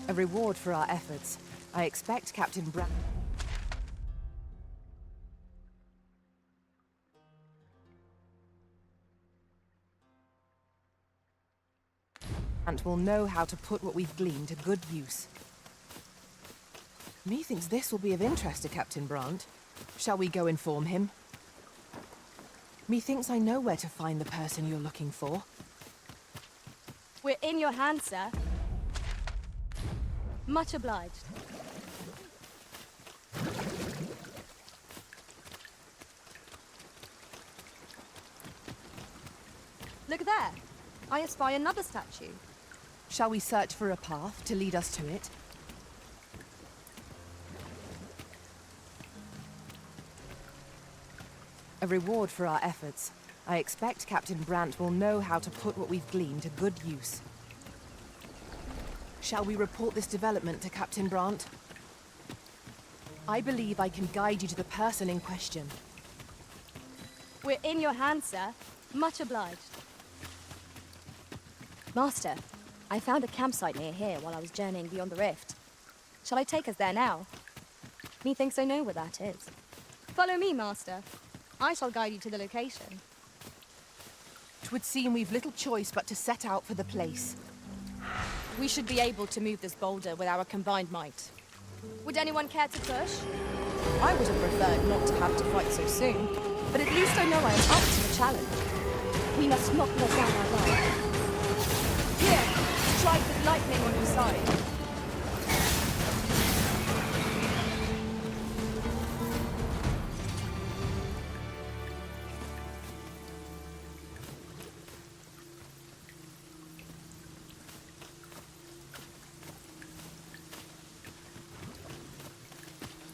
A reward for our efforts. I expect Captain Brandt will know how to put what we've gleaned to good use. Methinks this will be of interest to Captain Brandt. Shall we go inform him? Methinks I know where to find the person you're looking for. We're in your hands, sir. Much obliged. Look there. I espy another statue. Shall we search for a path to lead us to it? A reward for our efforts. I expect Captain Brandt will know how to put what we've gleaned to good use. Shall we report this development to Captain Brandt? I believe I can guide you to the person in question. We're in your hands, sir. Much obliged. Master, I found a campsite near here while I was journeying beyond the rift. Shall I take us there now? Methinks I know where that is. Follow me, Master. I shall guide you to the location. 'Twould seem we've little choice but to set out for the place. We should be able to move this boulder with our combined might. Would anyone care to push? I would have preferred not to have to fight so soon, but at least I know I am up to the challenge. We must not let down our guard. Here, strike with lightning on your side.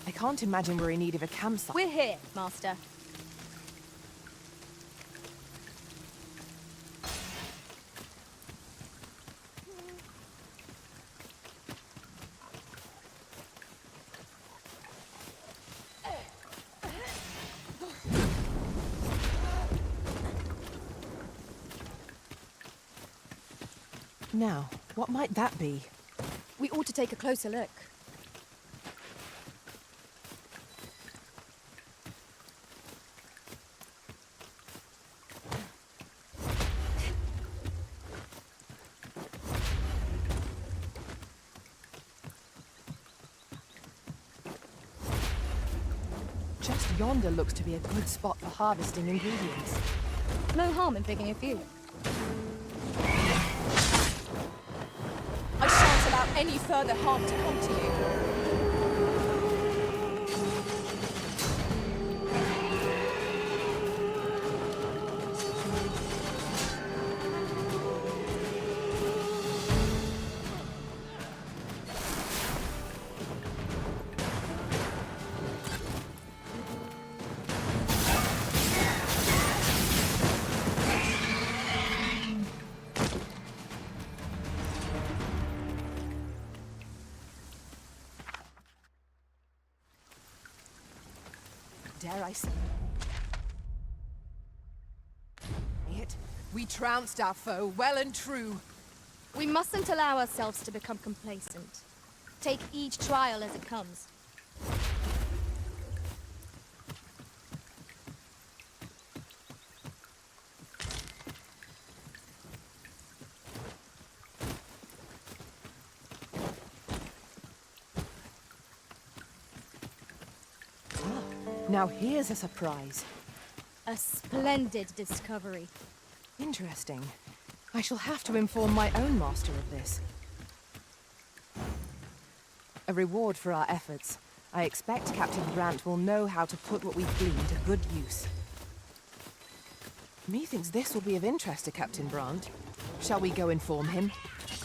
I can't imagine we're in need of a campsite. We're here, Master. Now, what might that be? We ought to take a closer look. Just yonder looks to be a good spot for harvesting ingredients. No harm in picking a few. I shan't allow any further harm to come to you. Dare I say it? We trounced our foe well and true. We mustn't allow ourselves to become complacent. Take each trial as it comes. Now here's a surprise. A splendid discovery. Interesting. I shall have to inform my own master of this. A reward for our efforts. I expect Captain Brandt will know how to put what we've gleaned to good use. Methinks this will be of interest to Captain Brandt. Shall we go inform him?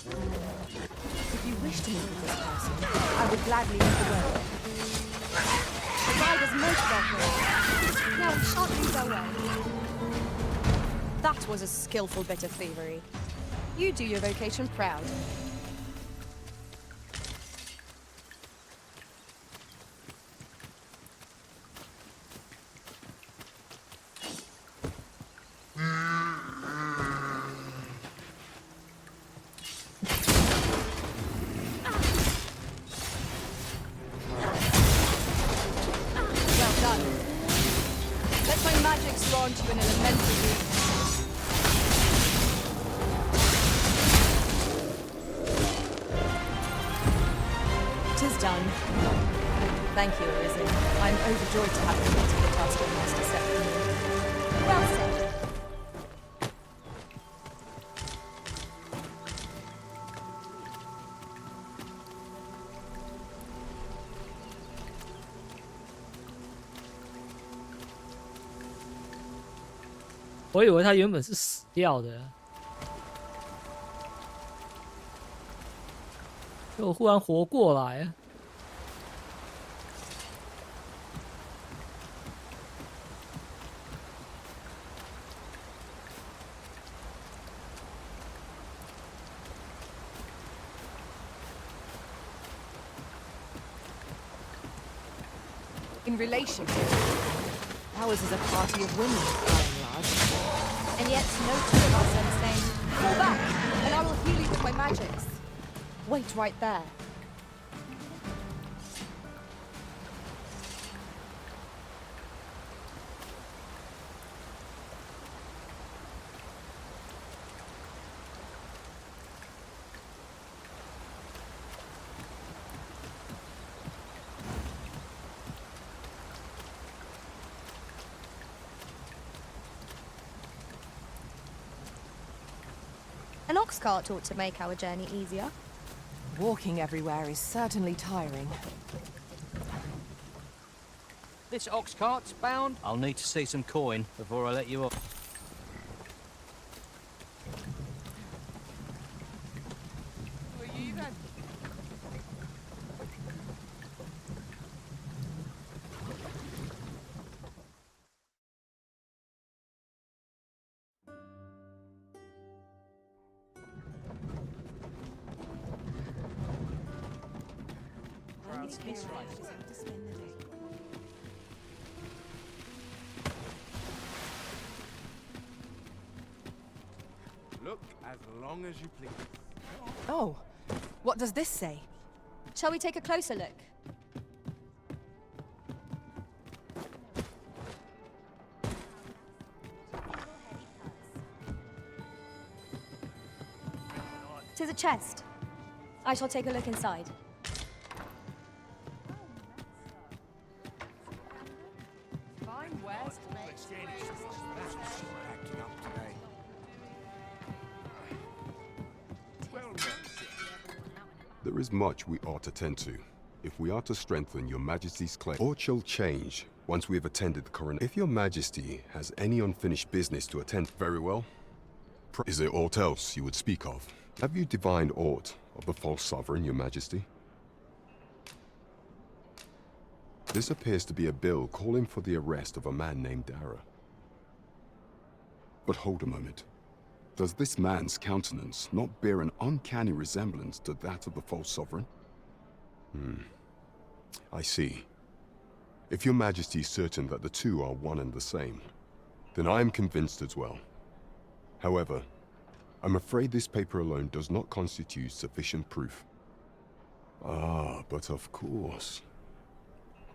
If you wish to meet with this person, I would gladly lead the way. The rider's most welcome. Now we shan't lose our way. That was a skillful bit of thievery. You do your vocation proud. magics grant you an elemental weakness. 'Tis done. Thank you, Arisen. I'm overjoyed to have completed the task your master set for me. Well said.我以为他原本是死掉的，结果忽然活过来。In relation to ours is a party of women, by and large. And yet, no two of us are the same. Fall back, and I will heal you with my magics. Wait right there. An ox cart ought to make our journey easier. Walking everywhere is certainly tiring. This ox cart's bound. I'll need to see some coin before I let you off. Who are you then? Look as long as you please. Oh, what does this say? Shall we take a closer look? Tis a chest. I shall take a look inside. Fine wares to make. Acting up today. There is much we ought to tend to, if we are to strengthen your Majesty's claim. Or shall change once we have attended the coronation. If your Majesty has any unfinished business to attend, very well. Is there aught else you would speak of? Have you divined aught of the false sovereign, your Majesty? This appears to be a bill calling for the arrest of a man named Dara. But hold a moment. Does this man's countenance not bear an uncanny resemblance to that of the false sovereign? I see. If your Majesty is certain that the two are one and the same, then I am convinced as well. However, I'm afraid this paper alone does not constitute sufficient proof. Ah, but of course.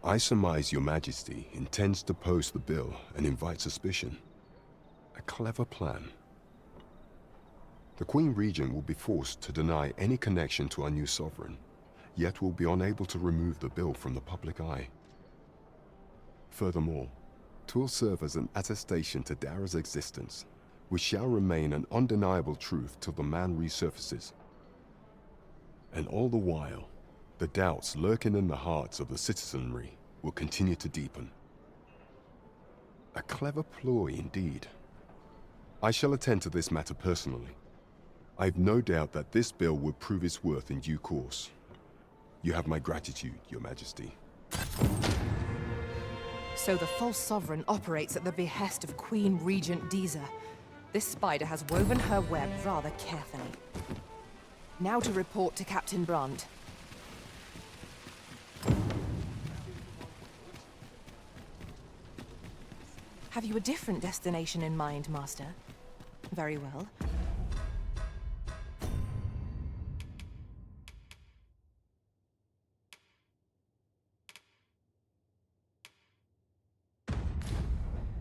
I surmise your Majesty intends to post the bill and invite suspicion. A clever plan. The Queen Regent will be forced to deny any connection to our new sovereign, yet will be unable to remove the bill from the public eye. Furthermore, 'twill serve as an attestation to Dara's existence, which shall remain an undeniable truth till the man resurfaces. And all the while, the doubts lurking in the hearts of the citizenry will continue to deepen. A clever ploy indeed. I shall attend to this matter personally. I've no doubt that this bill will prove its worth in due course. You have my gratitude, your Majesty. So the false sovereign operates at the behest of Queen Regent Diza. This spider has woven her web rather carefully. Now to report to Captain Brandt. Have you a different destination in mind, Master? Very well.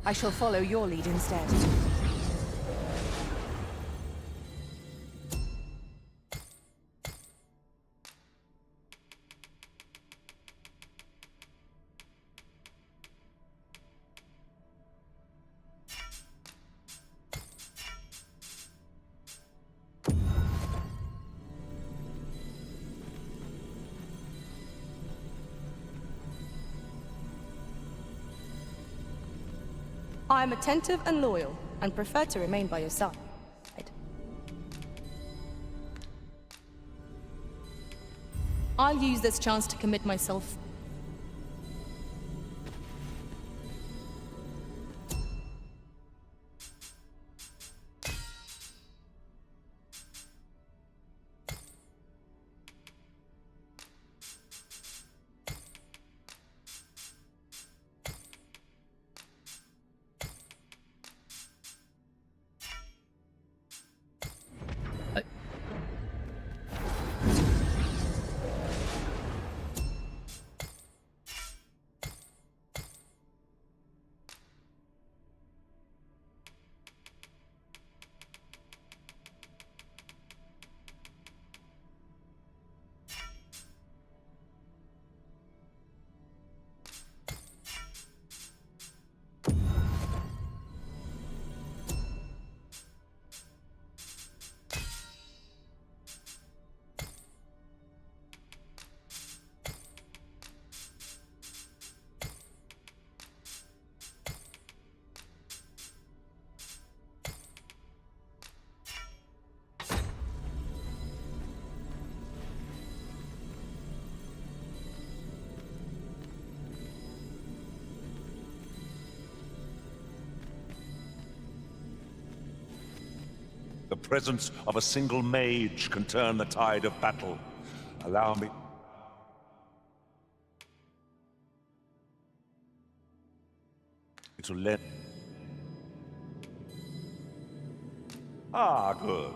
I shall follow your lead instead. I am attentive and loyal, and prefer to remain by your side. I'll use this chance to commit myself. The presence of a single mage can turn the tide of battle. Allow me... to let... Ah, good.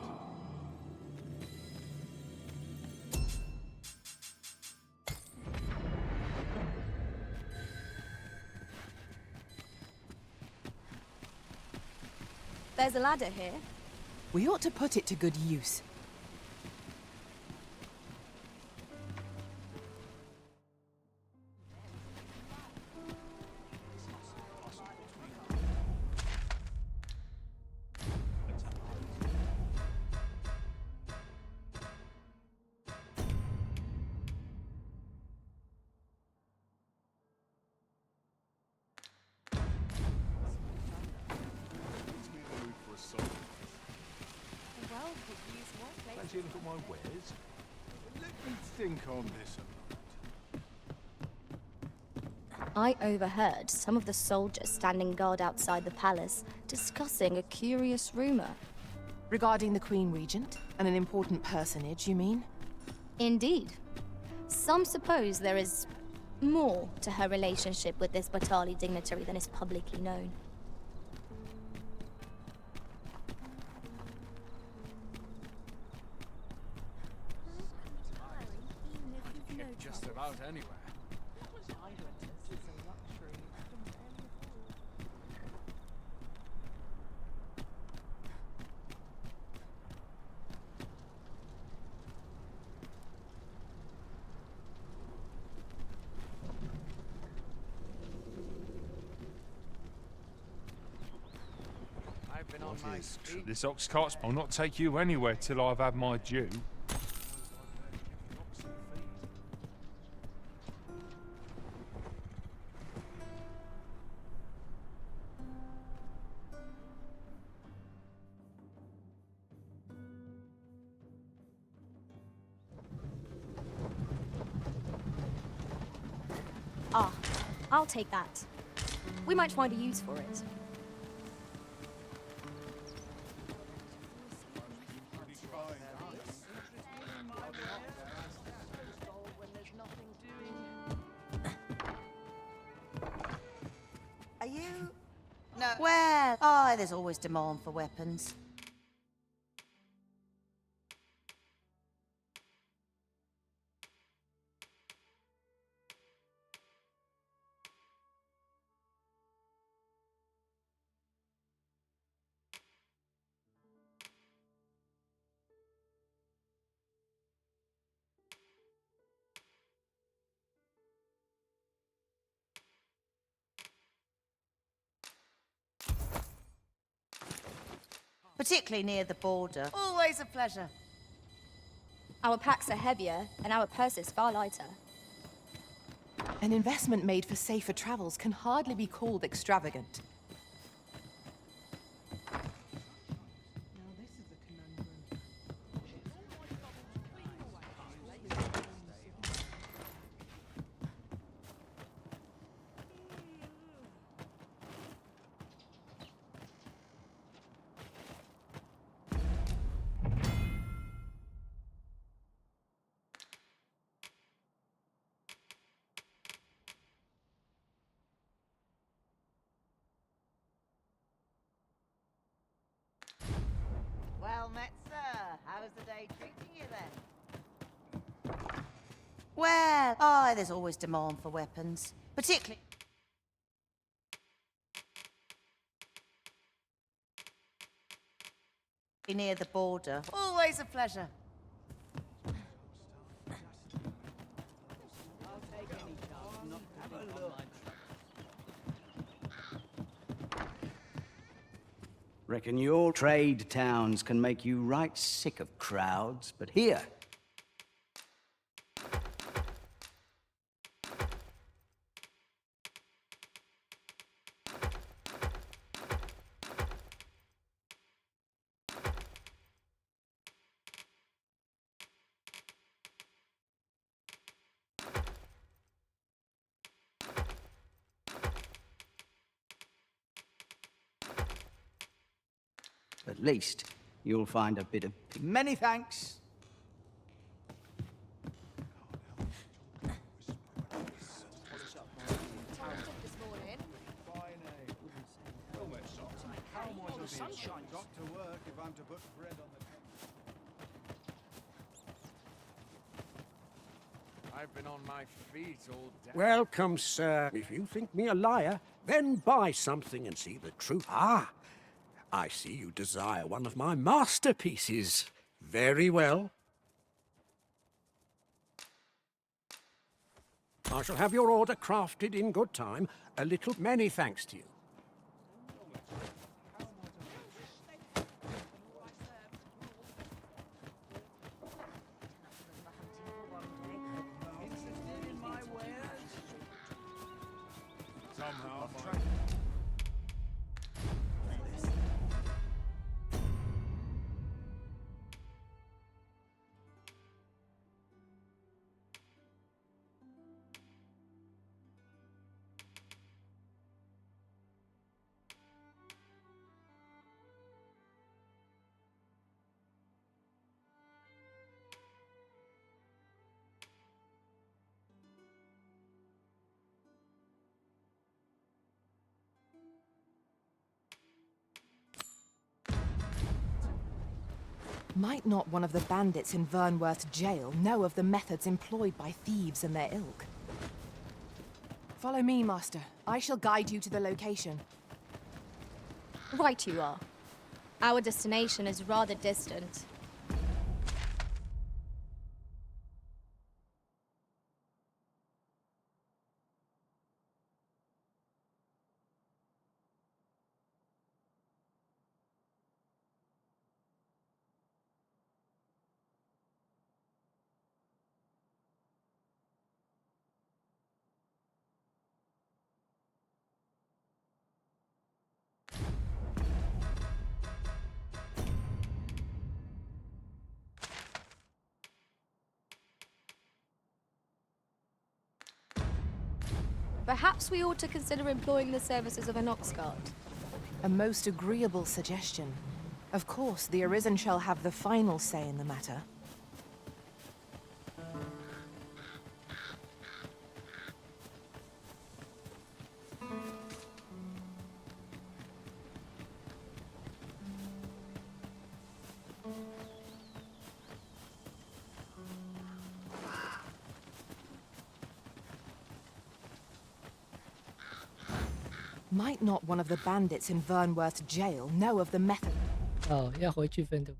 There's a ladder here. We ought to put it to good use. Fancy a look at my wares? Let me think on this a moment. I overheard some of the soldiers standing guard outside the palace discussing a curious rumor. Regarding the Queen Regent and an important personage, you mean? Indeed. Some suppose there is more to her relationship with this Batali dignitary than is publicly known. Just about anywhere. I've been on my feet. This ox carts will not take you anywhere till I've had my due. Ah, I'll take that. We might find a use for it. Are you? No. Well, oh, there's always demand for weapons. particularly near the border. Always a pleasure. Our packs are heavier, and our purses far lighter. An investment made for safer travels can hardly be called extravagant. Well met, sir. How's the day treating you then? Well, there's always demand for weapons, particularly near the border. Always a pleasure. Reckon your trade towns can make you right sick of crowds, but here... At least you'll find a bit of... Many thanks. I've been on my feet all day. Welcome, sir. If you think me a liar, then buy something and see the truth. Ah, I see you desire one of my masterpieces. Very well. I shall have your order crafted in good time. A little many thanks to you. Somehow, Might not one of the bandits in Vernworth jail know of the methods employed by thieves and their ilk? Follow me, Master. I shall guide you to the location. Right you are. Our destination is rather distant. Perhaps we ought to consider employing the services of an ox guard. A most agreeable suggestion. Of course, the Arisen shall have the final say in the matter. Might not one of the bandits in Vernworth jail know of the method 哦，要回去分的。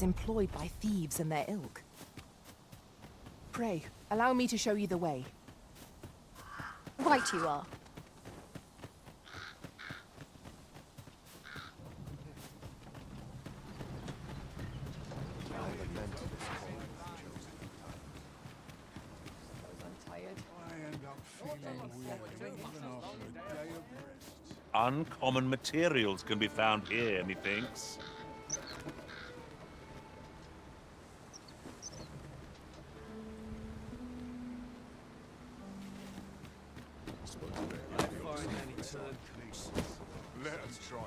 employed by thieves and their ilk? Pray, allow me to show you the way. Right you are. Uncommon materials can be found here, methinks.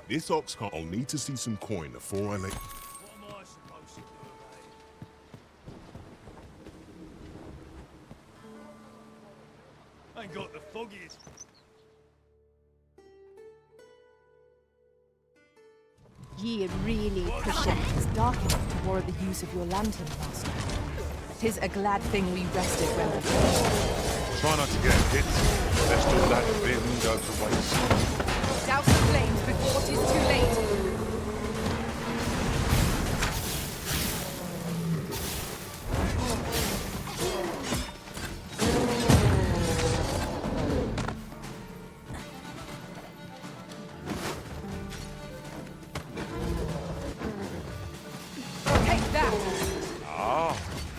This ox cart, I'll need to see some coin before I let... Ain't got the foggiest. Ye really push it. It's dark enough to warrant the use of your lantern, Master. 'Tis a glad thing we rested when we finished. Try not to get hit, lest all that vim go to waste. Douse the flames before 'tis too late.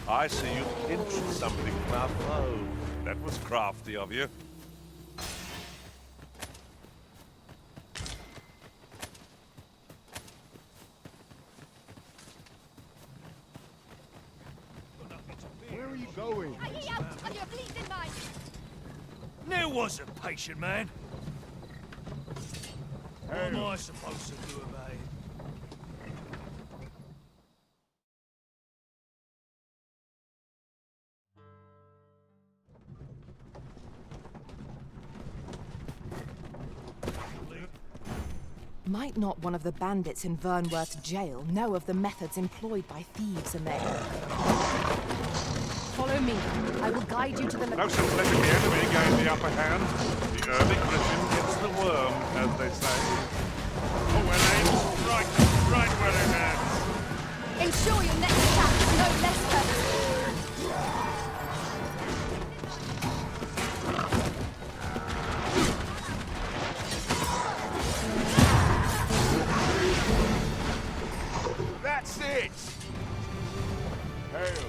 I see you pinched something from our foe. That was crafty of you. Where are you going? There was a patient man. What am I supposed to do about it? Might not one of the bandits in Vernworth jail know of the methods employed by thieves and their ilk? Follow me. I will guide you to the... No sense letting the enemy gain the upper hand. The early griffin gets the worm, as they say. Oh, well aimed. Right well in hands. Ensure your next attack is no less purposeful. That's it! Hail.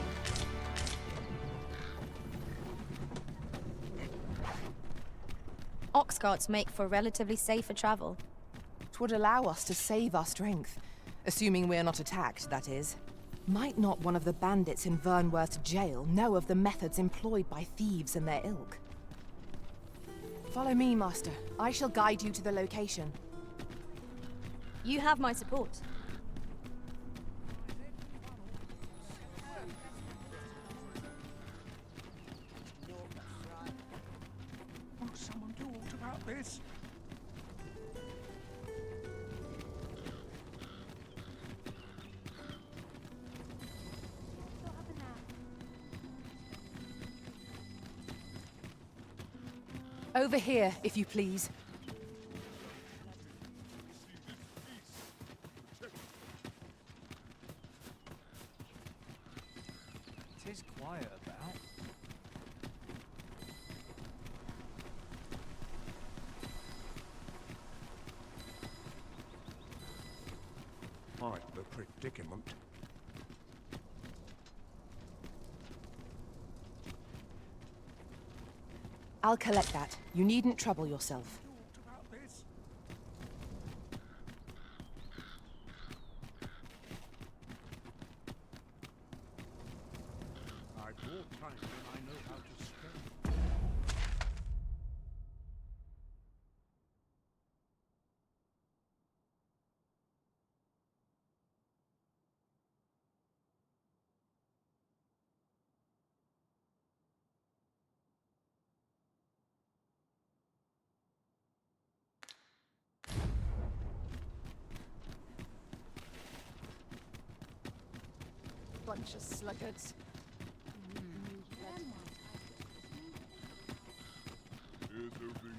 Ox carts make for relatively safer travel. 'Twould allow us to save our strength. Assuming we're not attacked, that is. Might not one of the bandits in Vernworth jail know of the methods employed by thieves and their ilk? Follow me, Master. I shall guide you to the location. You have my support. Will someone do aught about this? Over here, if you please. It is quiet about. Quite the predicament. I'll collect that. You needn't trouble yourself. About this? I bought time when I know how to spend. Bunch of sluggards.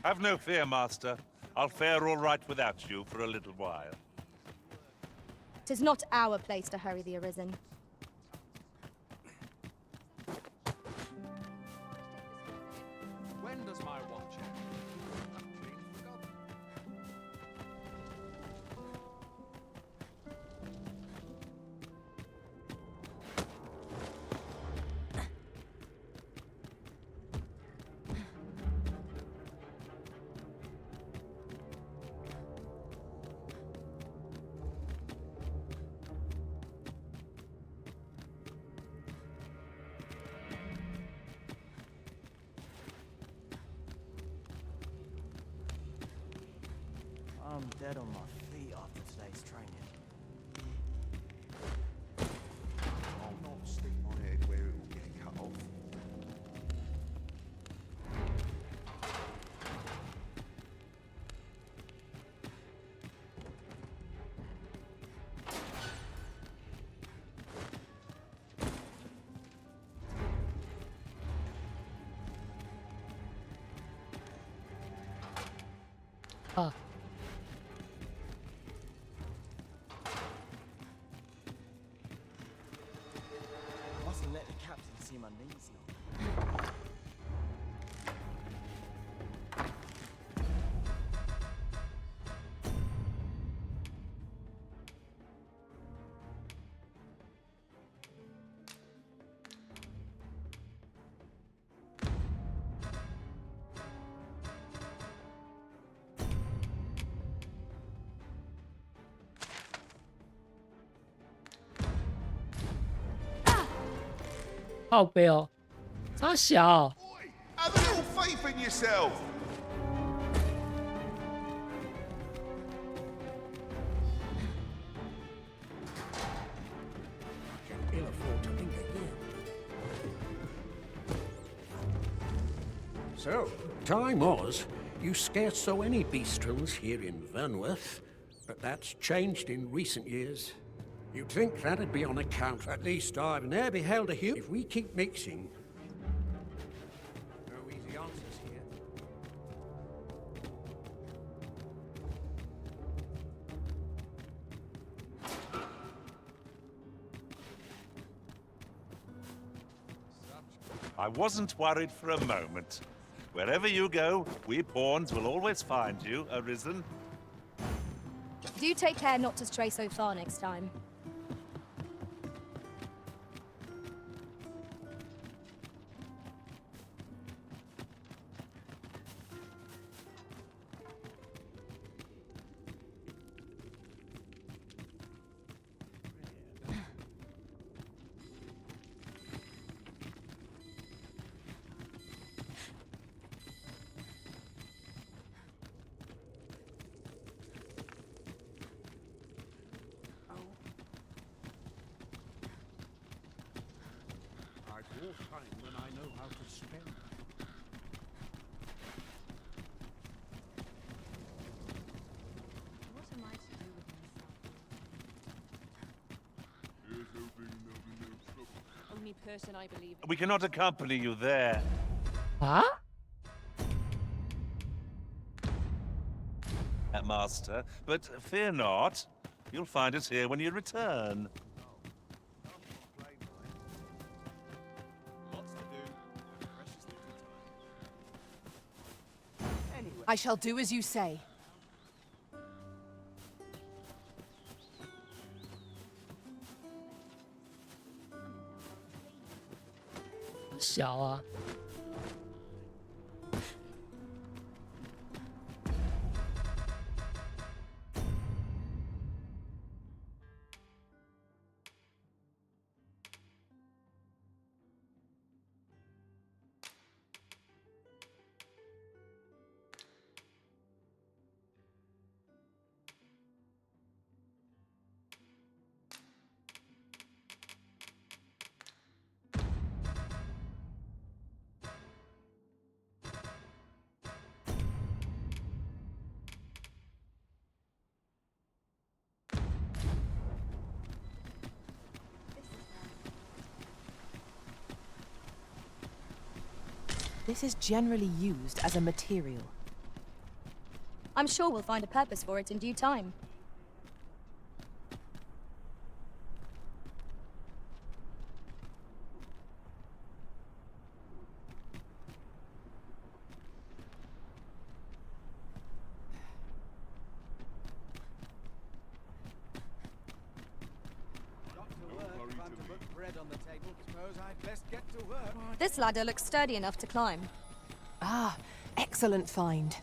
Have no fear, Master. I'll fare all right without you for a little while. 'Tis not our place to hurry the Arisen. When does my watch end? I'm dead on my feet after today's training. I'll not stick my head where it will get cut off. Ah， Mustn't let the captain see my knees now. 靠背哦，差小。 Have a little faith in yourself. I can ill afford to linger here. So, time was, you scarce saw any bestials here in Vernworth, but that's changed in recent years. You'd think that'd be on account. At least I've ne'er beheld a human. If we keep mixing, no easy answers here. I wasn't worried for a moment. Wherever you go, we pawns will always find you, Arisen. Do take care not to stray so far next time. I've more time than I know how to spend. What am I to do with myself? Only person I believe in. We cannot accompany you there. 啊？ Master, but fear not. You'll find us here when you return. I shall do as you say. 小啊。This is generally used as a material. I'm sure we'll find a purpose for it in due time. This ladder looks sturdy enough to climb. Ah, excellent find.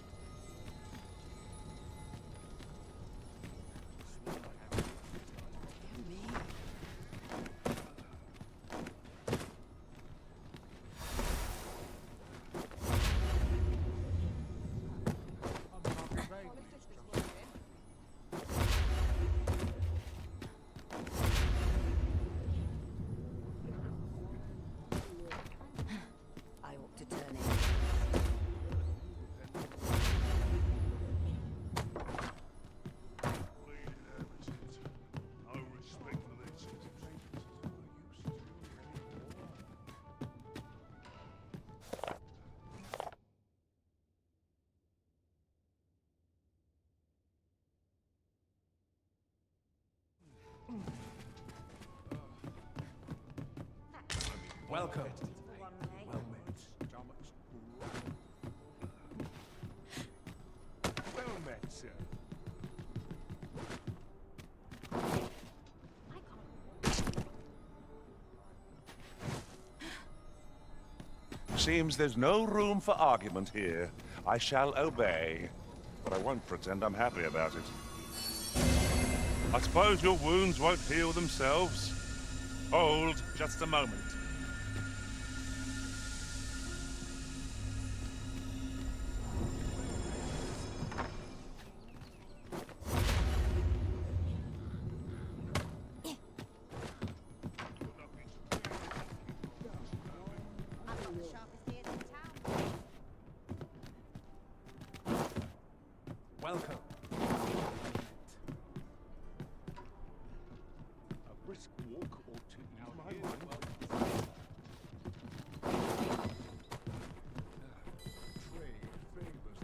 Welcome. Well met. Well met, sir. Seems there's no room for argument here. I shall obey, but I won't pretend I'm happy about it. I suppose your wounds won't heal themselves. Hold just a moment. Welcome. A brisk walk or two now here. Trade favors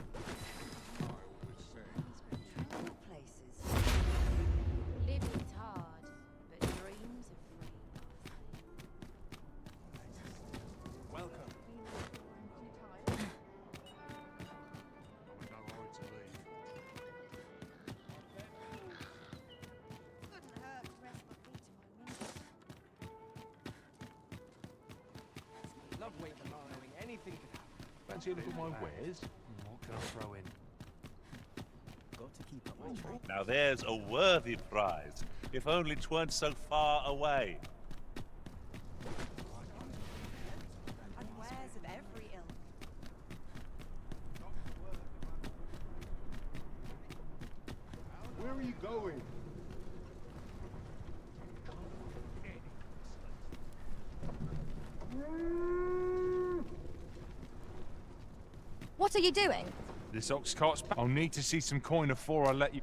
I always say. Places. Living's hard, but dreams are free. Welcome. No hurry to leave. Couldn't hurt to rest my feet a moment. Love waiting knowing anything could happen. Fancy a look at my wares? What can I throw in? Got to keep up my track. Now there's a worthy prize, if only 'tweren't so far away. And wares of every ilk. Where are you going? What are you doing? This ox cart's. I'll need to see some coin before I let you.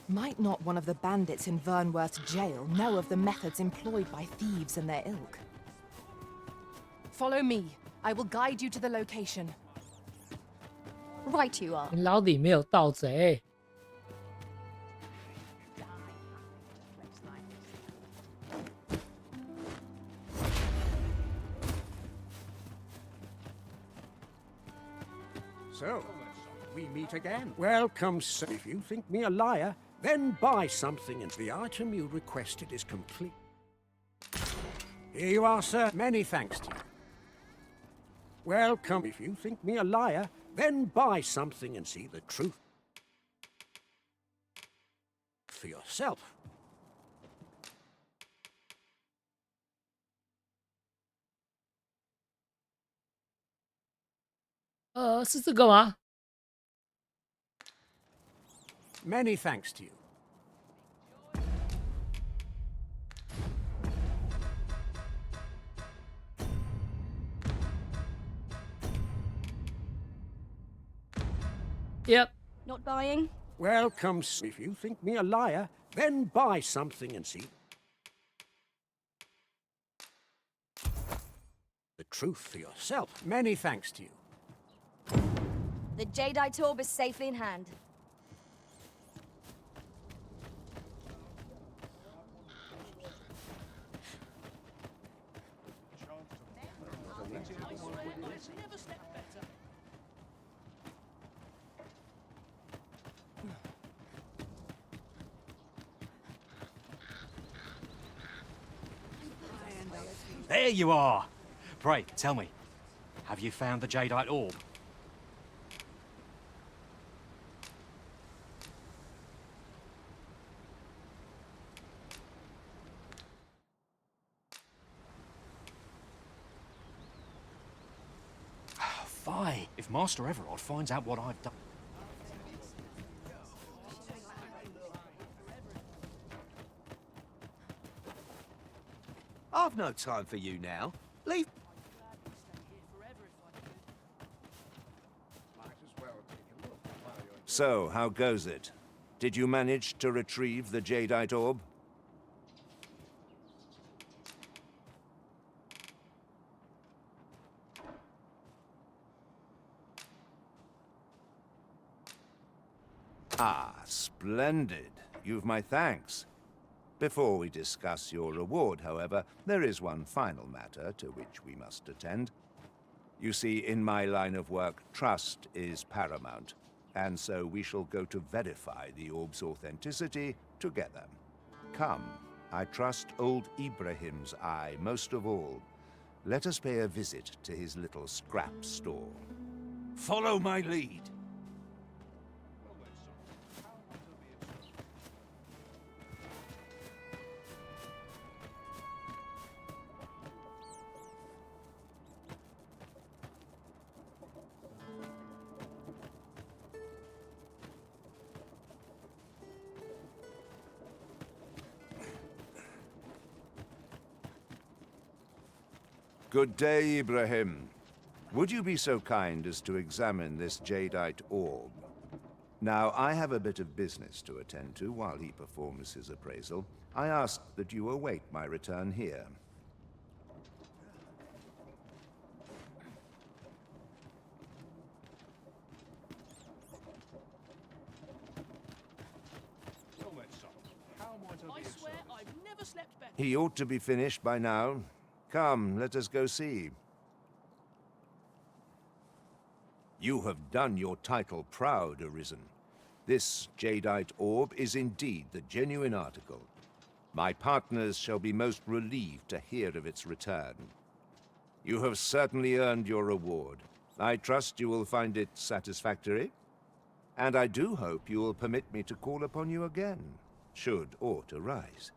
Might not one of the bandits in Vernworth's jail know of the methods employed by thieves and their ilk? Follow me. I will guide you to the location. Right you are. 你牢底没有盗贼。 So, we meet again. Welcome, sir. If you think me a liar, then buy something and the item you requested is complete. Here you are, sir. Many thanks to you. Welcome. If you think me a liar, then buy something and see the truth for yourself. 是这个吗？ Many thanks to you. Yep. Not buying? Welcome, sir. If you think me a liar, then buy something and see the truth for yourself. Many thanks to you. The Jadeite orb is safely in hand. There you are! Pray, tell me, have you found the Jadeite orb? Fie! If Master Everard finds out what I've done... I've no time for you now. Leave. So, how goes it? Did you manage to retrieve the Jadeite orb? Ah, splendid. You've my thanks. Before we discuss your reward, however, there is one final matter to which we must attend. You see, in my line of work, trust is paramount, and so we shall go to verify the orb's authenticity together. Come, I trust old Ibrahim's eye most of all. Let us pay a visit to his little scrap store. Follow my lead. Good day, Ibrahim. Would you be so kind as to examine this Jadeite orb? Now, I have a bit of business to attend to while he performs his appraisal. I ask that you await my return here. I swear I've never slept better. He ought to be finished by now. Come, let us go see. You have done your title proud, Arisen. This Jadeite orb is indeed the genuine article. My partners shall be most relieved to hear of its return. You have certainly earned your reward. I trust you will find it satisfactory. And I do hope you will permit me to call upon you again, should aught arise.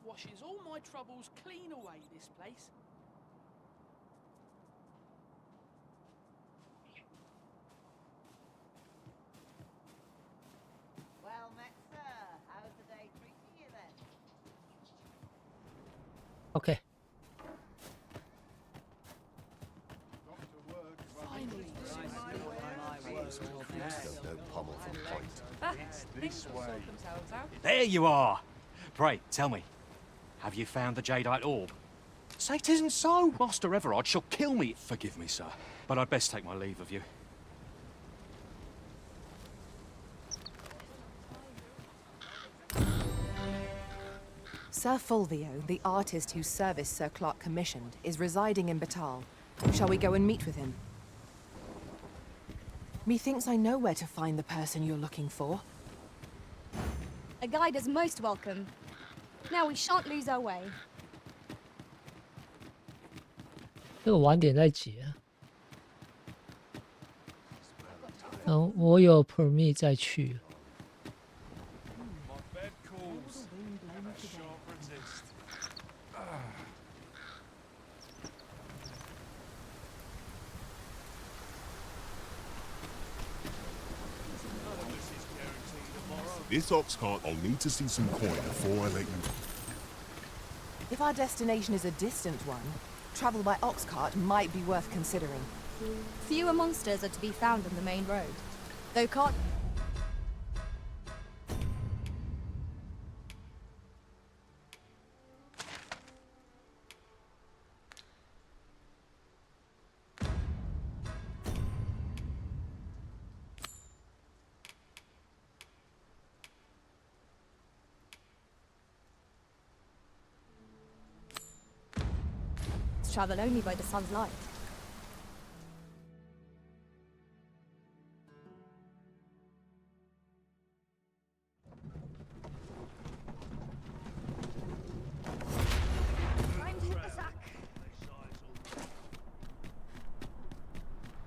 Washes all my troubles clean away, this place. Well met, sir. How's the day treating you then? OK， Finally, This way. There you are! Pray, tell me, have you found the Jadeite orb? Say it isn't so! Master Everard shall kill me. Forgive me, sir, but I'd best take my leave of you. Sir Fulvio, the artist whose service Sir Clark commissioned, is residing in Batal. Shall we go and meet with him? Methinks I know where to find the person you're looking for. A guide is most welcome. Now we shan't lose our way. 这个晚点再结。然后我有 permit 再去。 My bed calls. I shan't resist. This ox cart, I'll need to see some coin before I let you. If our destination is a distant one, travel by ox cart might be worth considering. Fewer monsters are to be found on the main road. Though cart... travel only by the sun's light. Time to hit the sack.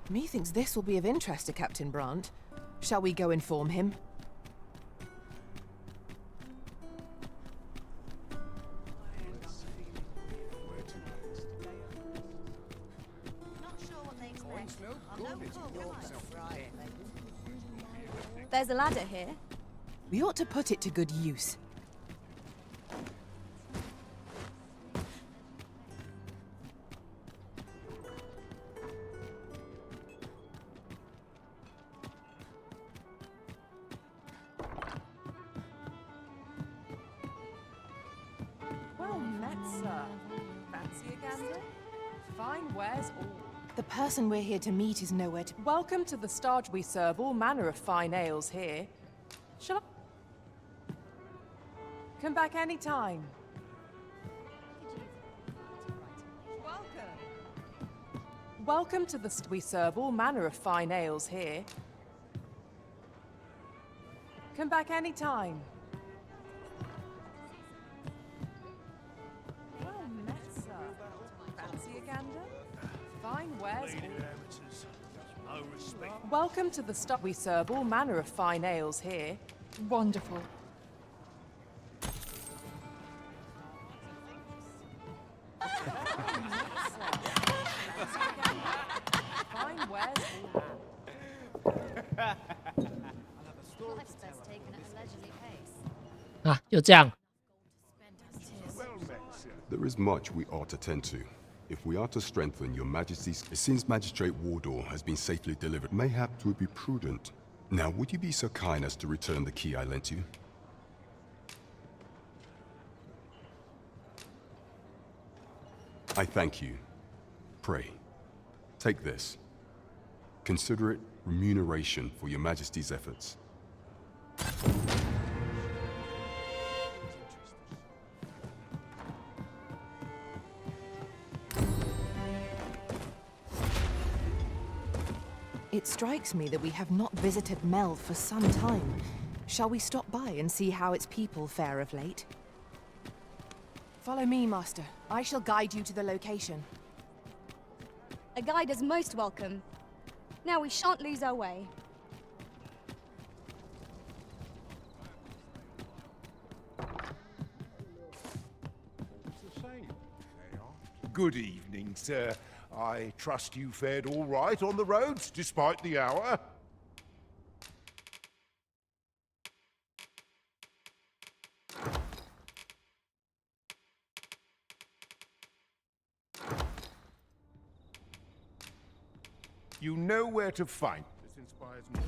Methinks this will be of interest to Captain Brant. Shall we go inform him? There's a ladder here. We ought to put it to good use. sir. Fancy a gander? Fine wares all. The person we're here to meet is nowhere to... Welcome to the Starge. We serve all manner of fine ales here. Shall I... Come back any time. Welcome to the... We serve all manner of fine ales here. Come back any time. Well met, sir. Fancy a gander? Fine wares all. Welcome to the Starge. We serve all manner of fine ales here. Wonderful. Fine wares all. Life's best taken at a leisurely pace. 啊，就这样。 There is much we ought to tend to. If we are to strengthen your majesty's... Since Magistrate Wardor has been safely delivered, mayhap it would be prudent. Now, would you be so kind as to return the key I lent you? I thank you. Pray, take this. Consider it remuneration for your majesty's efforts. It strikes me that we have not visited Mel for some time. Shall we stop by and see how its people fare of late? Follow me, Master. I shall guide you to the location. A guide is most welcome. Now we shan't lose our way. Good evening, sir. I trust you fared all right on the roads, despite the hour. You know where to find. This inspires me.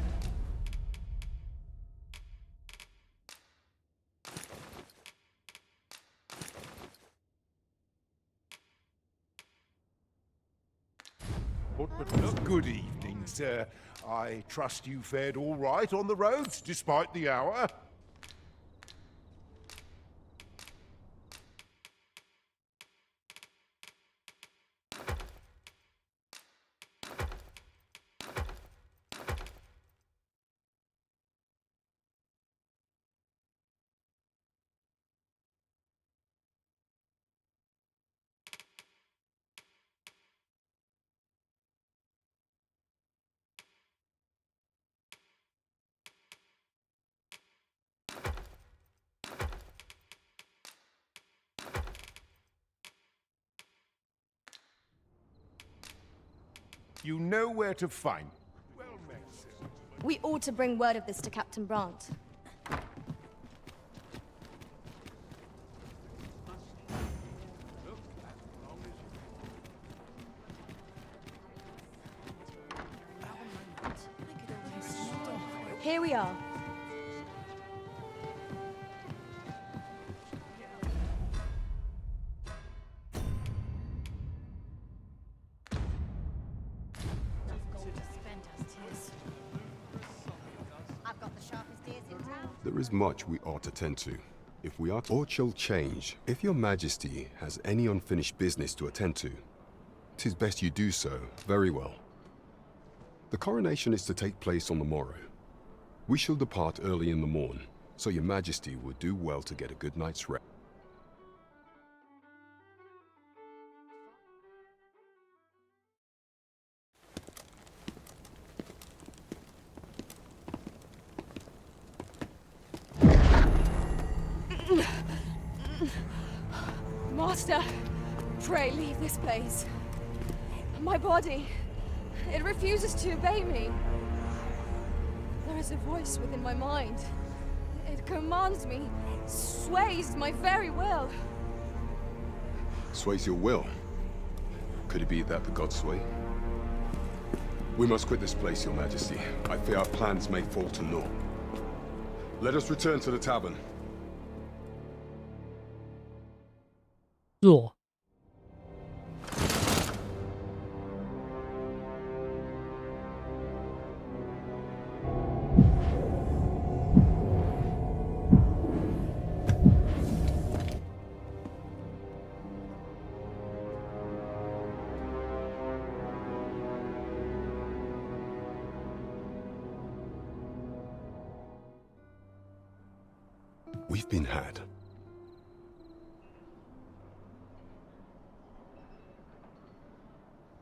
Good evening, sir. I trust you fared all right on the roads, despite the hour. You know where to find. Well met, sir. We ought to bring word of this to Captain Brandt. Here we are. There is much we ought to tend to. If we are to... Or shall change. If your majesty has any unfinished business to attend to, 'tis best you do so very well. The coronation is to take place on the morrow. We shall depart early in the morn, so your majesty would do well to get a good night's rest. Master, pray leave this place. My body, it refuses to obey me. There is a voice within my mind. It commands me, sways my very will. Sways your will? Could it be that the gods sway? We must quit this place, your majesty. I fear our plans may fall to naught. Let us return to the tavern. 弱。We've been had.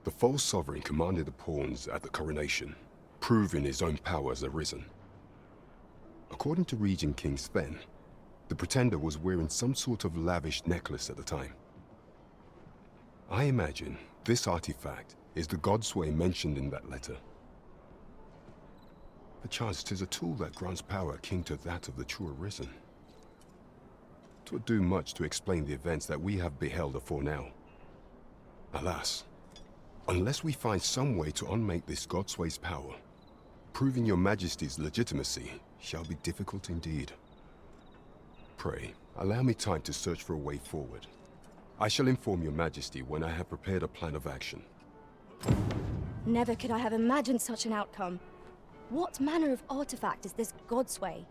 The false sovereign commanded the pawns at the coronation, proving his own power has arisen. According to Regent King Sven, the pretender was wearing some sort of lavish necklace at the time. I imagine this artifact is the Godsway mentioned in that letter. Perchance 'tis a tool that grants power akin to that of the true arisen. 'Twould do much to explain the events that we have beheld afore now. Alas, unless we find some way to unmake this Godsway's power, proving your Majesty's legitimacy shall be difficult indeed. Pray, allow me time to search for a way forward. I shall inform your Majesty when I have prepared a plan of action. Never could I have imagined such an outcome. What manner of artifact is this Godsway?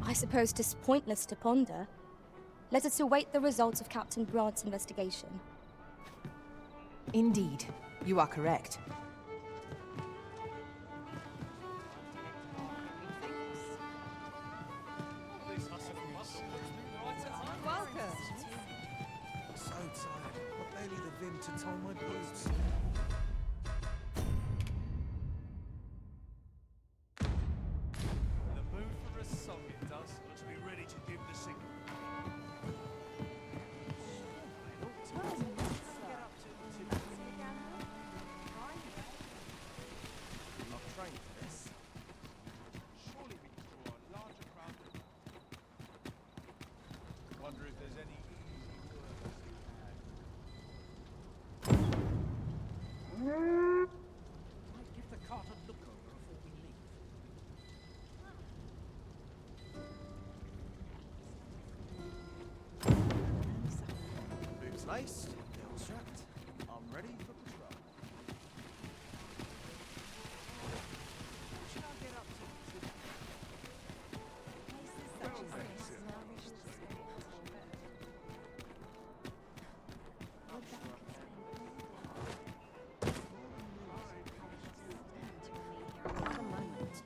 I suppose 'tis pointless to ponder. Let us await the results of Captain Brant's investigation. Indeed, you are correct. Welcome. So tired. I barely the vim to tie my boots. The mood for a song it does. Let's be ready to give the signal. I've trained for this. Surely we can draw a larger crowd. Wonder if there's any easy words might give the cart a look over before we leave. Boots laced, belt strapped. I'm ready for patrol. What should I get up to today?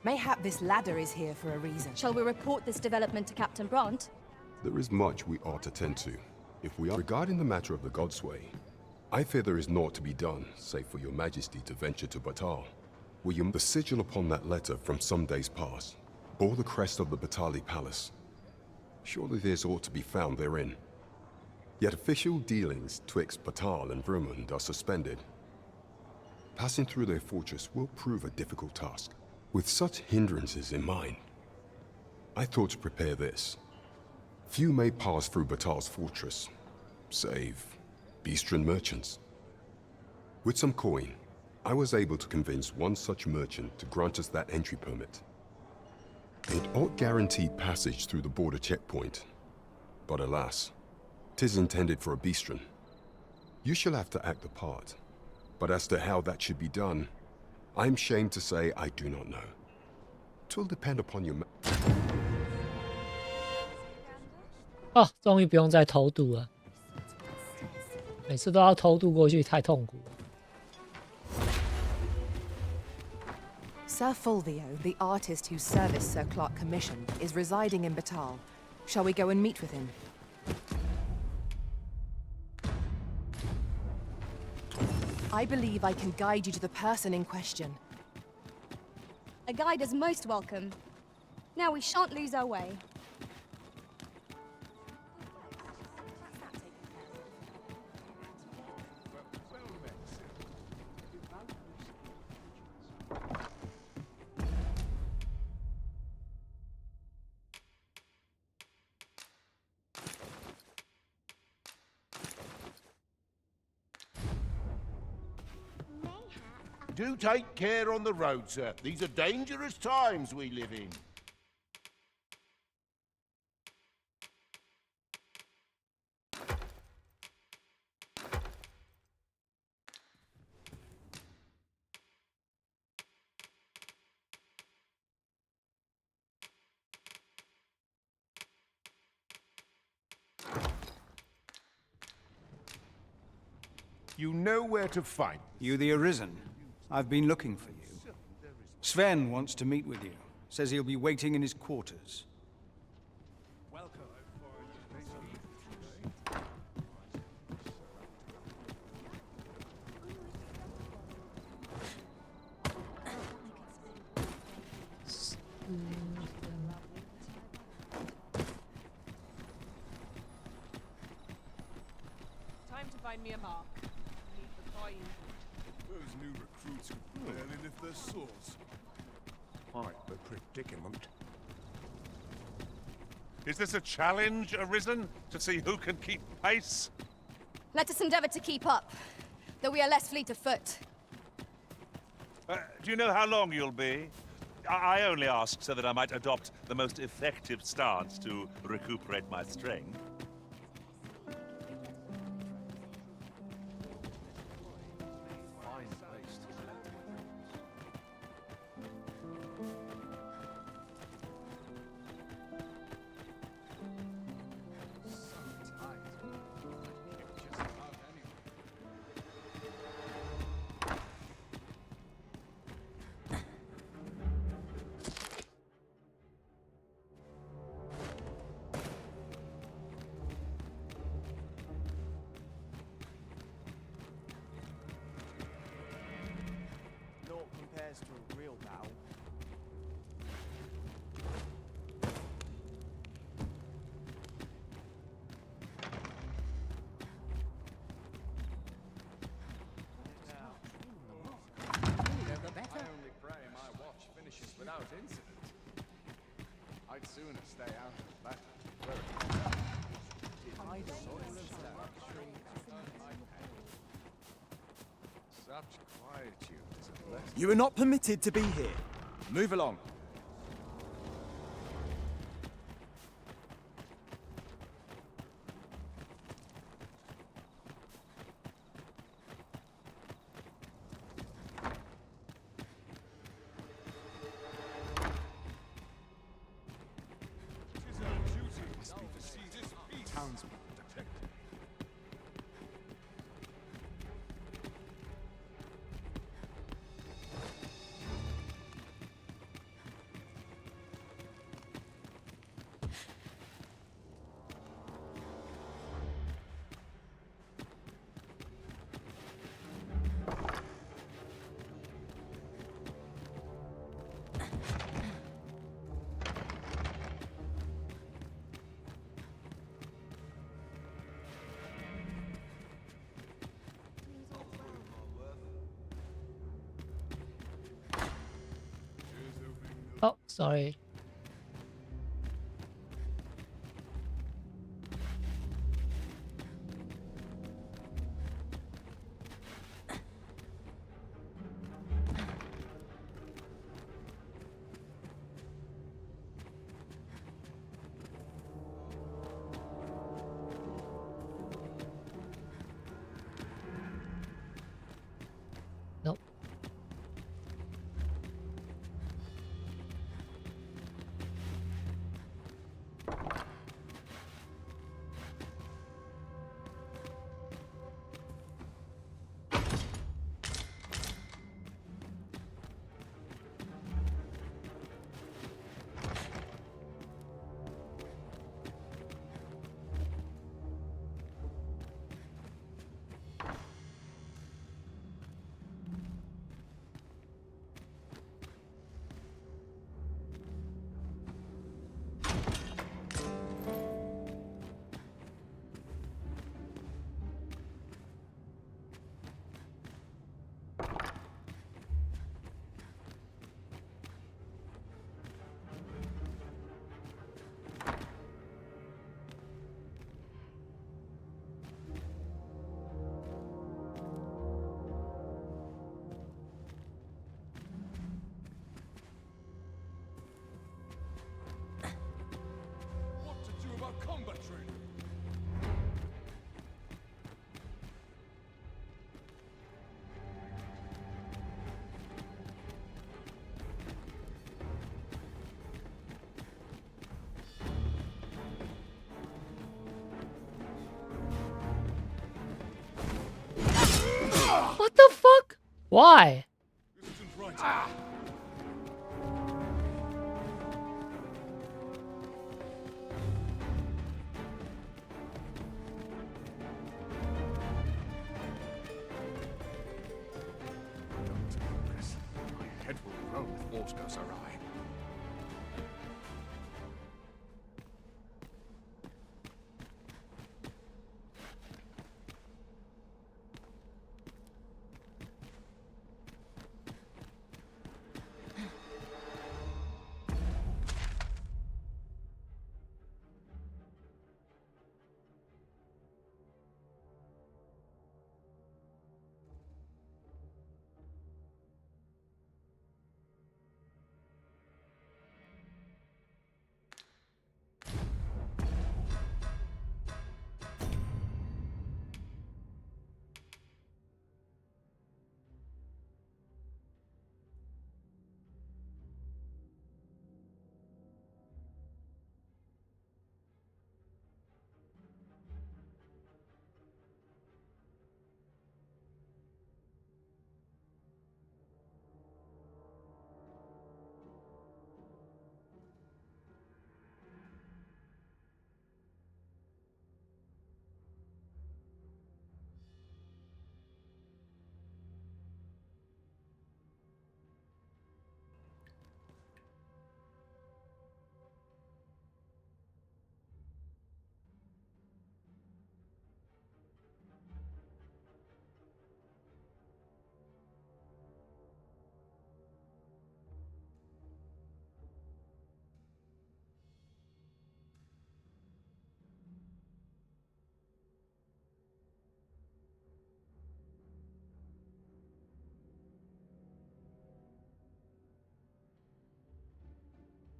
Mayhap this ladder is here for a reason. Shall we report this development to Captain Brant? There is much we ought to tend to. If we are regarding the matter of the Godsway, I fear there is naught to be done, save for your Majesty to venture to Batal. William, the sigil upon that letter from some days past bore the crest of the Batali Palace. Surely there's aught to be found therein. Yet official dealings twixt Batal and Vermund are suspended. Passing through their fortress will prove a difficult task. With such hindrances in mind, I thought to prepare this. Few may pass through Batal's fortress, save Beastren merchants. With some coin, I was able to convince one such merchant to grant us that entry permit. It ought guaranteed passage through the border checkpoint, but alas, 'tis intended for a Beastren. You shall have to act the part, but as to how that should be done, I'm ashamed to say I do not know. 'Twill depend upon your 哦，终于不用再偷渡了。每次都要偷渡过去，太痛苦了。 Sir Fulvio, the artist whose service Sir Clark commissioned, is residing in Batal. Shall we go and meet with him? I believe I can guide you to the person in question. A guide is most welcome. Now we shan't lose our way. Do take care on the road, sir. These are dangerous times we live in. You know where to find. You the Arisen? I've been looking for you. Sven wants to meet with you. Says he'll be waiting in his quarters. Time to find me a mark. Need the coin. Those new recruits could barely lift their swords. Quite the predicament. Is this a challenge, Arisen? To see who can keep pace? Let us endeavor to keep up, though we are less fleet of foot. Do you know how long you'll be? I only ask so that I might adopt the most effective stance to recuperate my strength. Compares to a real bow. The better. I only pray my watch finishes without incident. I'd sooner stay out of battle. Such quietude is a blessing. You are not permitted to be here. Move along. Townsmen detected. Oh, sorry. the fuck? Why? My head will roll if aught goes awry.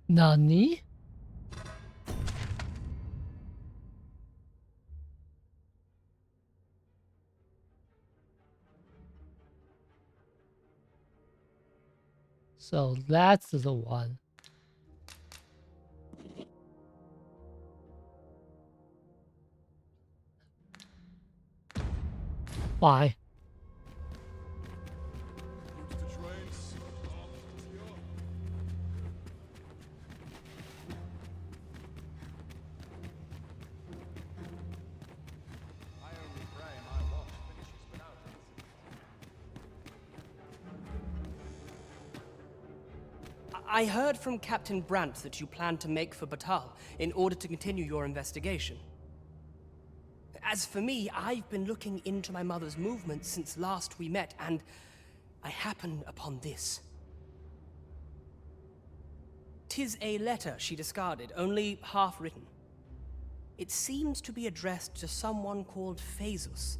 Nani? So that's the one. Why? I heard from Captain Brandt that you plan to make for Batal in order to continue your investigation. As for me, I've been looking into my mother's movements since last we met, and I happened upon this. 'Tis a letter she discarded, only half written. It seems to be addressed to someone called Phaesus.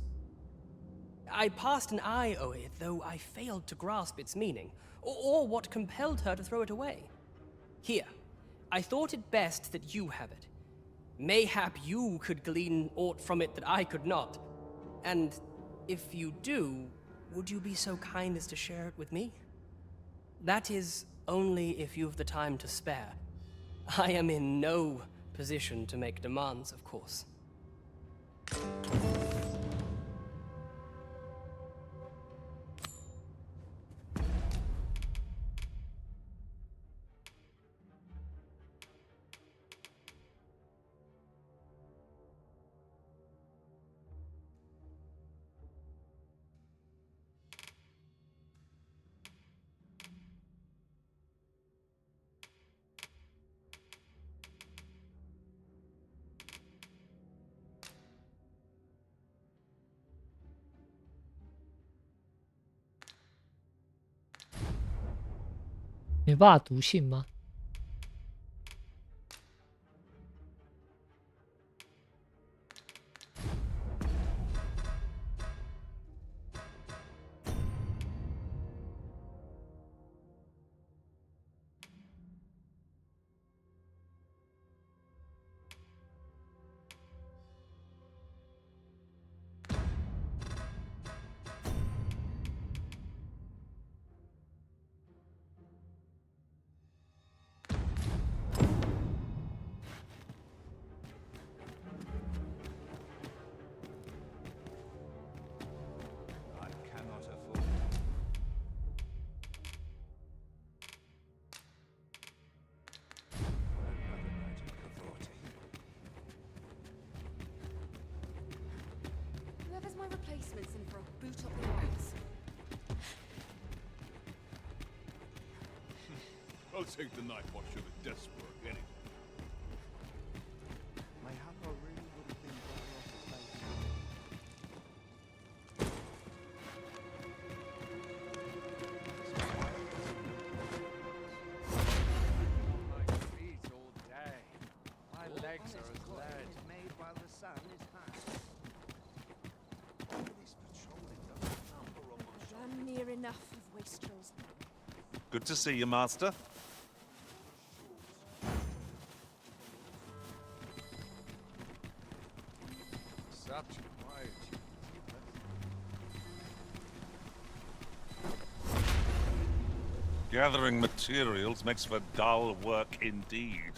I passed an eye over it, though I failed to grasp its meaning, or what compelled her to throw it away. Here, I thought it best that you have it. Mayhap you could glean aught from it that I could not. And if you do, would you be so kind as to share it with me? That is, only if you've the time to spare. I am in no position to make demands, of course.没办法读信吗？ replacements in for a boot up the arms. I'll take the knife wash of a desk work anyway. Mayhap I really would have been better off replacing My feet all day. My legs are as lead. Is made while the sun is high. This patrolling does a number on my I'm near enough of wastrels. Good to see you, Master. such quiet. Gathering materials makes for dull work indeed.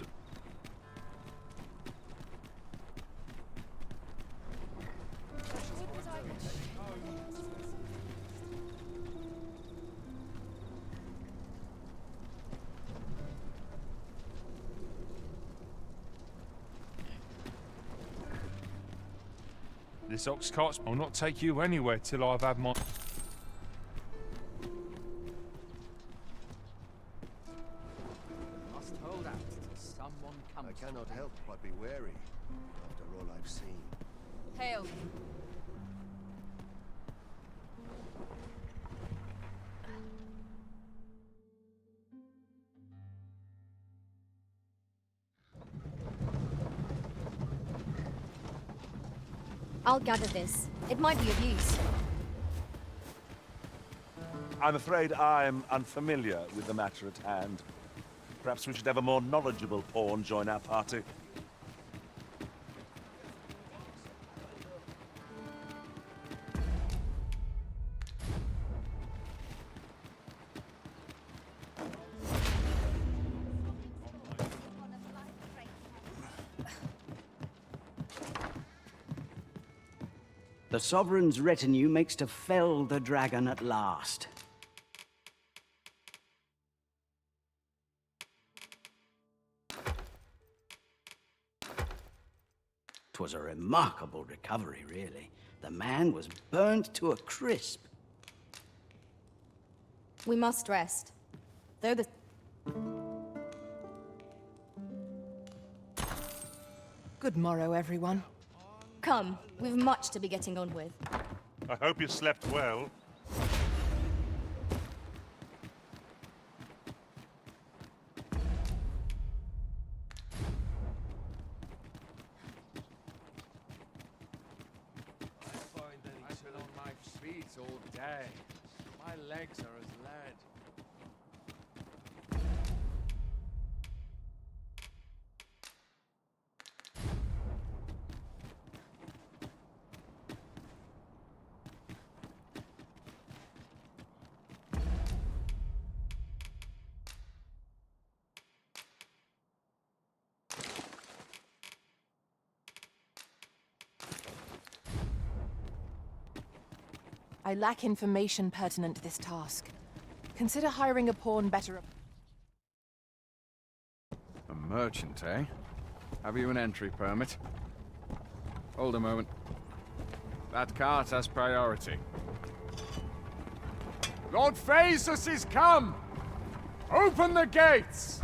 This ox cart will not take you anywhere till I've had my... Must hold out till someone comes. I cannot help but be wary after all I've seen. Hail. I'll gather this. It might be of use. I'm afraid I'm unfamiliar with the matter at hand. Perhaps we should have a more knowledgeable pawn join our party. The Sovereign's retinue makes to fell the dragon at last. 'Twas a remarkable recovery, really. The man was burnt to a crisp. We must rest. Though the... Good morrow, everyone. Come, we've much to be getting on with. I hope you slept well. I've been on my feet all day. My legs are as lead. I lack information pertinent to this task. Consider hiring a pawn better... A merchant, eh? Have you an entry permit? Hold a moment. That cart has priority. Lord Phaesus is come! Open the gates!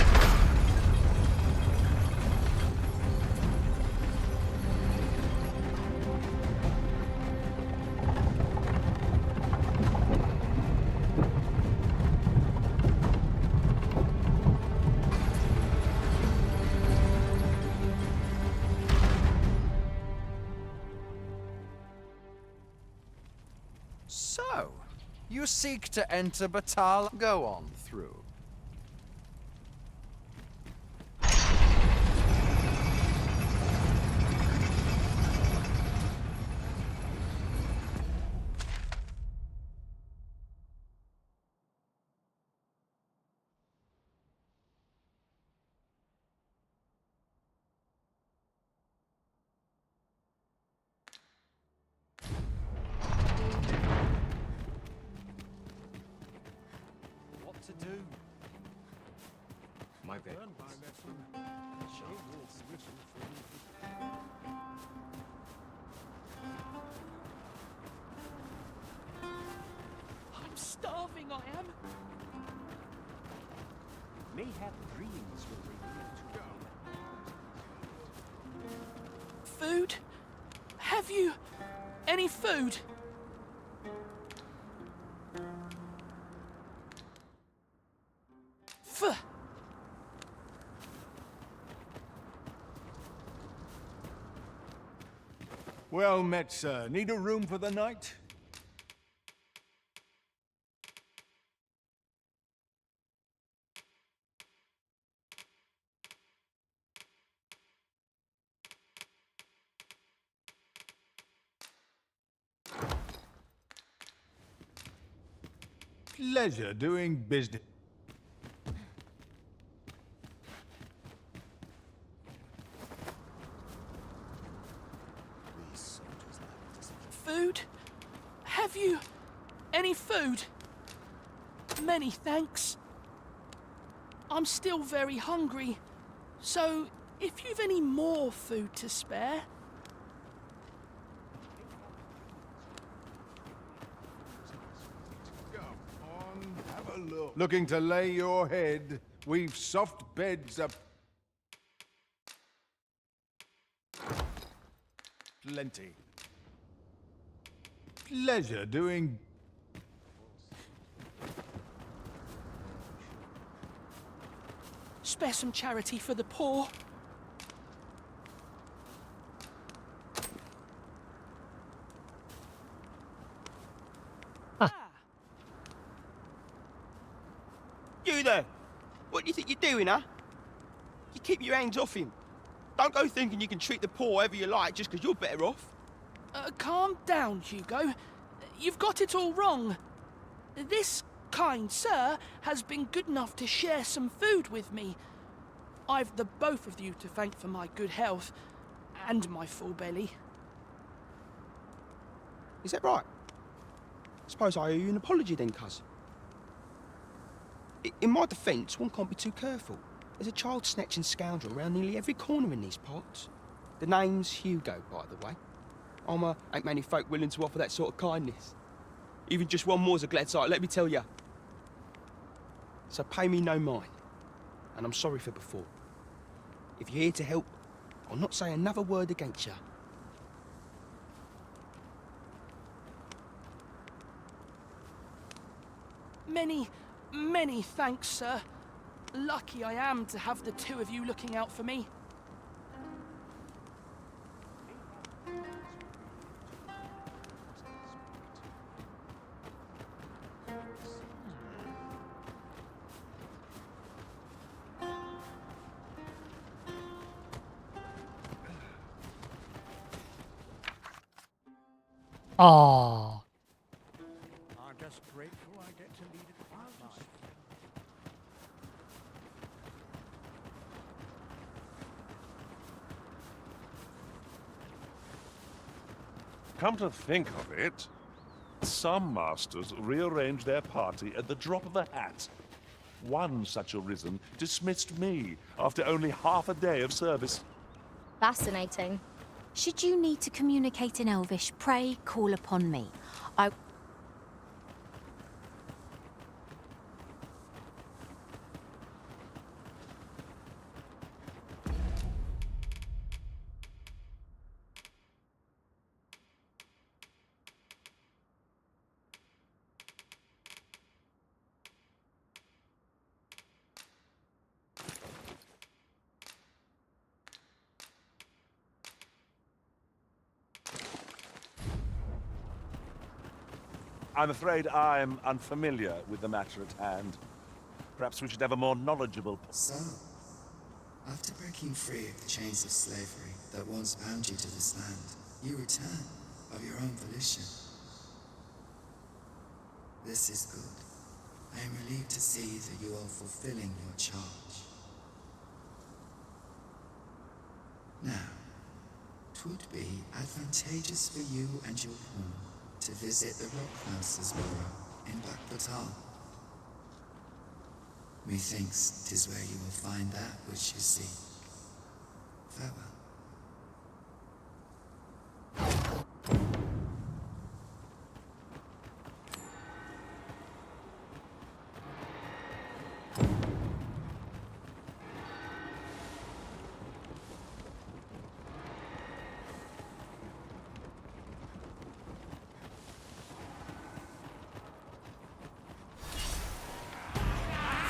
So, you seek to enter Batal? Go on through. What to do? My bed. I am. May have dreams will reveal to go. Food? Have you any food? Phew. Well met, sir. Need a room for the night? Pleasure doing business. Food? Have you any food? Many thanks. I'm still very hungry, so if you've any more food to spare... Have a look. Looking to lay your head? We've soft beds up. Plenty. Pleasure doing. Spare some charity for the poor. You there! What do you think you're doing, huh? You keep your hands off him. Don't go thinking you can treat the poor however you like just because you're better off. Calm down, Hugo. You've got it all wrong. This kind sir has been good enough to share some food with me. I've the both of you to thank for my good health and my full belly. Is that right? Suppose I owe you an apology then, cuz. In my defence, one can't be too careful. There's a child-snatching scoundrel around nearly every corner in these parts. The name's Hugo, by the way. Ain't many folk willing to offer that sort of kindness. Even just one more's a glad sight, let me tell ya. So pay me no mind. And I'm sorry for before. If you're here to help, I'll not say another word against ya. Many thanks, sir. Lucky I am to have the two of you looking out for me. Oh. I'm just grateful I get to lead a quiet life. Come to think of it, some masters rearrange their party at the drop of a hat. One such arisen dismissed me after only half a day of service. Fascinating. Should you need to communicate in Elvish, pray call upon me. I'm afraid I'm unfamiliar with the matter at hand. Perhaps we should have a more knowledgeable... So, after breaking free of the chains of slavery that once bound you to this land, you return of your own volition. This is good. I am relieved to see that you are fulfilling your charge. Now, 'twould be advantageous for you and your pawn to visit the Rockhouse's burrow in Backbatal. Methinks 'tis where you will find that which you seek. Farewell.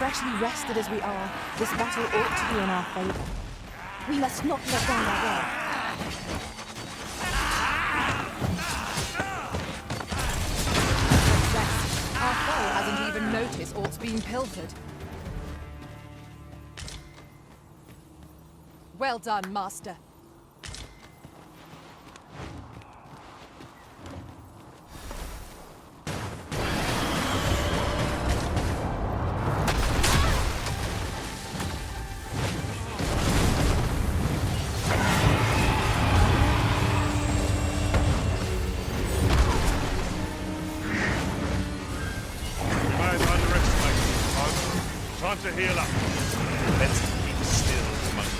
freshly rested as we are, this battle ought to be in our favor. We must not let down our guard. Our foe hasn't even noticed aught's been pilfered. Well done, Master. Time to heal up. Let's keep still, monkey.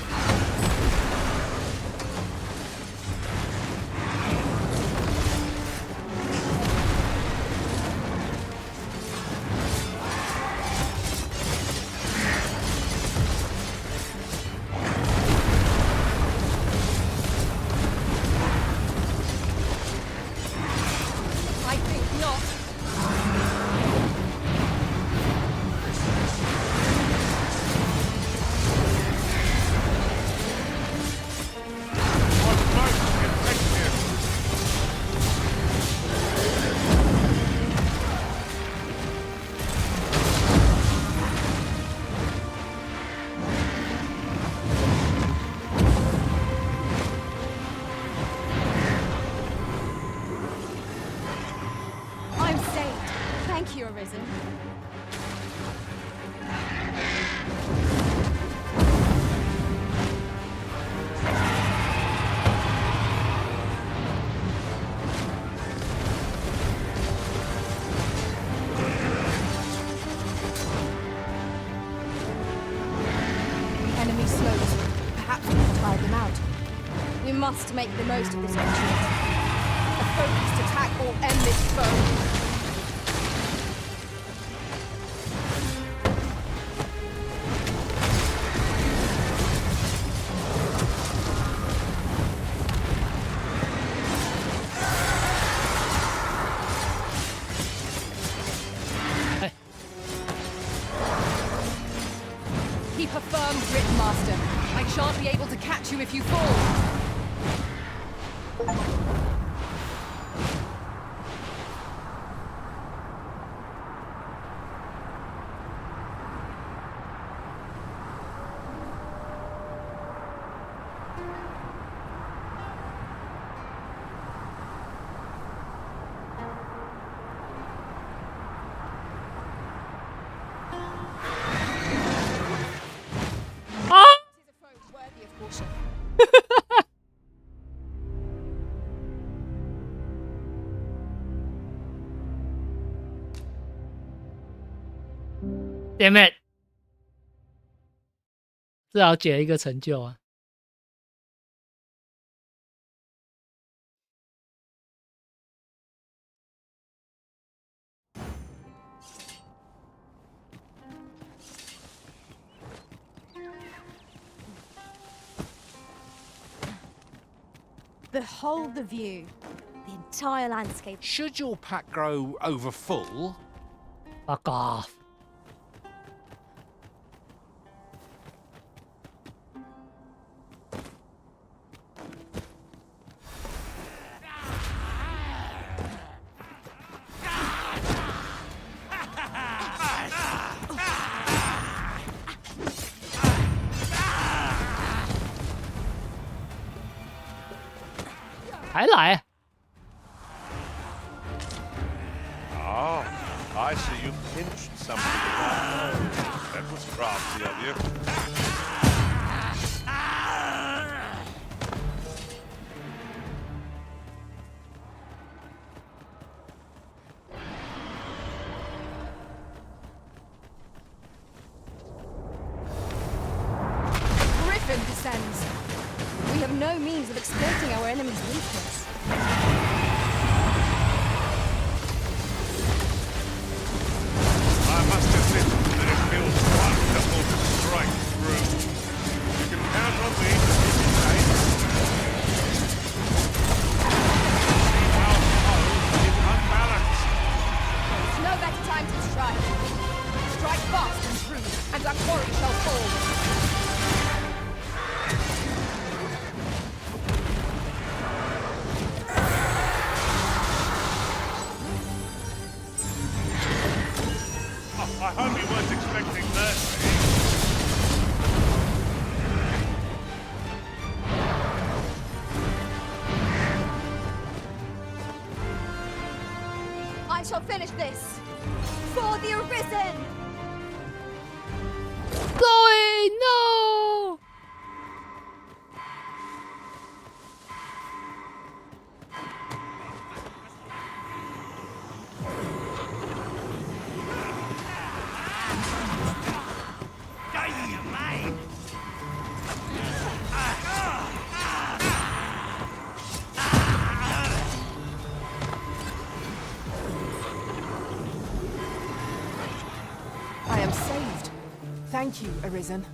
I think not. I'm saved. Thank you, Arisen. Enemy slows. Perhaps we can tire them out. We must make the most of this opportunity. A focused attack will end this foe. Keep a firm grip, Master. I shan't be able to catch you if you fall. Damn it！ 至少解了一个成就啊。Behold the view. The entire landscape. Should your pack grow over full? Fuck off. Ah, I see you pinched something with that nose. That was crafty of you. Griffin descends. We have no means of exploiting our enemy's weakness. I must admit that it feels wonderful to strike through. You can count on me to keep you safe. Our foe is unbalanced. No better time to strike. strike fast and true, and our quarry shall fall. I hope you weren't expecting that. I shall finish this. For the Arisen! Chloe, no! I am saved. Thank you, Arisen.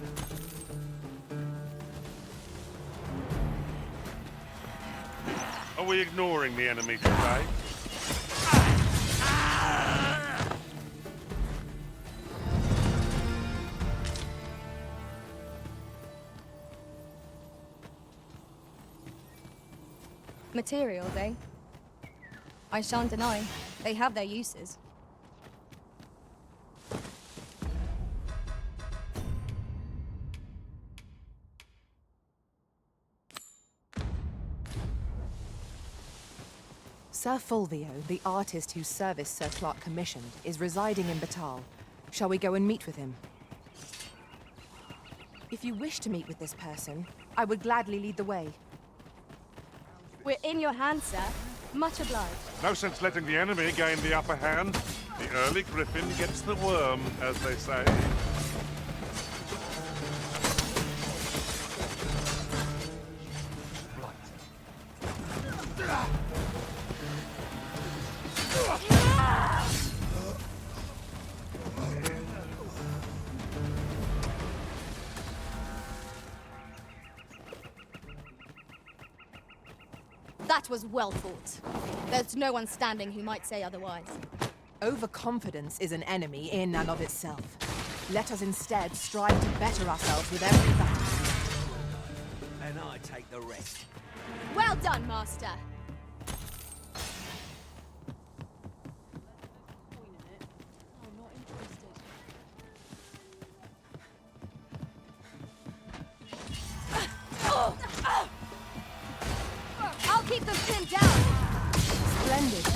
Are we ignoring the enemy today? Materials, eh? I shan't deny. They have their uses. Sir Fulvio, the artist whose service Sir Clark commissioned, is residing in Batal. Shall we go and meet with him? If you wish to meet with this person, I would gladly lead the way. We're in your hands, sir. Much obliged. No sense letting the enemy gain the upper hand. The early griffin gets the worm, as they say. That was well fought. There's no one standing who might say otherwise. Overconfidence is an enemy in and of itself. Let us instead strive to better ourselves with every battle. And I take the rest. Well done, Master. I'll keep them pinned down. Splendid.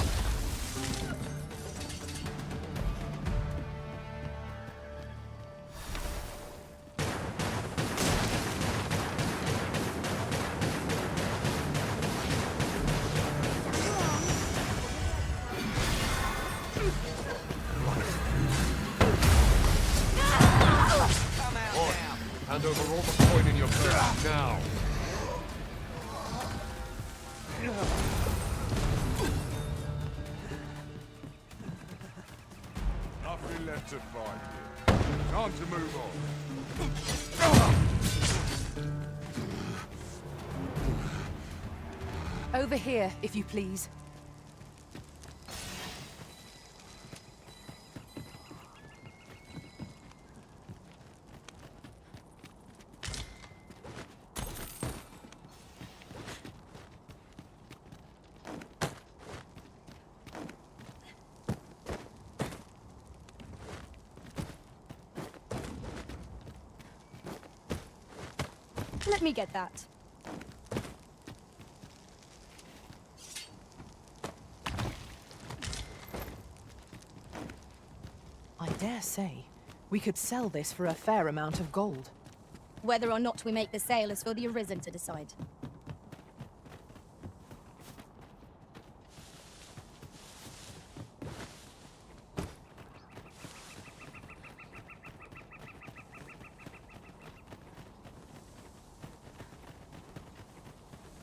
Hand over all the coin in your purse now. Nothing left to fight here. Time to move on. Over here, if you please. Let me get that. I dare say, we could sell this for a fair amount of gold. Whether or not we make the sale is for the Arisen to decide.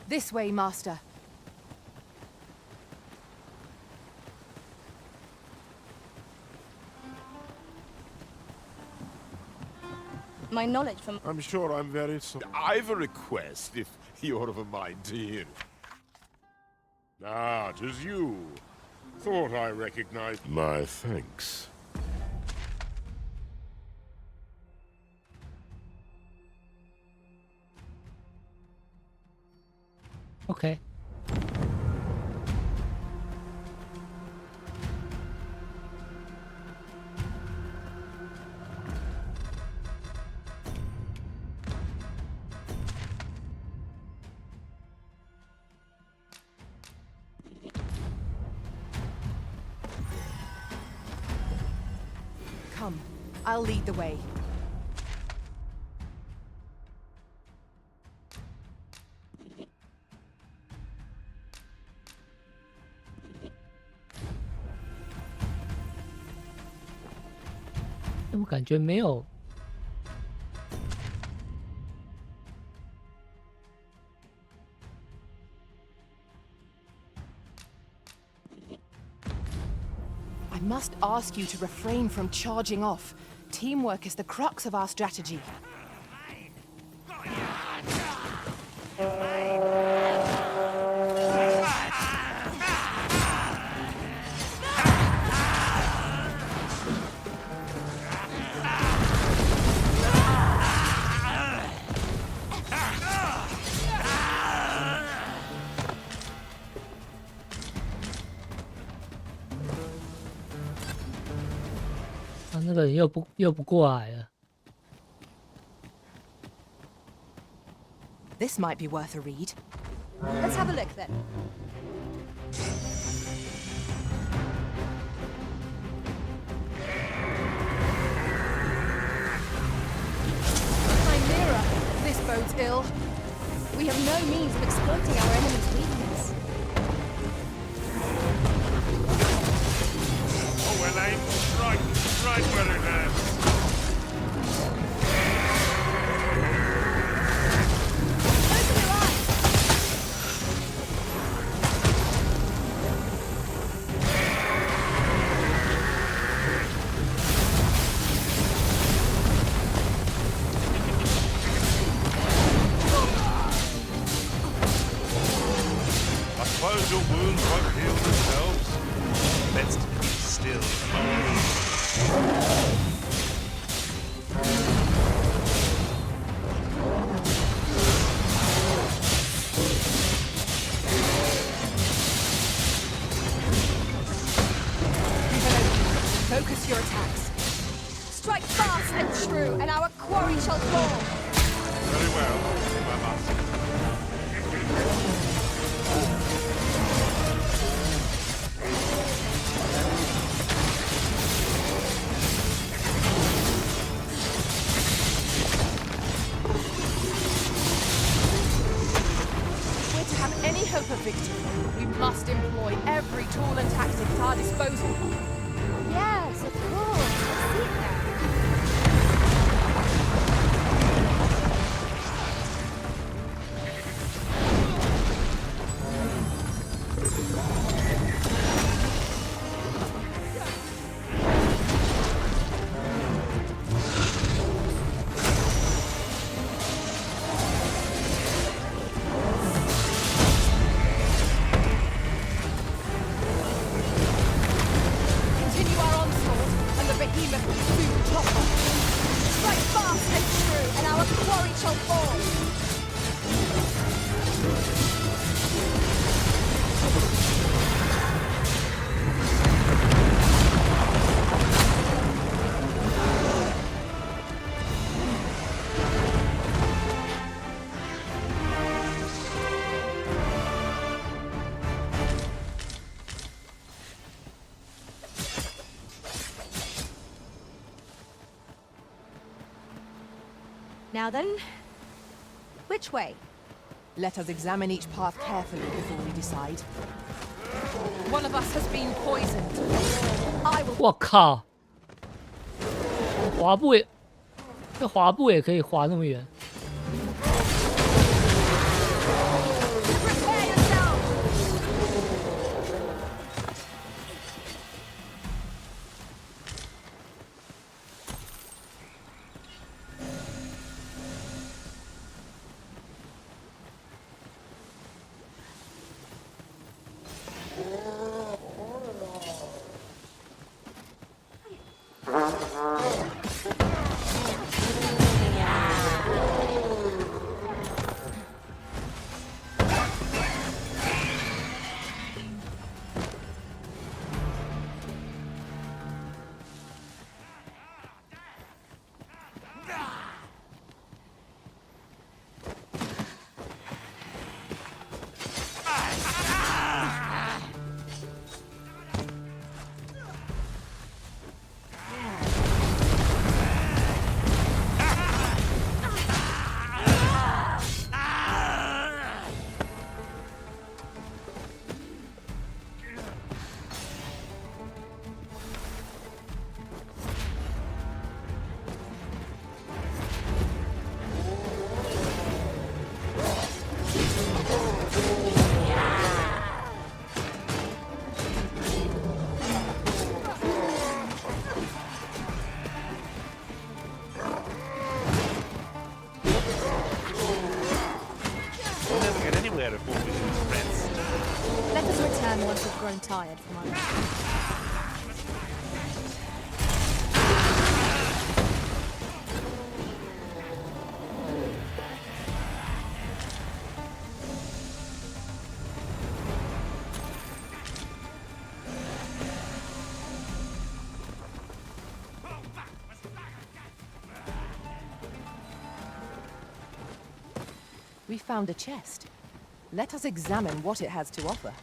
This way, Master. My knowledge from... I'm sure I'm very sorry. I've a request, if you're of a mind to hear. Ah, 'tis you. Thought I recognized... My thanks. OK。Come, I'll lead the way.我感觉没有。I must ask you to refrain from charging off. Teamwork is the crux of our strategy.那个人又不过来了。This might be worth a read. Let's have a look then. Chimera! This bodes ill. We have no means of exploiting our enemy's weakness. Oh, well aimed. Right where it hurts. I suppose your wounds won't heal themselves. Best to be still a moment. Focus your attacks. Strike fast and true, and our quarry shall fall. Very well, if I must. We're to have any hope of victory, we must employ every tool and tactic at our disposal. Yes, of course. I see it now. Continue our onslaught, and the behemoth will soon topple. Strike fast and true, and our quarry shall fall. Now then, which way? Let us examine each path carefully before we decide. One of us has been poisoned. I will. 我靠！滑步也，这滑步也可以滑那么远。tired for my life. We found a chest. Let us examine what it has to offer.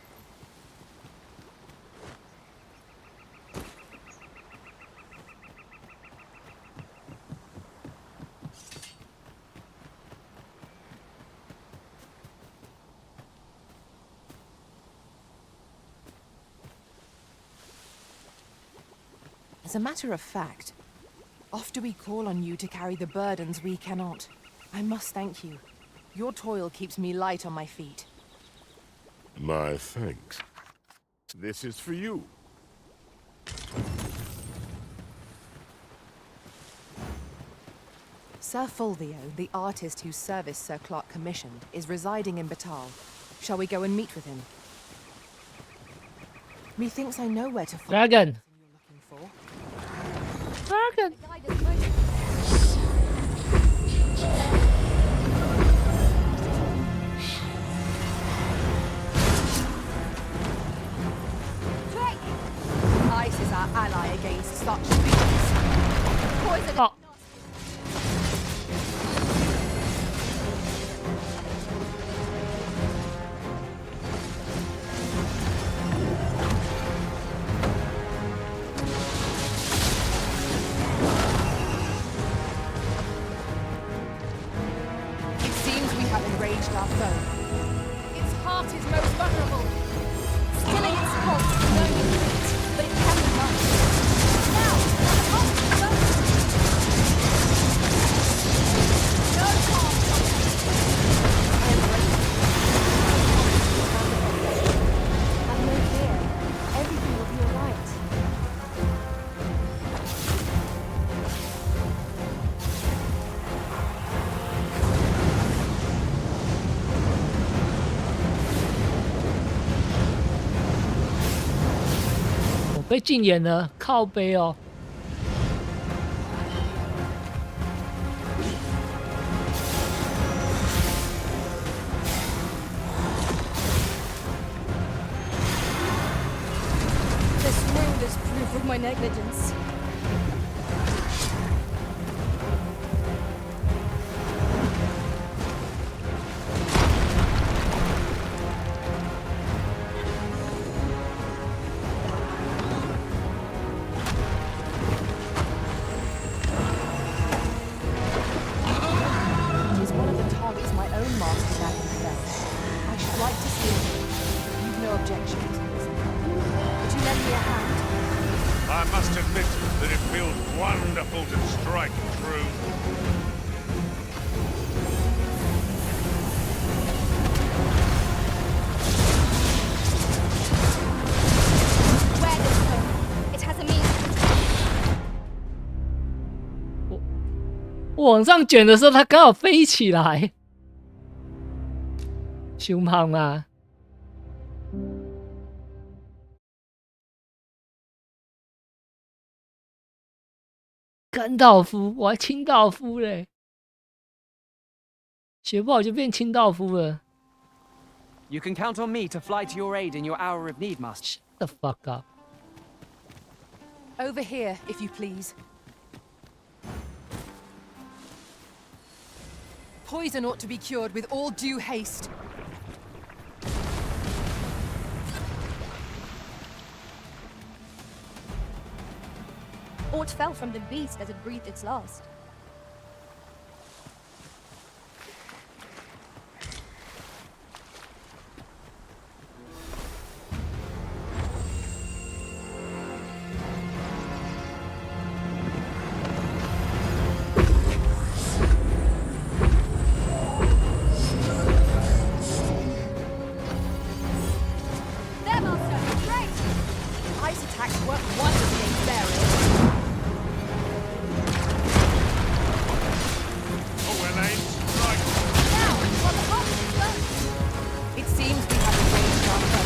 As a matter of fact, oft do we call on you to carry the burdens we cannot. I must thank you. Your toil keeps me light on my feet. My thanks. This is for you. Sir Fulvio, the artist whose service Sir Clark commissioned, is residing in Batal. Shall we go and meet with him? Methinks I know where to find Dragon. the person Dragon. Ice is our ally against such beasts. Poison. Oh. It seems we have enraged our foe. Its heart is most vulnerable. Stilling its pulse is no mean feat, but it can be done. Now, the heart is burning. No harm comes. I am ready. Have no fear. Everything will be all right.我被禁言了，靠背哦。This wound is proof of my negligence. It is one of the targets my own master dragon fell. I should like to see it. You've no objections. Would you lend me a hand? I must admit that it feels wonderful to strike true. Where this go? It has a meaning. 往上卷的时候，它刚好飞起来。凶胖啊！甘道夫，我还清道夫嘞，学不好就变清道夫了。 You can count on me to fly to your aid in your hour of need, Master. Shut the fuck up. Over here, if you please. Poison ought to be cured with all due haste. Aught fell from the beast as it breathed its last. There, Master! Great! Ice attacks work wonders against bearers. Oh, Elaine, strike! Now, while the heart is burning. It seems we have enraged our foe.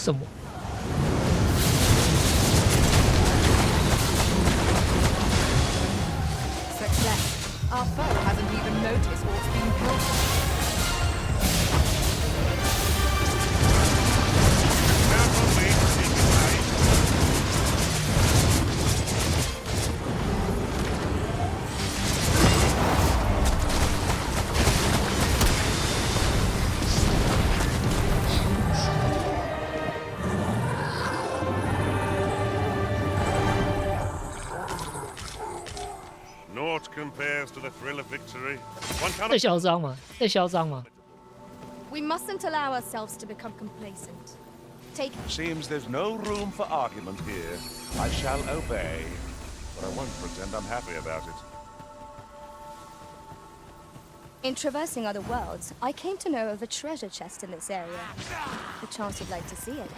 什么？ Success. Our foe hasn't even noticed what's been built. Naught compares to the thrill of victory. One 太 cannot. 嚣张嘛，太嚣张嘛！ We mustn't allow ourselves to become complacent. Take Seems there's no room for argument here. I shall obey, but I won't pretend I'm happy about it. In traversing other worlds, I came to know of a treasure chest in this area. Perchance you'd like to see it.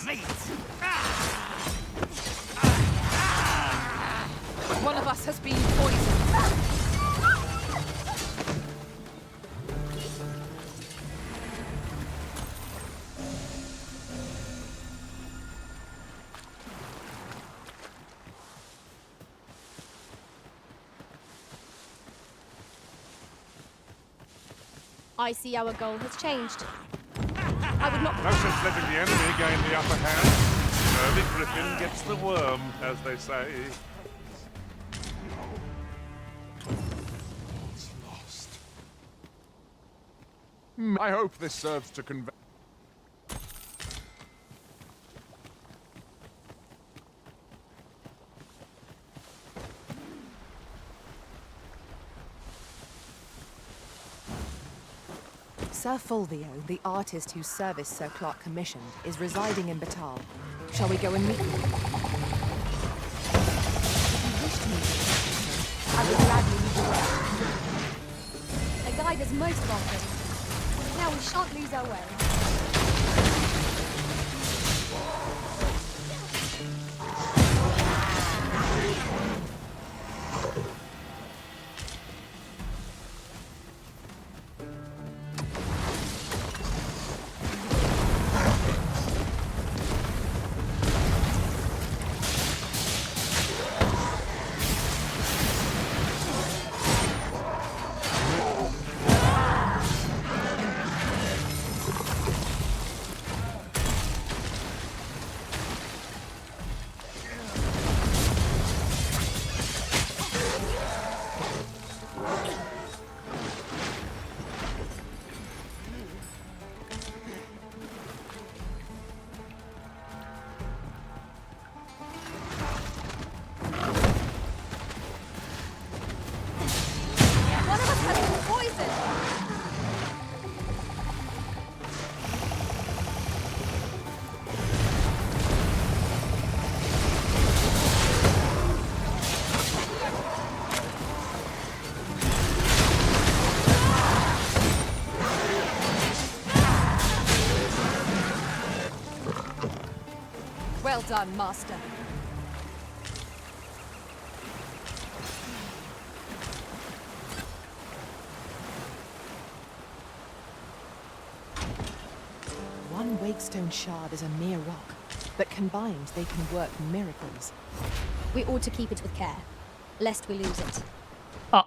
One of us has been poisoned. I see our goal has changed. I would not. No sense letting the enemy gain the upper hand. Early Griffin gets the worm, as they say. What's lost? I hope this serves to convey. Sir Fulvio, the artist whose service Sir Clark commissioned, is residing in Batal. Shall we go and meet him? If you wish to meet him, I would gladly lead the way. A guide is most welcome. Now we shan't lose our way. Well done, Master. One Wakestone shard is a mere rock, but combined they can work miracles. We ought to keep it with care, lest we lose it. 啊，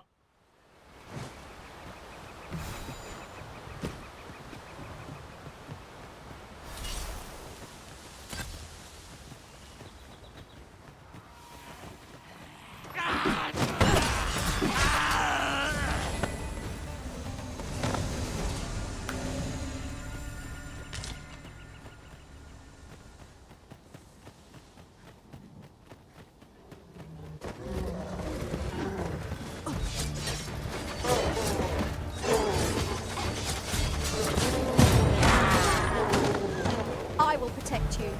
I will protect you.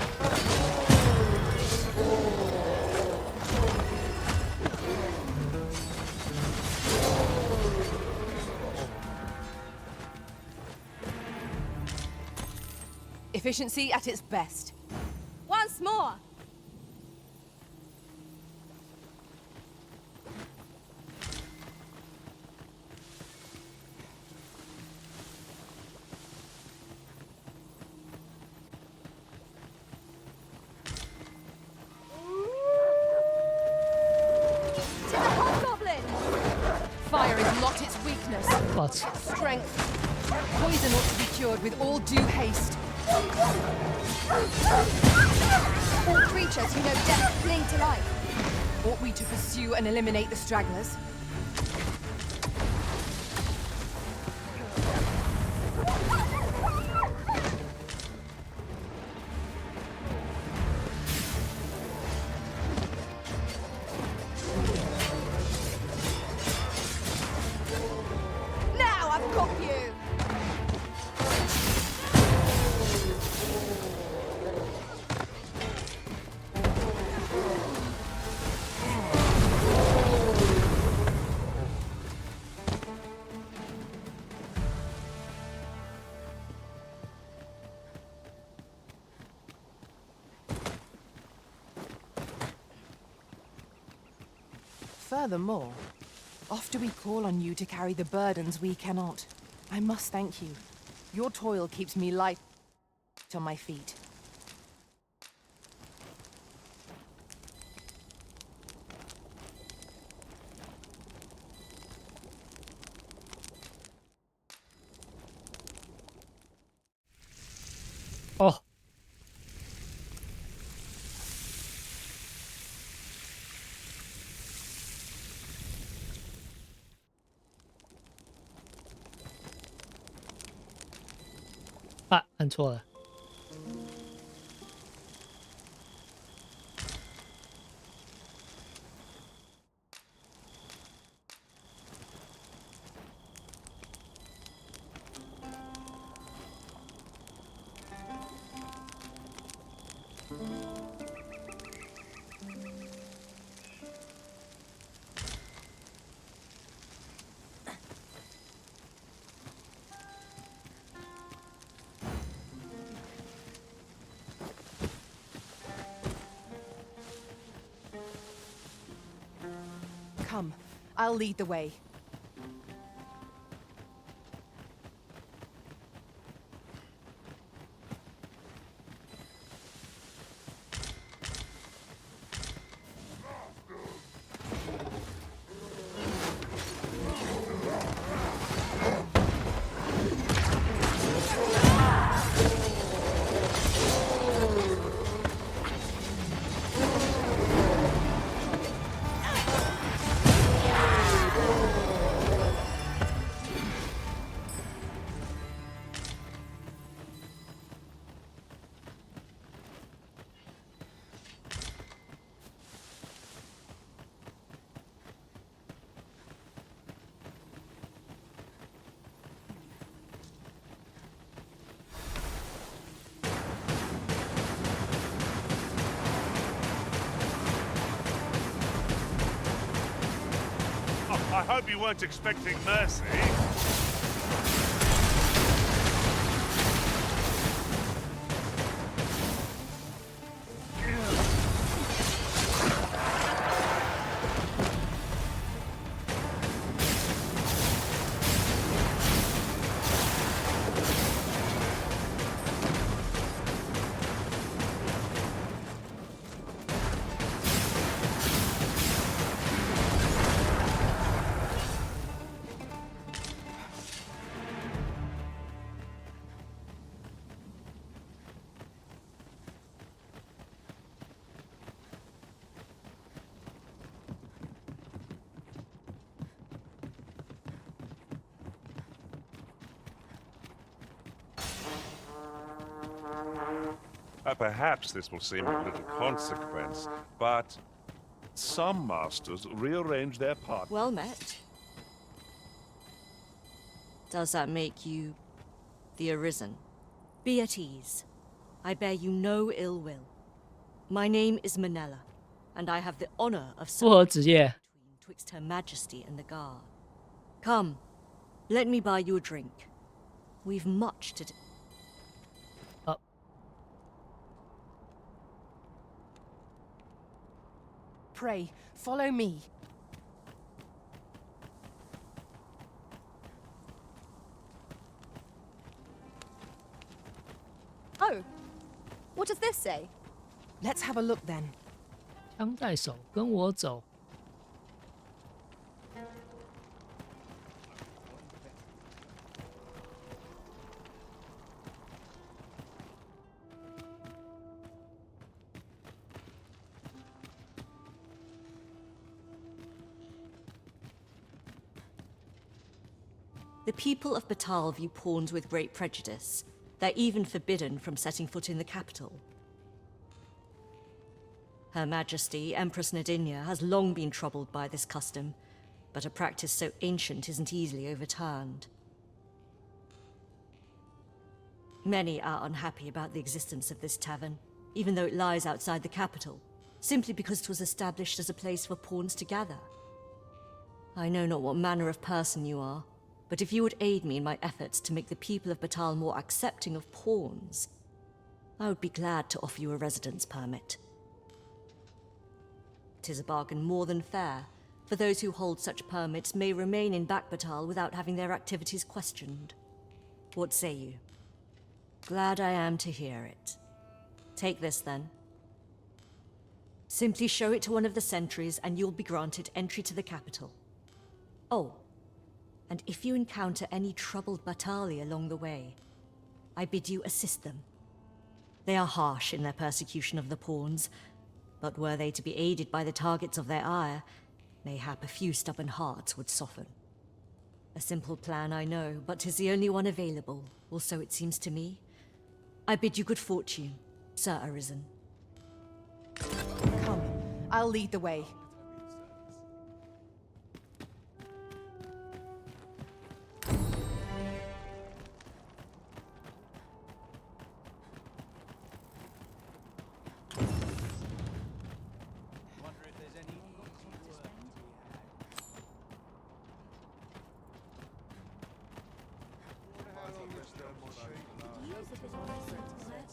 Efficiency at its best. Once more! Strength. Poison ought to be cured with all due haste. All creatures who know death cling to life. Ought we to pursue and eliminate the stragglers? Now I've got you! Furthermore, oft do we call on you to carry the burdens we cannot. I must thank you. Your toil keeps me light on my feet. Oh. Ah, 按错了。Come, I'll lead the way. I hope you weren't expecting mercy. Perhaps this will seem of little consequence, but some masters rearrange their parts. Well met. Does that make you the Arisen? Be at ease. I bear you no ill will. My name is Manella, and I have the honor of 复合职业。 twixt Her Majesty and the guard. Come, let me buy you a drink. We've much to do. Pray, follow me. Oh, what does this say? Let's have a look then. 枪在手，跟我走。The people of Batal view pawns with great prejudice. They're even forbidden from setting foot in the capital. Her Majesty, Empress Nadinia, has long been troubled by this custom, but a practice so ancient isn't easily overturned. Many are unhappy about the existence of this tavern, even though it lies outside the capital, simply because it was established as a place for pawns to gather. I know not what manner of person you are, but if you would aid me in my efforts to make the people of Batal more accepting of pawns, I would be glad to offer you a residence permit. 'Tis a bargain more than fair, for those who hold such permits may remain in Batal without having their activities questioned. What say you? Glad I am to hear it. Take this, then. Simply show it to one of the sentries, and you'll be granted entry to the capital. Oh, and if you encounter any troubled Batali along the way, I bid you assist them. They are harsh in their persecution of the pawns, but were they to be aided by the targets of their ire, mayhap a few stubborn hearts would soften. A simple plan, I know, but 'tis the only one available, or so it seems to me. I bid you good fortune, Sir Arisen. Come, I'll lead the way.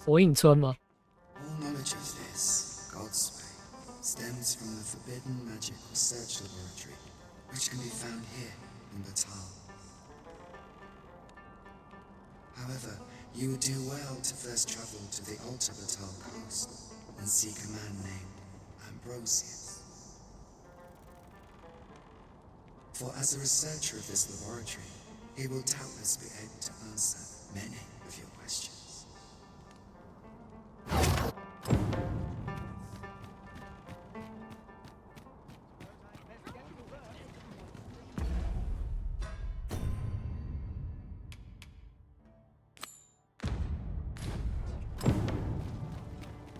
《火影村》吗？ All knowledge of this, God's way, stems from the forbidden magic research laboratory, which can be found here in Batal. However, you would do well to first travel to the Alta Batal coast and seek a man named Ambrosius. For as a researcher of this laboratory, he will doubtless be able to answer many of your questions.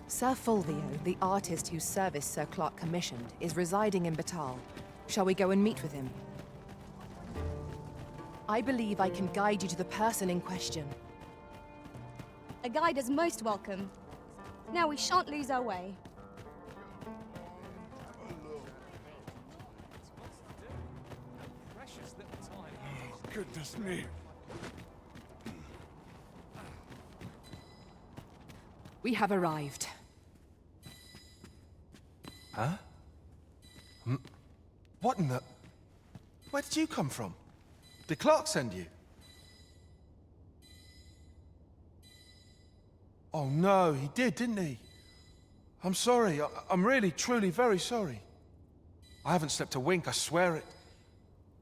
Sir Fulvio, the artist whose service Sir Clark commissioned, is residing in Batal. Shall we go and meet with him? I believe I can guide you to the person in question. A guide is most welcome. Now we shan't lose our way. Oh, goodness me. We have arrived. Huh? What in the... Where did you come from? Did Clark send you? Oh no, he didn't he? I'm sorry. I'm really, truly very sorry. I haven't slept a wink, I swear it.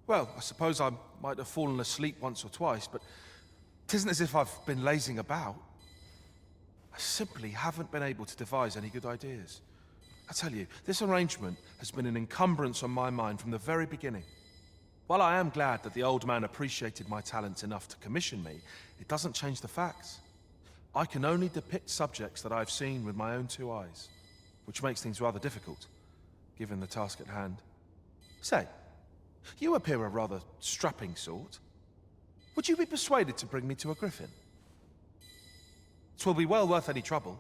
Well, I suppose I might have fallen asleep once or twice, but it isn't as if I've been lazing about. I simply haven't been able to devise any good ideas. I tell you, this arrangement has been an encumbrance on my mind from the very beginning. While I am glad that the old man appreciated my talents enough to commission me, it doesn't change the facts. I can only depict subjects that I've seen with my own two eyes, which makes things rather difficult, given the task at hand. Say, you appear a rather strapping sort. Would you be persuaded to bring me to a griffin? 'Twill be well worth any trouble.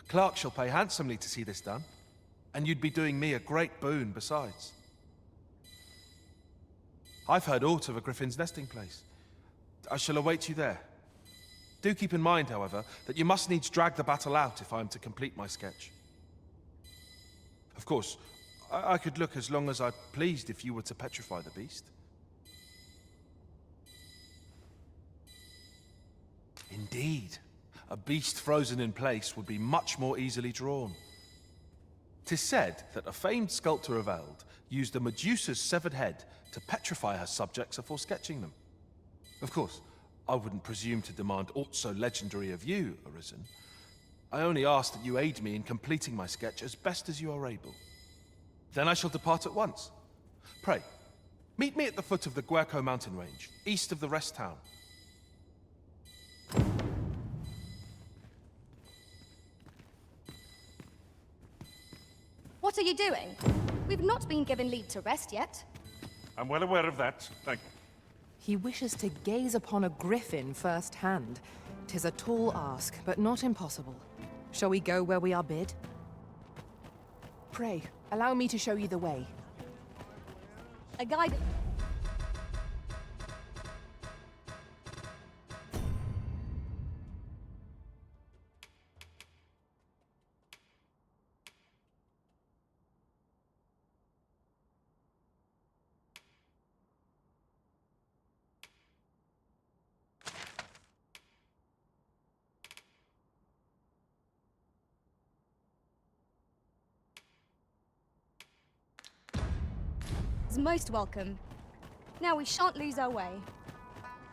Clark shall pay handsomely to see this done, and you'd be doing me a great boon besides. I've heard aught of a griffin's nesting place. I shall await you there. Do keep in mind, however, that you must needs drag the battle out if I am to complete my sketch. Of course, I could look as long as I pleased if you were to petrify the beast. Indeed, a beast frozen in place would be much more easily drawn. 'Tis said that a famed sculptor of Eld used a Medusa's severed head to petrify her subjects before sketching them. Of course, I wouldn't presume to demand aught so legendary of you, Arisen. I only ask that you aid me in completing my sketch as best as you are able. Then I shall depart at once. Pray, Meet me at the foot of the Guerco mountain range, east of the rest town. What are you doing? We've not been given leave to rest yet. I'm well aware of that. Thank you. He wishes to gaze upon a griffin firsthand. 'Tis a tall ask, but not impossible. Shall we go where we are bid? Pray, allow me to show you the way. A guide. Is most welcome. Now we shan't lose our way.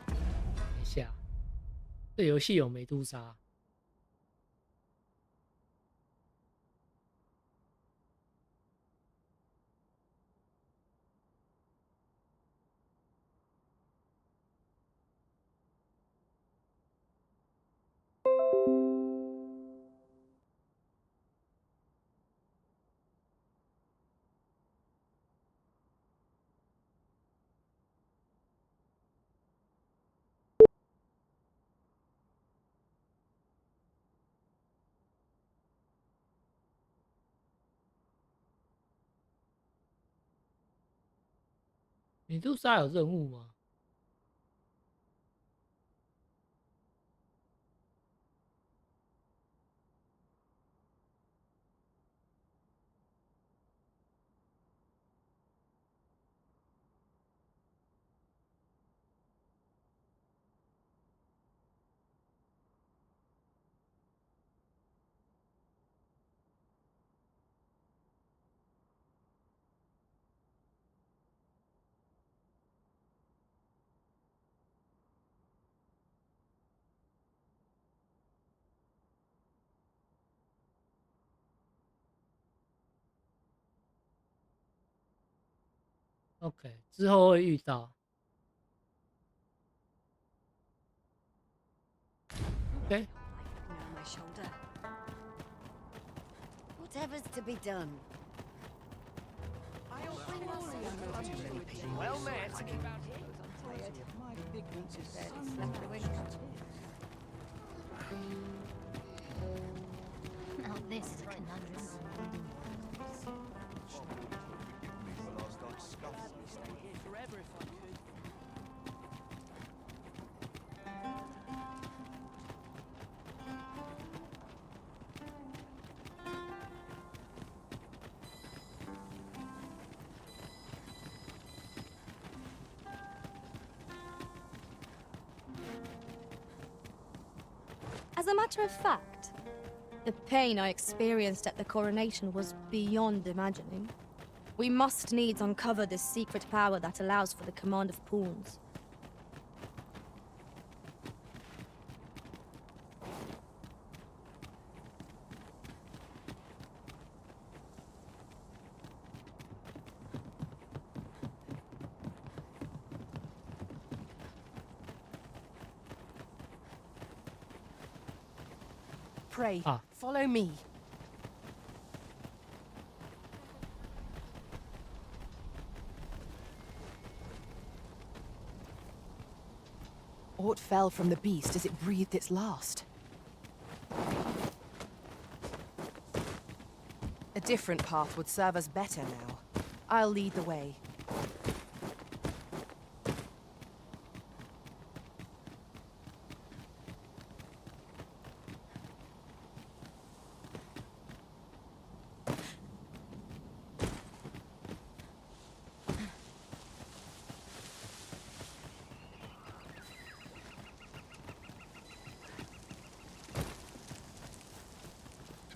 等一下，这游戏有美杜莎。美杜莎有任务吗？OK， 之后会遇到。OK， my shoulder. Whatever's to be done. Well met. My pigments is barely left the wing. Now this is a conundrum. Forever if I could. As a matter of fact, the pain I experienced at the coronation was beyond imagining. We must needs uncover this secret power that allows for the command of pawns. Pray, follow me. Aught fell from the beast as it breathed its last. A different path would serve us better now. I'll lead the way.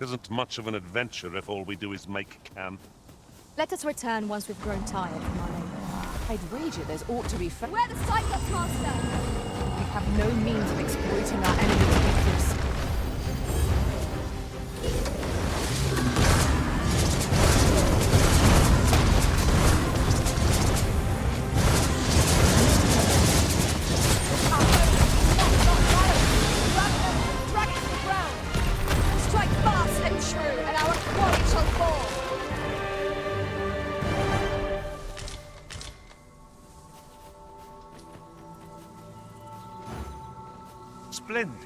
Isn't much of an adventure if all we do is make camp. Let us return once we've grown tired from our labor. I'd wager there's ought to be We're the Cyclops, Master! We have no means of exploiting our enemy's weakness. Splendid.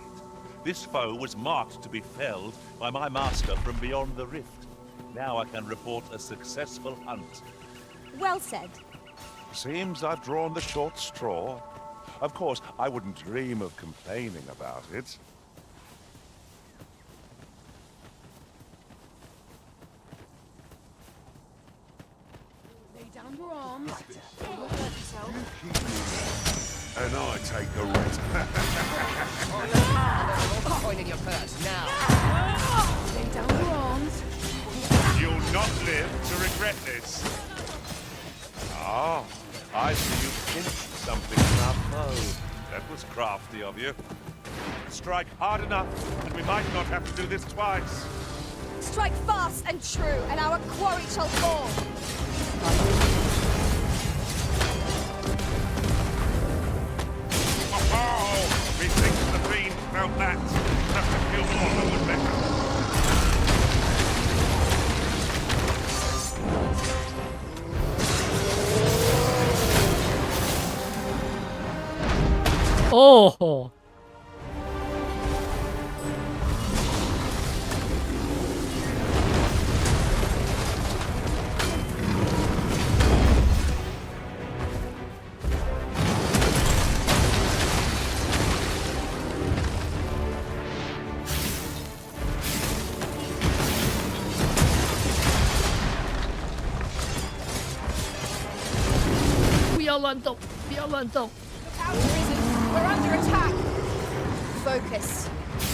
This foe was marked to be felled by my master from beyond the rift. Now I can report a successful hunt. Well said. Seems I've drawn the short straw. Of course, I wouldn't dream of complaining about it. Lay down your arms. And I take the rest. Point in your purse now. Lay down your arms. You'll not live to regret this. Ah, I see you pinched something in our foe. That was crafty of you. Strike hard enough, and we might not have to do this twice. Strike fast and true, and our quarry shall fall. Oh, methinks the fiend felt that. Just a few more was better. Oh. We are 乱动，不要乱动。 Out reason, we're under attack. Focus.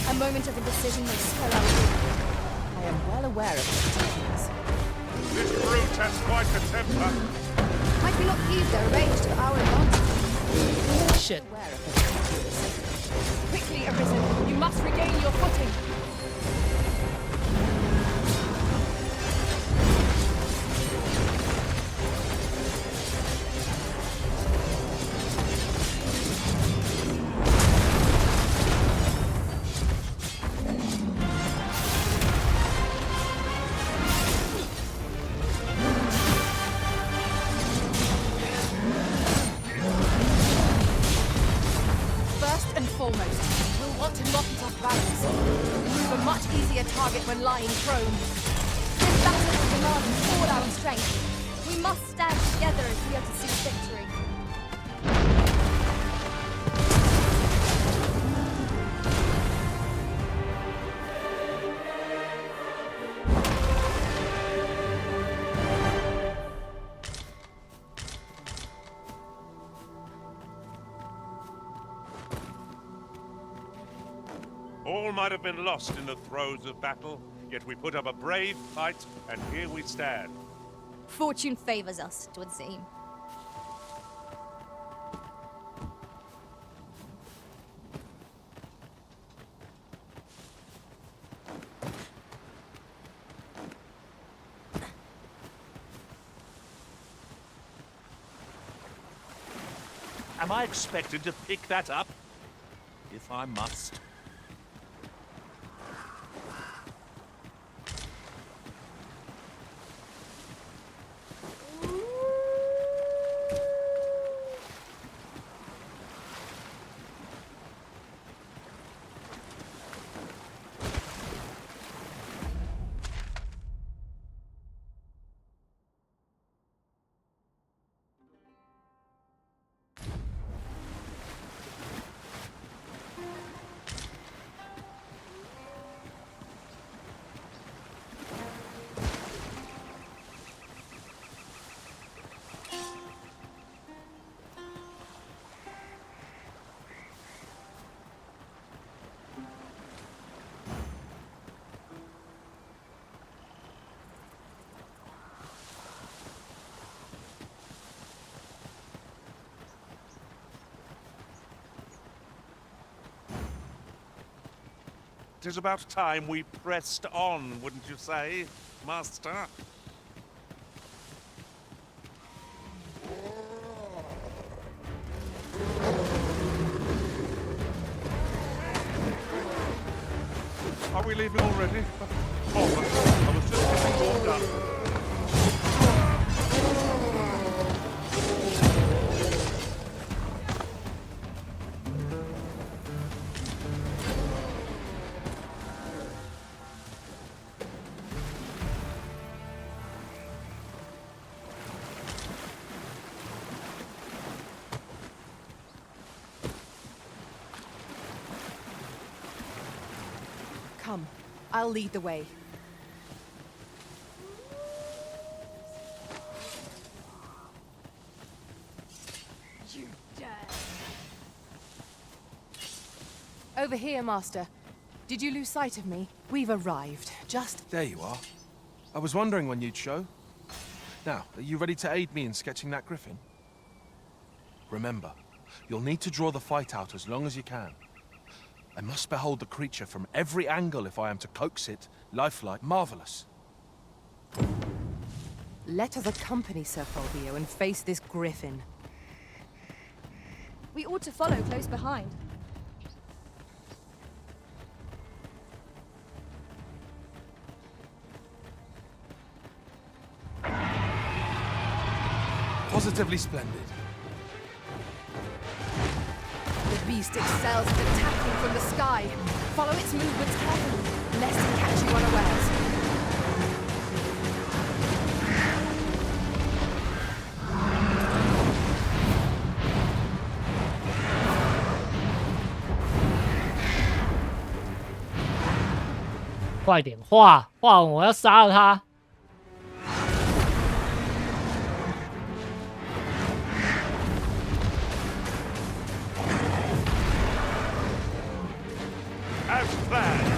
A moment of indecision may spell out. I am well aware of the details. This brute has quite a temper. Might we not use their rage to our advantage? Shit. Aware of the details. Quickly, Arisen. You must regain your footing. First and foremost, we'll want to knock it off balance. Prove a much easier target when lying prone. This battle will demand all our strength. We must stand together if we are to see victory. All might have been lost in the throes of battle, yet we put up a brave fight, and here we stand. Fortune favors us, it would seem. Am I expected to pick that up? If I must. It is about time we pressed on, wouldn't you say, Master? Are we leaving already? Oh, I was just getting warmed up. Come, I'll lead the way. You dare! Over here, Master. Did you lose sight of me? We've arrived. Just... There you are. I was wondering when you'd show. Now, are you ready to aid me in sketching that griffin? Remember, you'll need to draw the fight out as long as you can. I must behold the creature from every angle if I am to coax it, lifelike, marvelous. Let us accompany Sir Fulvio and face this griffin. We ought to follow close behind. Positively splendid. The beast excels at attacking from the sky. Follow its movements carefully, lest it catch you unawares.快点画画，我要杀了他！ As planned.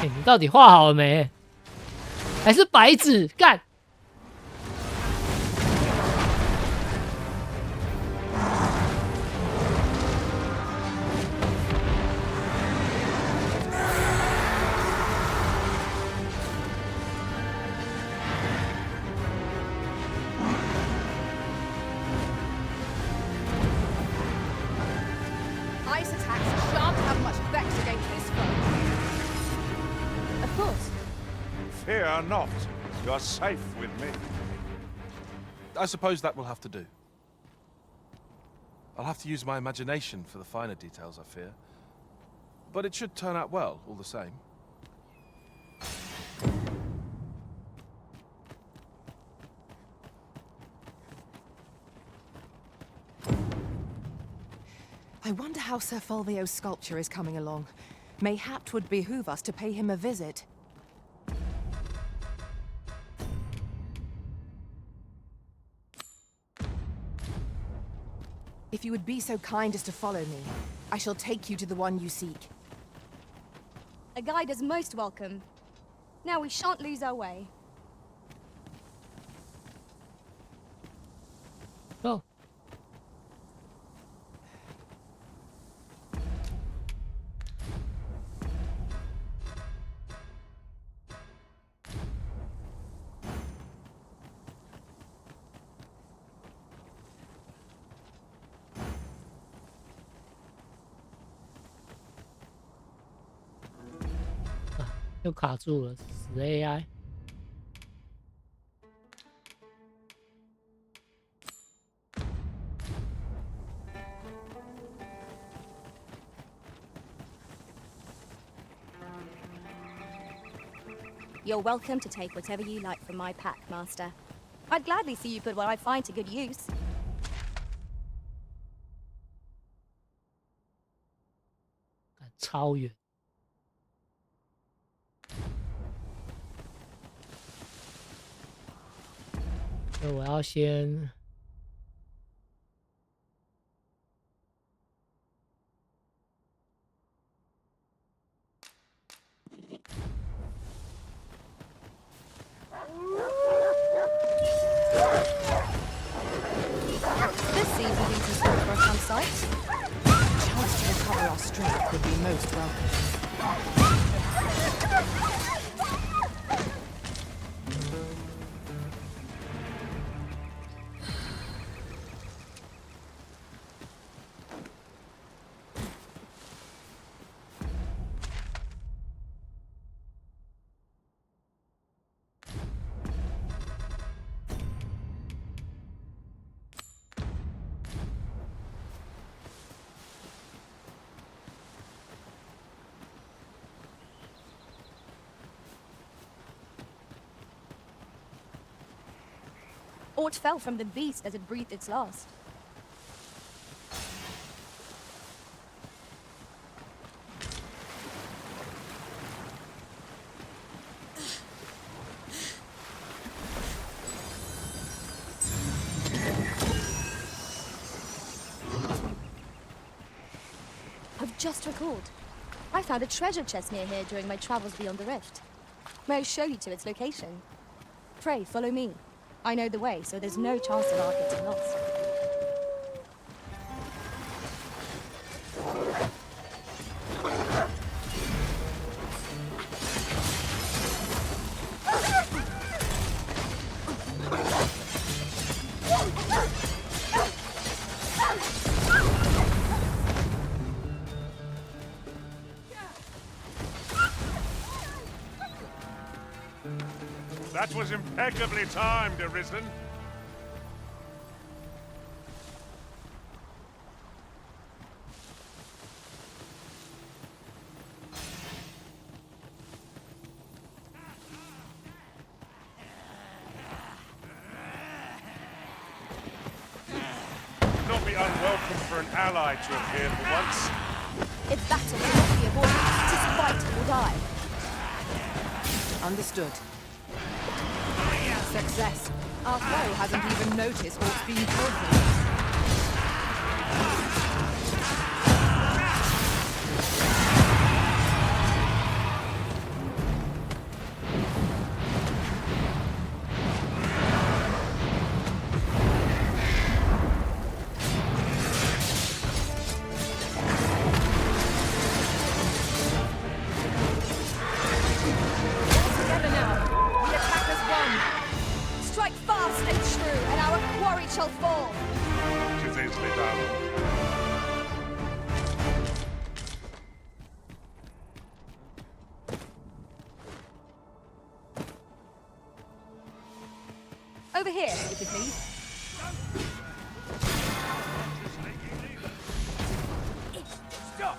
你到底画好了没？还是白纸干？Ice attacks shan't have much effect against this foe. Of course. Fear not. You're safe with me. I suppose that will have to do. I'll have to use my imagination for the finer details, I fear. But it should turn out well, all the same. I wonder how Sir Fulvio's sculpture is coming along. Mayhap 'twould behoove us to pay him a visit. If you would be so kind as to follow me, I shall take you to the one you seek. A guide is most welcome. Now we shan't lose our way. Oh.啊，又卡住了，死 AI。 You're welcome to take whatever you like from my pack, Master. I'd gladly see you put what I find to good use. 超远。所以我要先。 This seems a decent spot for a campsite. A chance to recover our strength would be most welcome. Aught fell from the beast as it breathed its last. I've just recalled. I found a treasure chest near here during my travels beyond the rift. May I show you to its location? Pray, follow me. I know the way, so there's no chance of our getting lost. That was impeccably timed, Arisen. Not be unwelcome for an ally to appear for once. Its battle will not be avoided. 'Tis fight or die. Understood. Success. Our foe hasn't even noticed what's been killed for us. Together now. We attack as one. Strike fast and true, and our quarry shall fall. 'Tis easily done. Over here, if you please. Stop!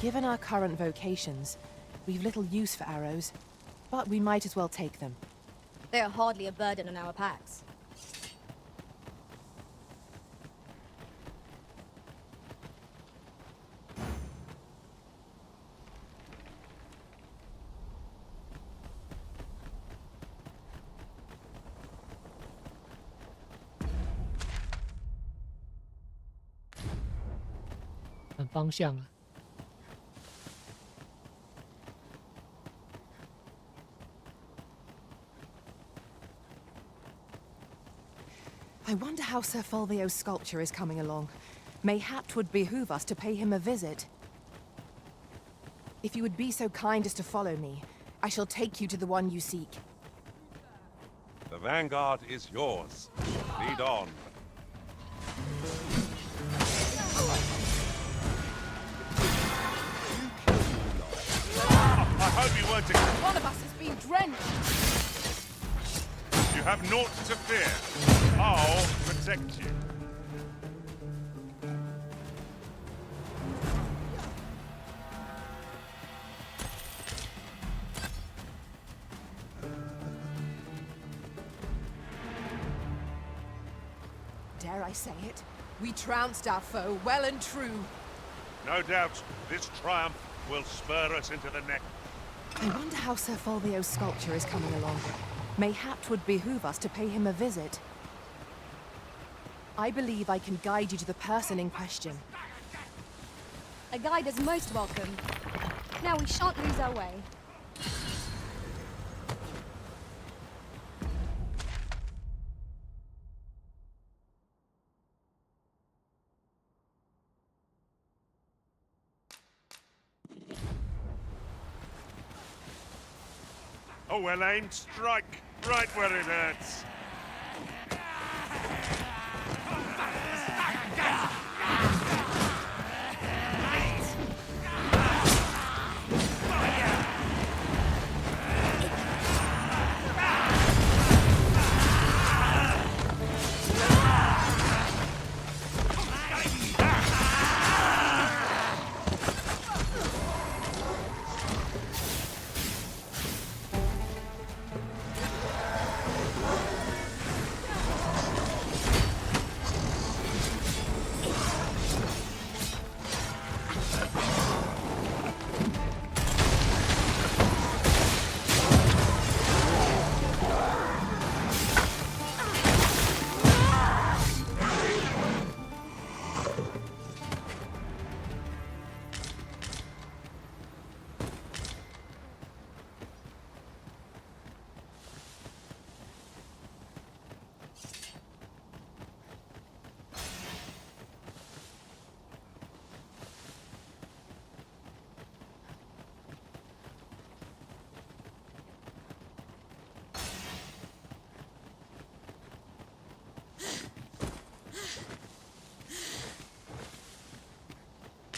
Given our current vocations, we've little use for arrows, but we might as well take them. They are hardly a burden on our packs.反方向啊。I wonder how Sir Fulvio's sculpture is coming along. Mayhap 'twould behoove us to pay him a visit. If you would be so kind as to follow me, I shall take you to the one you seek. The vanguard is yours. Lead on. I hope you weren't One of us has been drenched. You have naught to fear. I'll protect you. Dare I say it? We trounced our foe well and true. No doubt, this triumph will spur us into the next. I wonder how Sir Fulvio's sculpture is coming along. Mayhap 'twould behoove us to pay him a visit. I believe I can guide you to the person in question. A guide is most welcome. Now we shan't lose our way. A well-aimed strike, right where it hurts.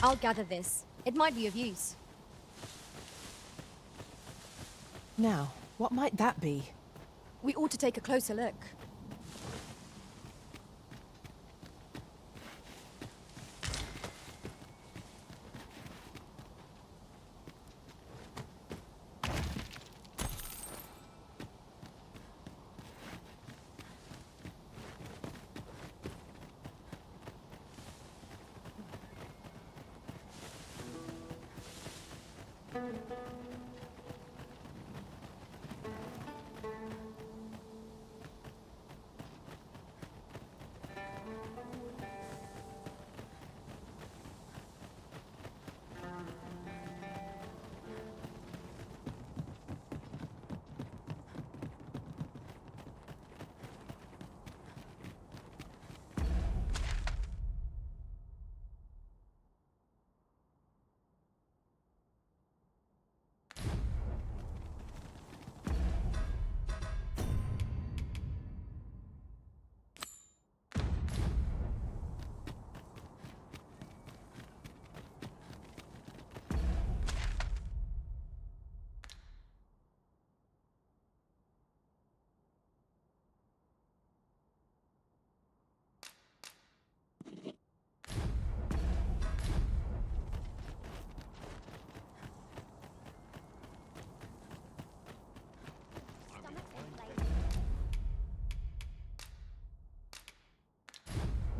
I'll gather this. It might be of use. Now, what might that be? We ought to take a closer look.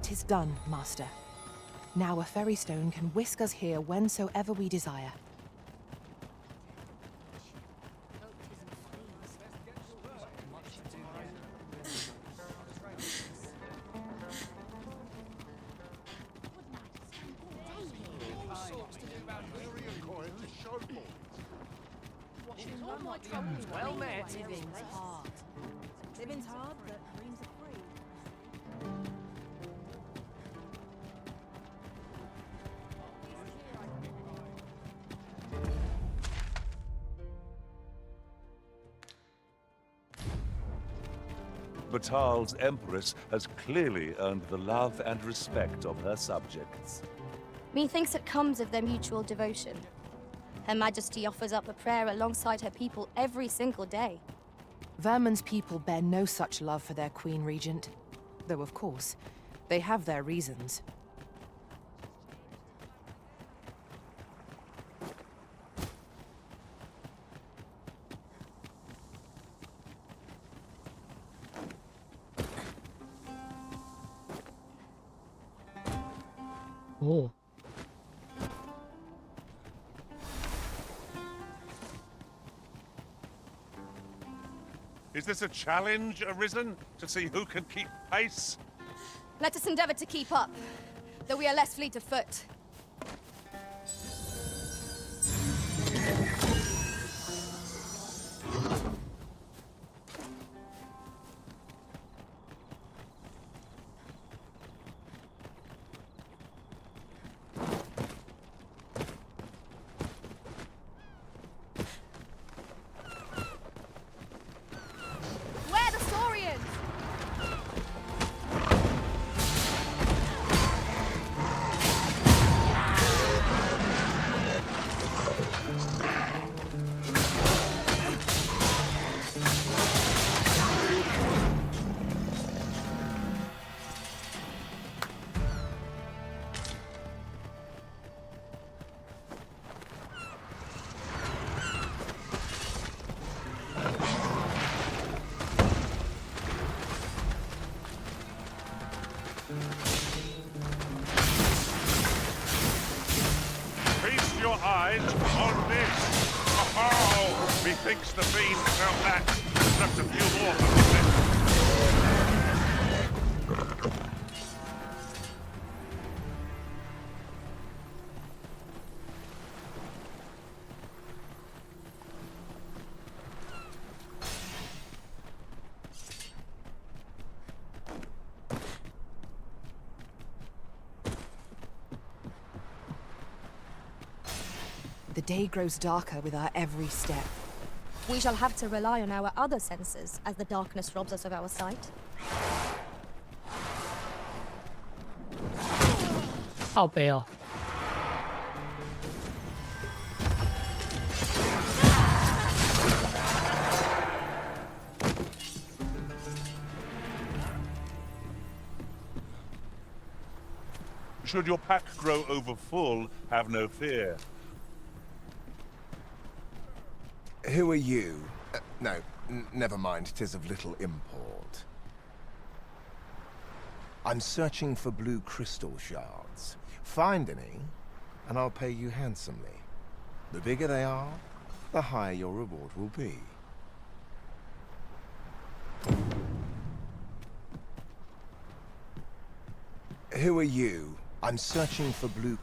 Tis done, Master. Now a ferry stone can whisk us here whensoever we desire. Well met. Living's hard. Living's hard, but dreams are free. Batal's empress has clearly earned the love and respect of her subjects. Methinks it comes of their mutual devotion. Her Majesty offers up a prayer alongside her people every single day. Vermin's people bear no such love for their Queen Regent. Though, of course, they have their reasons. Oh. Is this a challenge arisen to see who can keep pace? Let us endeavor to keep up, though we are less fleet of foot. Where the Saurians? Feast your eyes on this! Oh, methinks the fiend felt that. Just a few more for The day grows darker with our every step. We shall have to rely on our other senses as the darkness robs us of our sight. 靠背哦。Should your pack grow over full, have no fear. Who are you? No, never mind, 'tis of little import. I'm searching for blue crystal shards. Find any, and I'll pay you handsomely. The bigger they are, the higher your reward will be. Who are you? I'm searching for blue...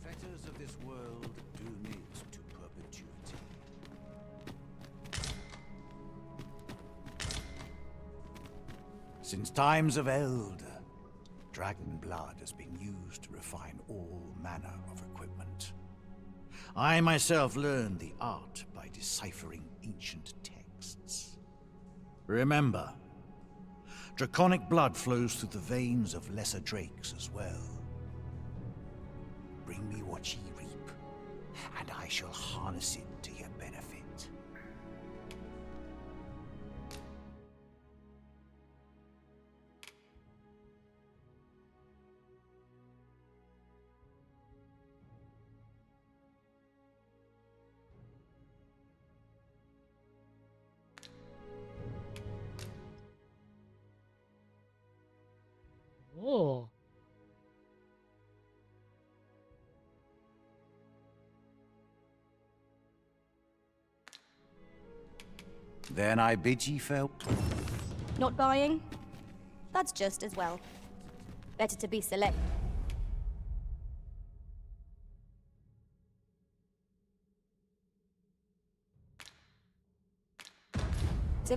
Fetters of this world do knit to perpetuity. Since times of eld, dragon blood has been used to refine all manner of equipment. I myself learned the art by deciphering ancient texts. Remember, draconic blood flows through the veins of lesser drakes as well. Bring me what ye reap, and I shall harness it to your benefit. Oh. Then I bid ye farewell. Not buying? That's just as well. Better to be select.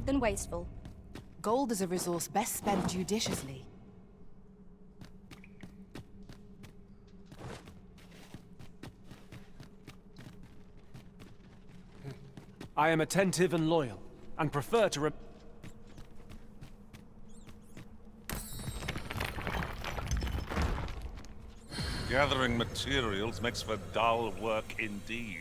Than wasteful. Gold is a resource best spent judiciously. I am attentive and loyal, and prefer to Gathering materials makes for dull work indeed.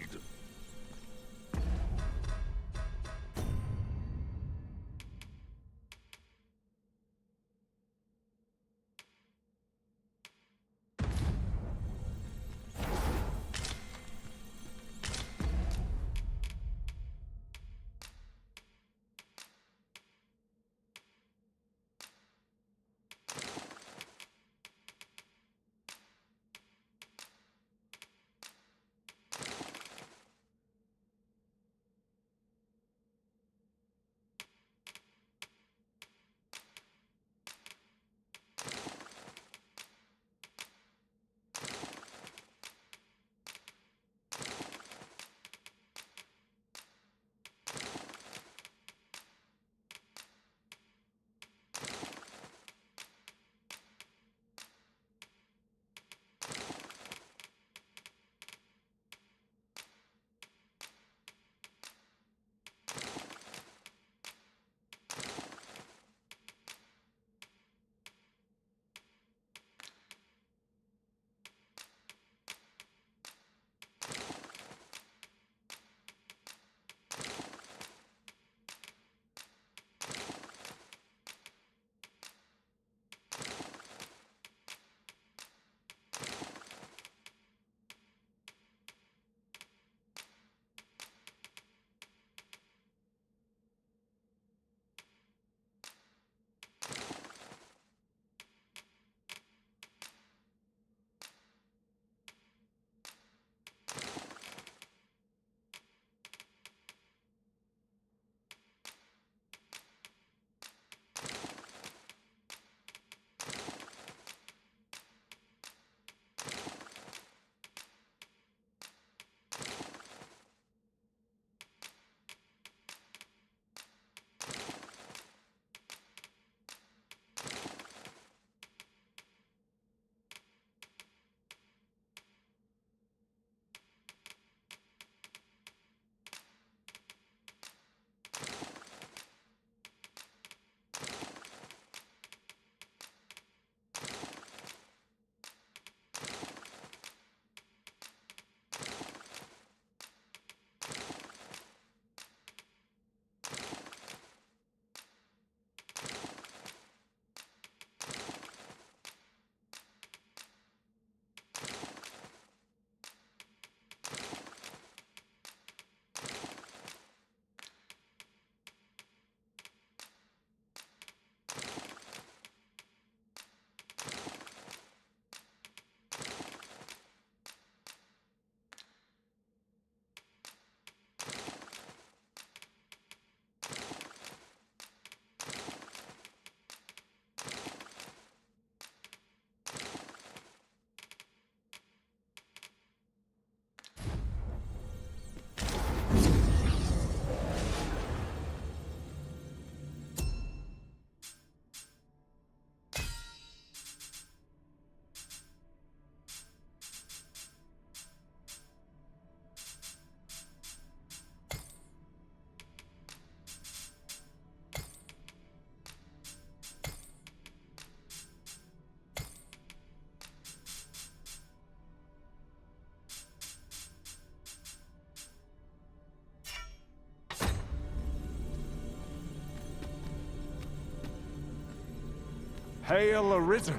Hail Arisen!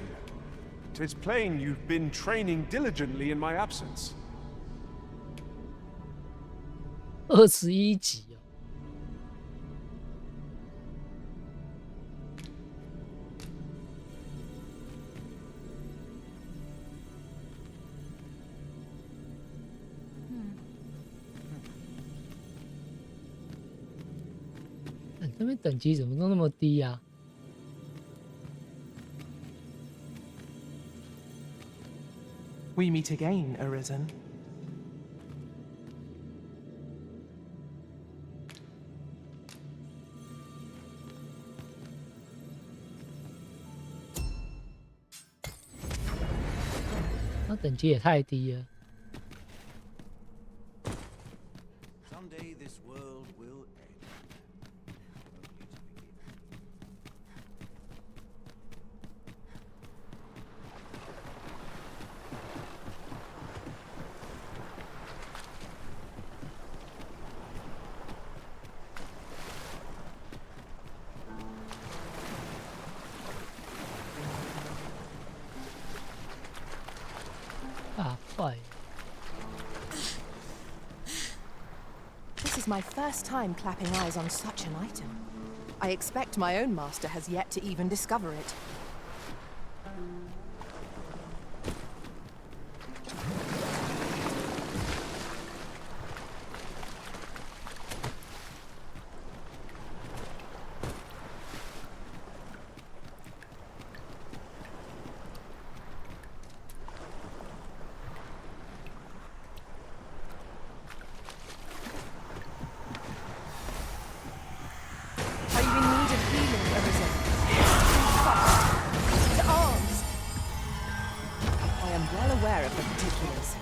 'Tis plain you've been training diligently in my absence. 21集哦。这边等级怎么都那么低啊？ We meet again, Arisen. 那等级也太低了。 Someday this world will end. This is my first time clapping eyes on such an item. I expect my own master has yet to even discover it. Are you in need of healing, Arisen? The arms! I am well aware of the particulars.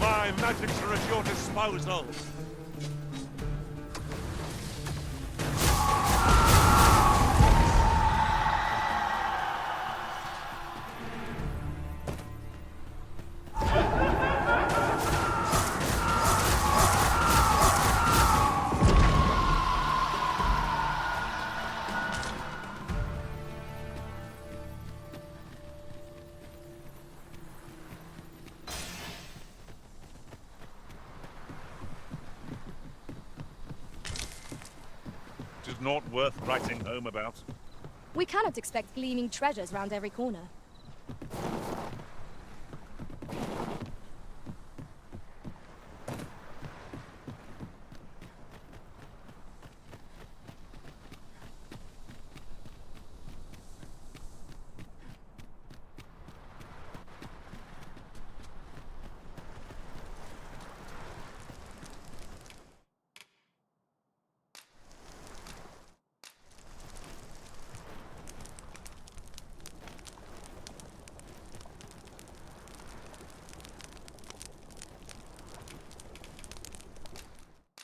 My magics are at your disposal. It is not worth writing home about. We cannot expect gleaming treasures round every corner.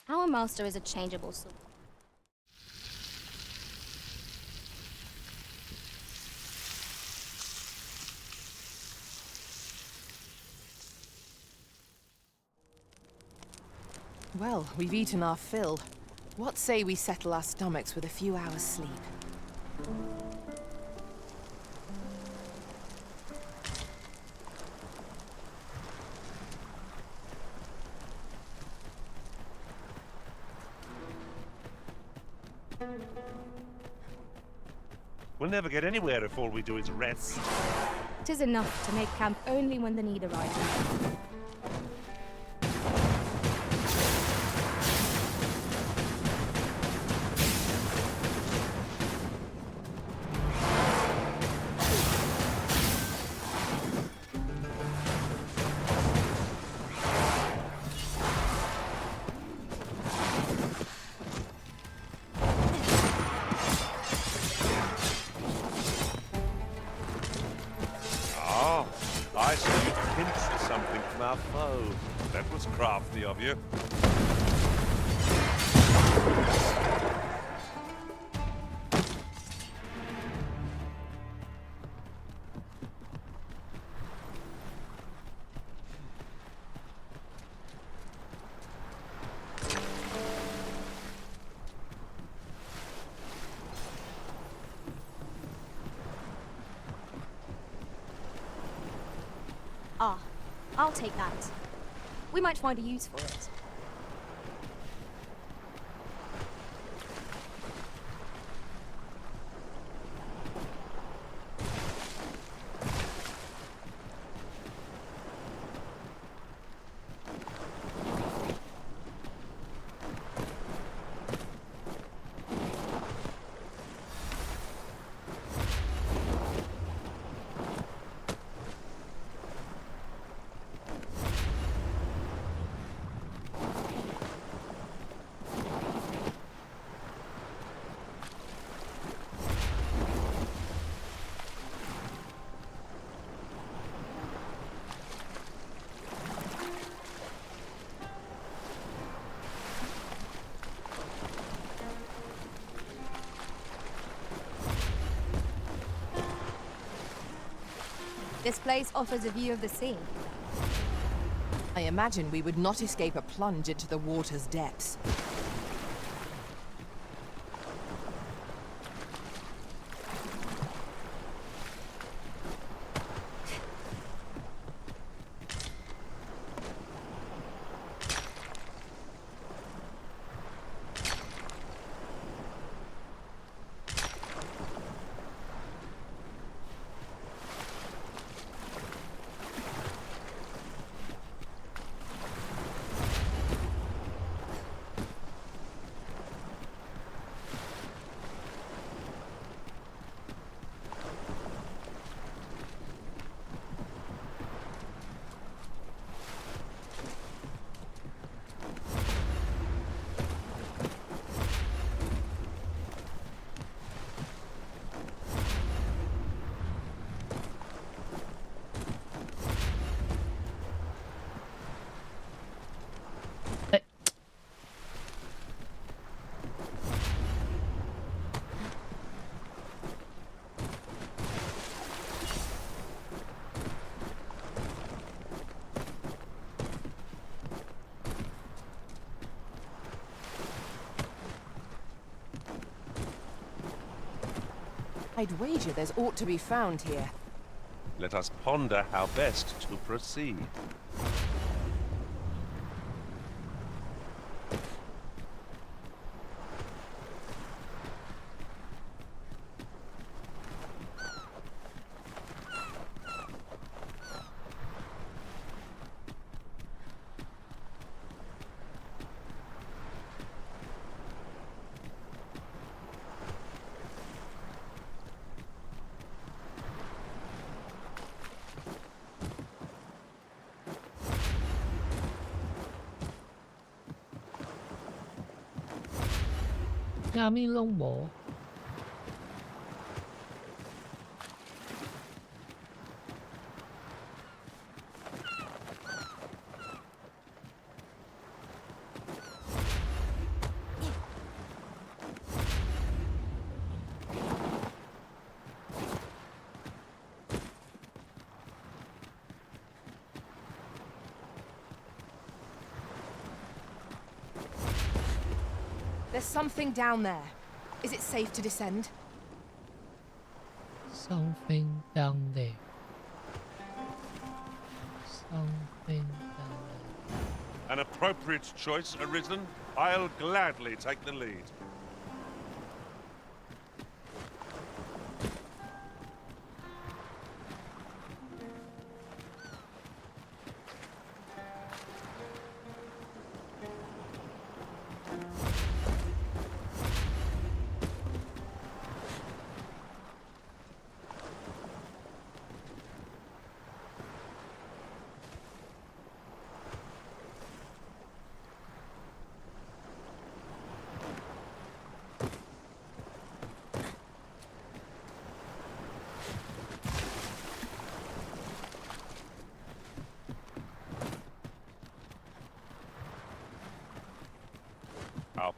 Our master is a changeable soul. Well, we've eaten our fill. What say we settle our stomachs with a few hours' sleep? We'll never get anywhere if all we do is rest. 'Tis enough to make camp only when the need arises. my foe. That was crafty of you. Ah, I'll take that. We might find a use for it. This place offers a view of the sea. I imagine we would not escape a plunge into the water's depths. I'd wager there's aught to be found here. Let us ponder how best to proceed. Yummy long ball. There's something down there. Is it safe to descend? Something down there. Something down there. An appropriate choice, Arisen. I'll gladly take the lead.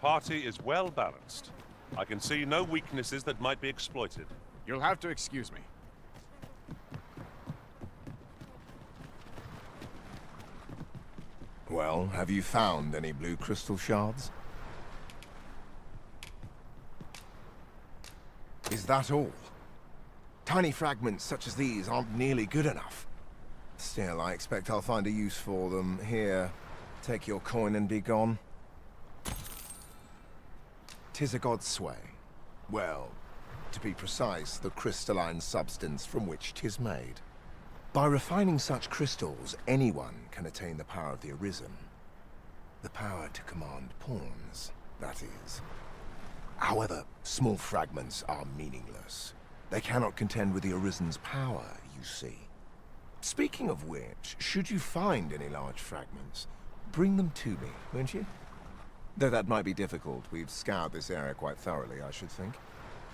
party is well balanced. I can see no weaknesses that might be exploited. You'll have to excuse me. Well, have you found any blue crystal shards? Is that all? Tiny fragments such as these aren't nearly good enough. Still, I expect I'll find a use for them. Here, take your coin and be gone. 'Tis a god's sway. Well, to be precise, the crystalline substance from which 'tis made. By refining such crystals, anyone can attain the power of the Arisen. The power to command pawns, that is. However, small fragments are meaningless. They cannot contend with the Arisen's power, you see. Speaking of which, should you find any large fragments, bring them to me, won't you? Though that might be difficult, we've scoured this area quite thoroughly, I should think.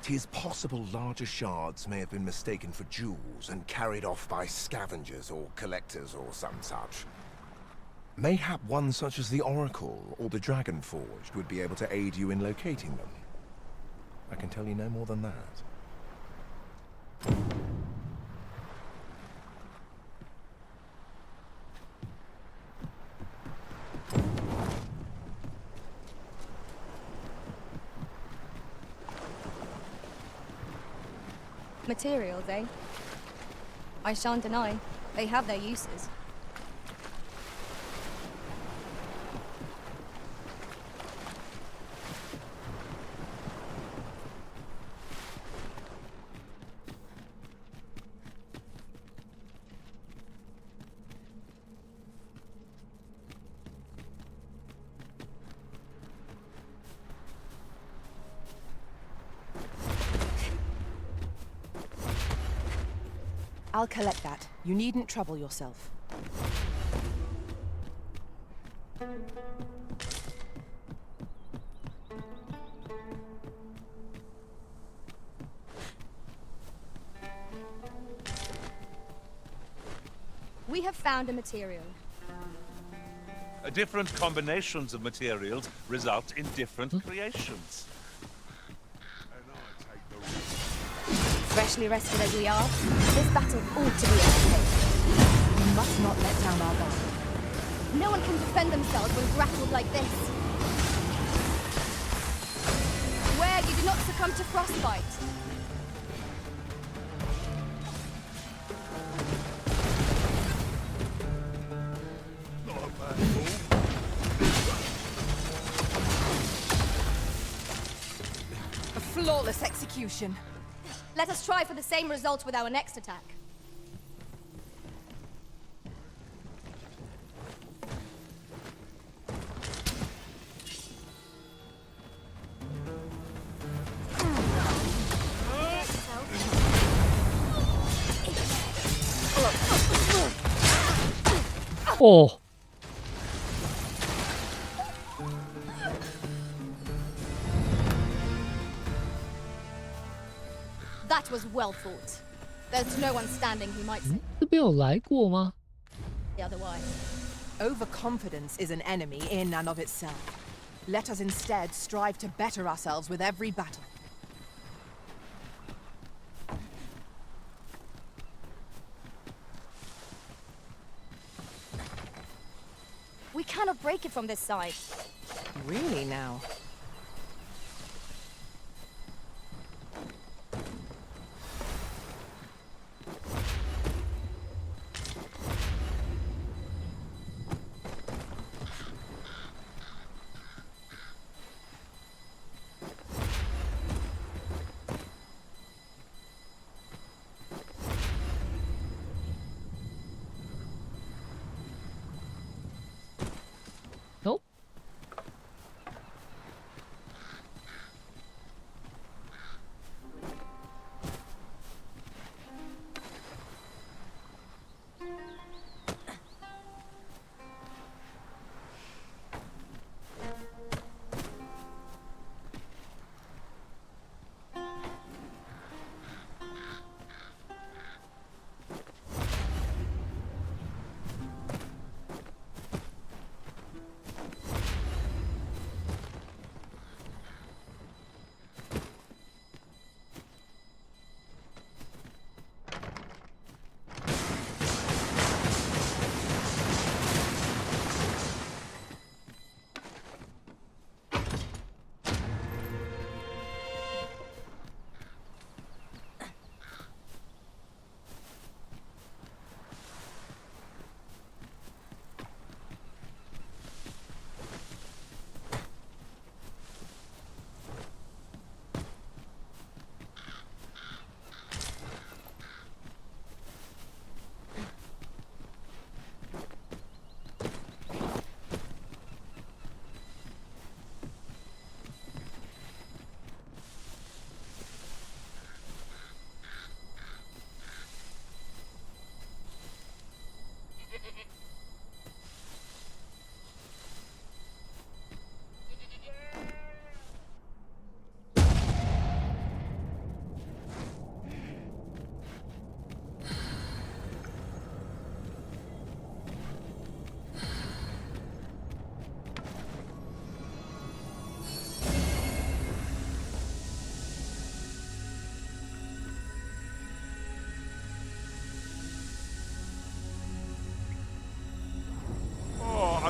'Tis possible larger shards may have been mistaken for jewels and carried off by scavengers or collectors or some such. Mayhap one such as the Oracle or the Dragon Forged would be able to aid you in locating them. I can tell you no more than that. Materials, eh? I shan't deny, they have their uses. I'll collect that. You needn't trouble yourself. We have found a material. Different combinations of materials result in different creations. Freshly rested as we are, this battle ought to be okay. We must not let down our guard. No one can defend themselves when grappled like this. Where you do not succumb to frostbite. A flawless execution. Let us try for the same result with our next attack. Oh. That was well fought. There's no one standing who might say 这边有来过吗？ otherwise. Overconfidence is an enemy in and of itself. Let us instead strive to better ourselves with every battle. We cannot break it from this side. Really now?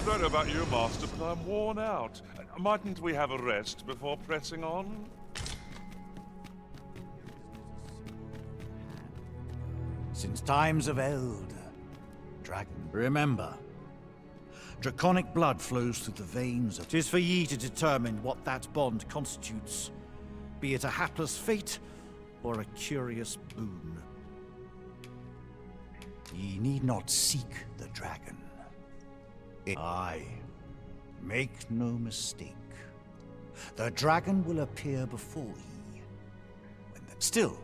don't know about you, Master, but I'm worn out. Mightn't we have a rest before pressing on? Since times of eld, dragon. Remember, draconic blood flows through the veins of... 'Tis for ye to determine what that bond constitutes, be it a hapless fate or a curious boon. Ye need not seek the dragon. Aye, make no mistake. The dragon will appear before ye. Still,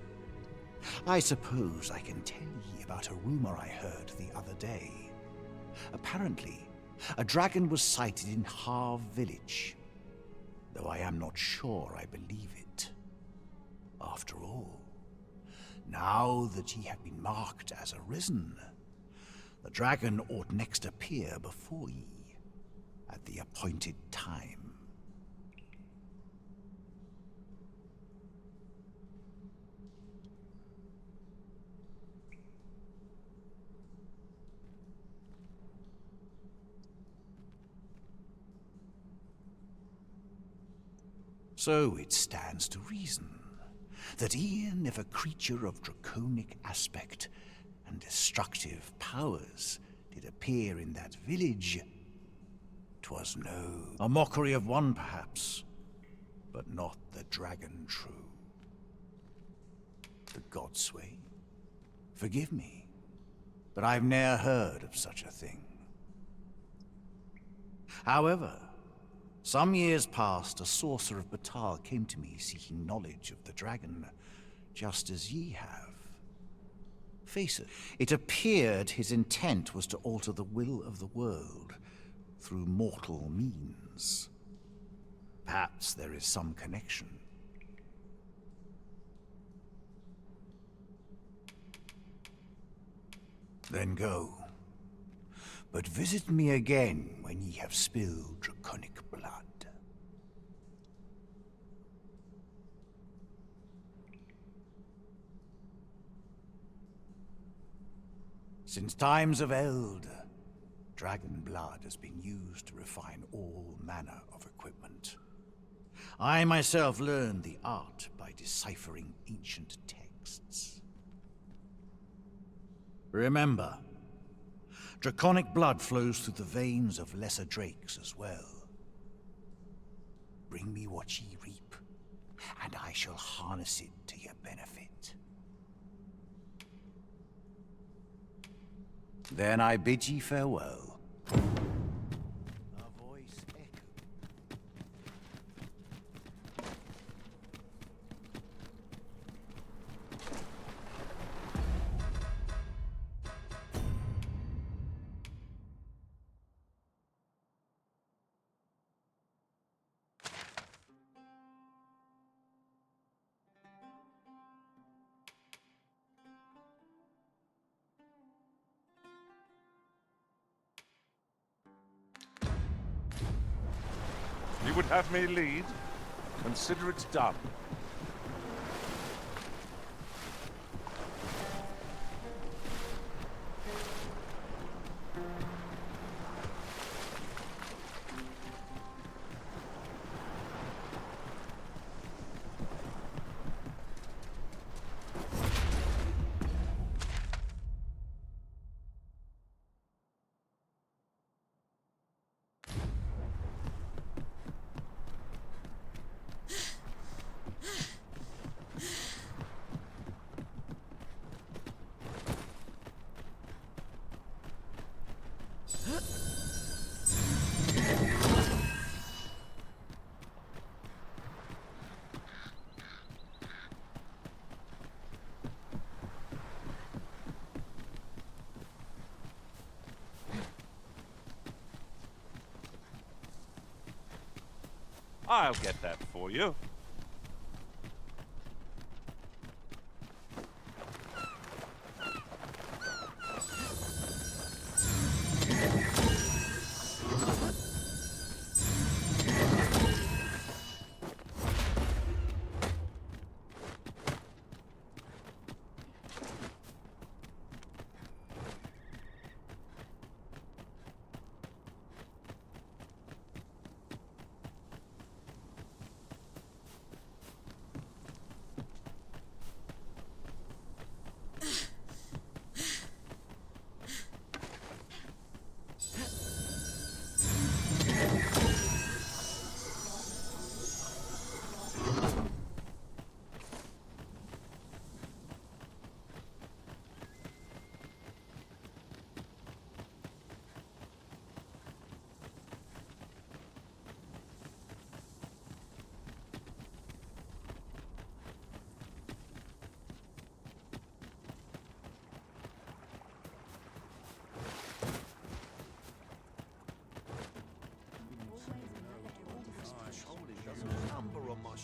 I suppose I can tell ye about a rumor I heard the other day. Apparently, a dragon was sighted in Harv village, though I am not sure I believe it. After all, now that ye have been marked as arisen, the dragon ought next appear before ye at the appointed time. So it stands to reason that e'en if a creature of draconic aspect and destructive powers did appear in that village, 'twas a mockery of one perhaps, but not the dragon true. The Godsway? Forgive me, but I've ne'er heard of such a thing. However, some years past, a sorcerer of Batal came to me seeking knowledge of the dragon, just as ye have. Face it, it appeared his intent was to alter the will of the world through mortal means. Perhaps there is some connection. Then go. But visit me again when ye have spilled draconic blood. Since times of eld, dragon blood has been used to refine all manner of equipment. I myself learned the art by deciphering ancient texts. Remember, draconic blood flows through the veins of lesser drakes as well. Bring me what ye reap, and I shall harness it to your benefit. Then I bid ye farewell. You would have me lead? Consider it done. I'll get that for you.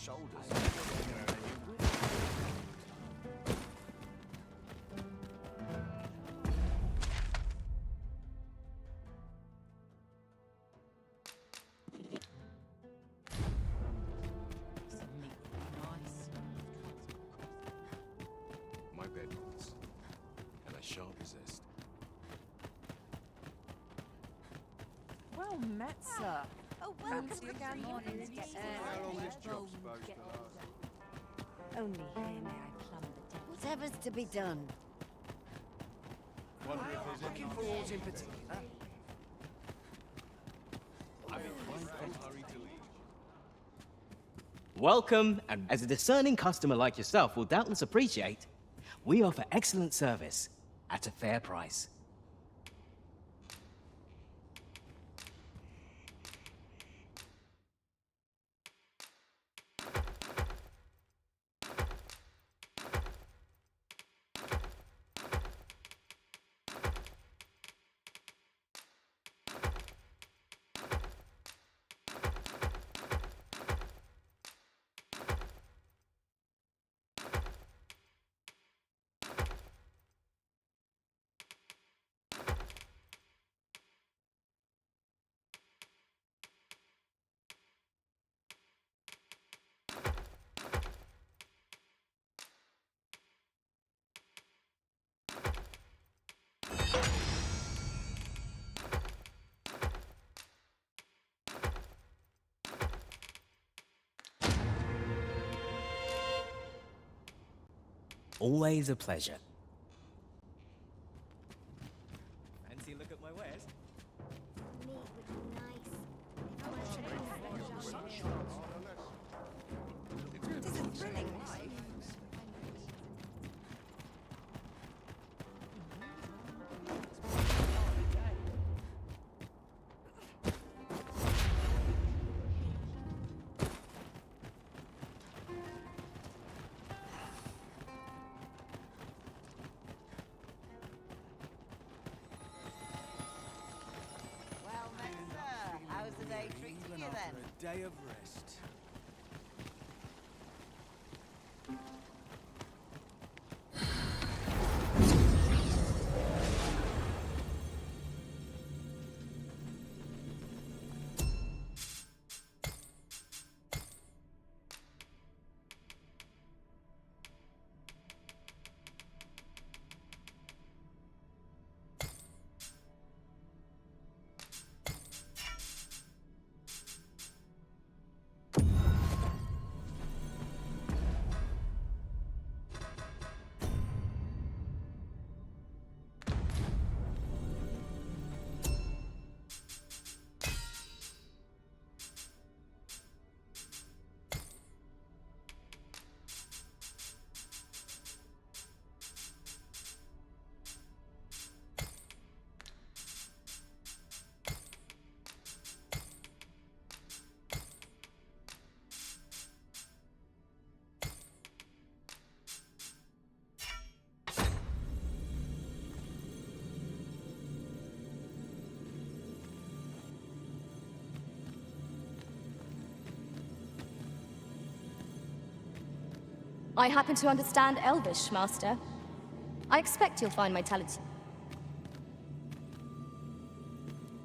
My bed once, and as sharp as zest. Well met, sir. Oh, Fancy a gander? Only here may I plumb the depths. Whatever's to be done. Looking for aught in particular? Welcome, and as a discerning customer like yourself will doubtless appreciate, we offer excellent service at a fair price. Always a pleasure. Fancy a look at my wares? It is a thrilling life. Well met, sir. How's the day treating you then? A day of rest. I happen to understand Elvish, Master. I expect you'll find my talents.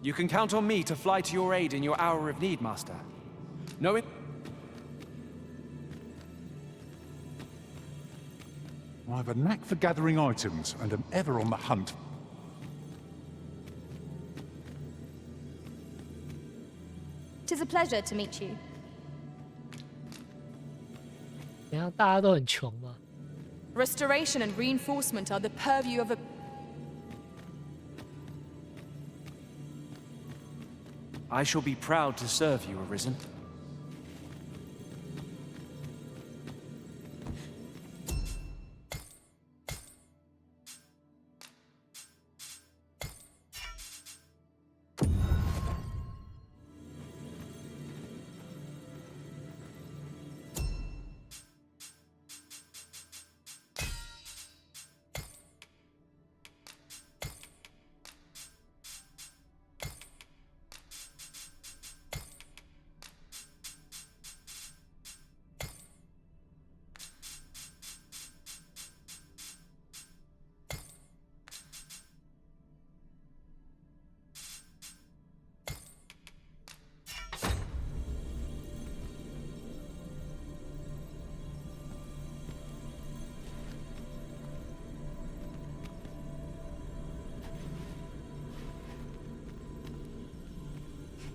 You can count on me to fly to your aid in your hour of need, Master. Knowing... I've a knack for gathering items, and am ever on the hunt. Tis a pleasure to meet you. 怎样？大家都很穷吗？ Restoration and reinforcement are the purview of a... I shall be proud to serve you, Arisen.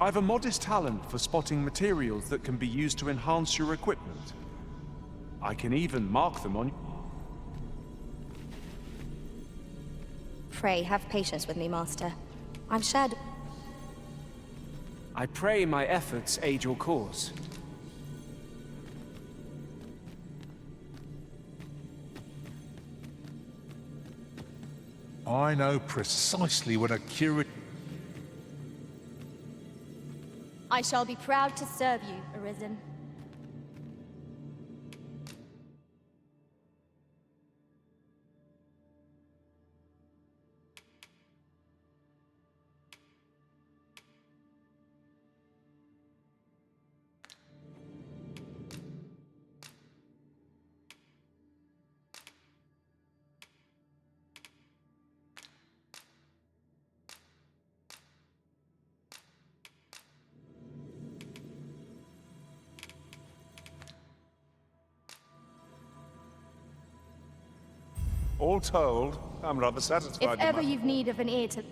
I've a modest talent for spotting materials that can be used to enhance your equipment. I can even mark them on... Pray, have patience with me, Master. I've shared... I pray my efforts aid your cause. I know precisely when a curator... I shall be proud to serve you, Arisen. All told, I'm rather satisfied If with ever my... you've need of an ear to...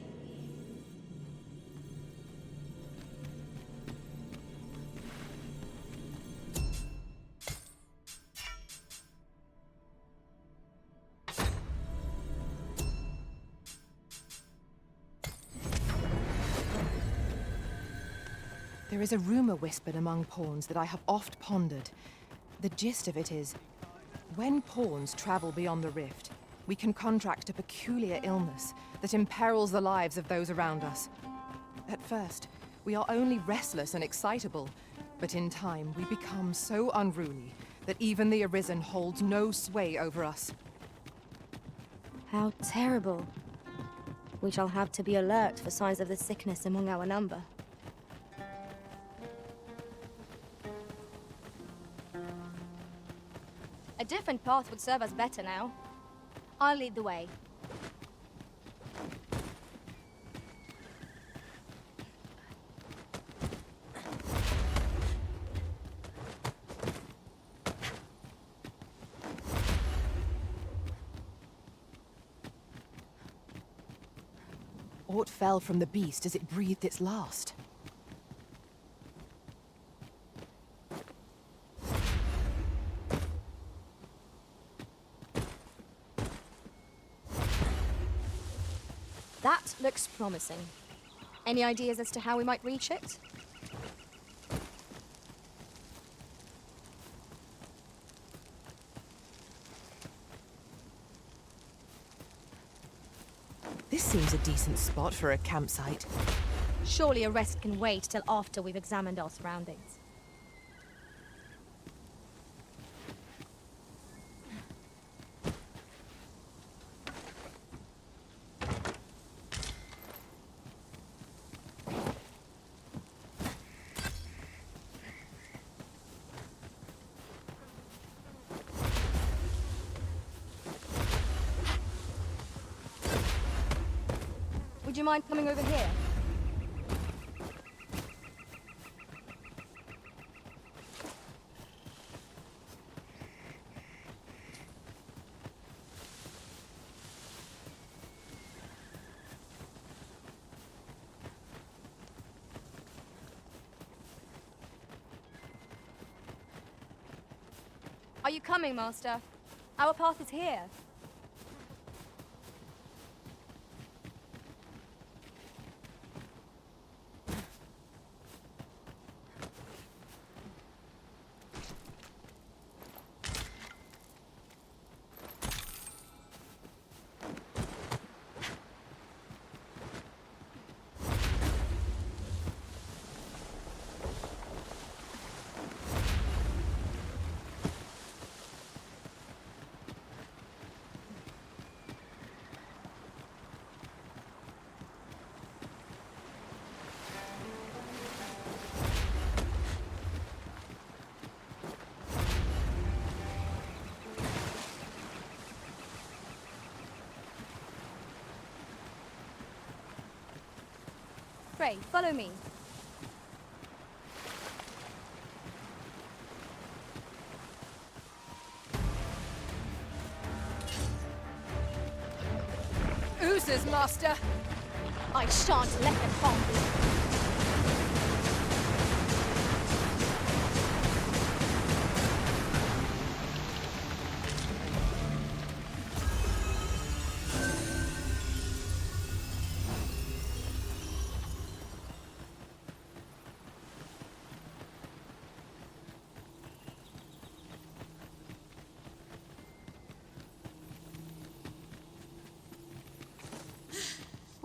There is a rumor whispered among pawns that I have oft pondered. The gist of it is, when pawns travel beyond the rift, we can contract a peculiar illness that imperils the lives of those around us. At first, we are only restless and excitable, but in time we become so unruly that even the Arisen holds no sway over us. How terrible. We shall have to be alert for signs of the sickness among our number. A different path would serve us better now. I'll lead the way. Aught fell from the beast as it breathed its last. That looks promising. Any ideas as to how we might reach it? This seems a decent spot for a campsite. Surely a rest can wait till after we've examined our surroundings. Would you mind coming over here? Are you coming, Master? Our path is here. Pray, follow me. Oozes, Master! I shan't let them harm me.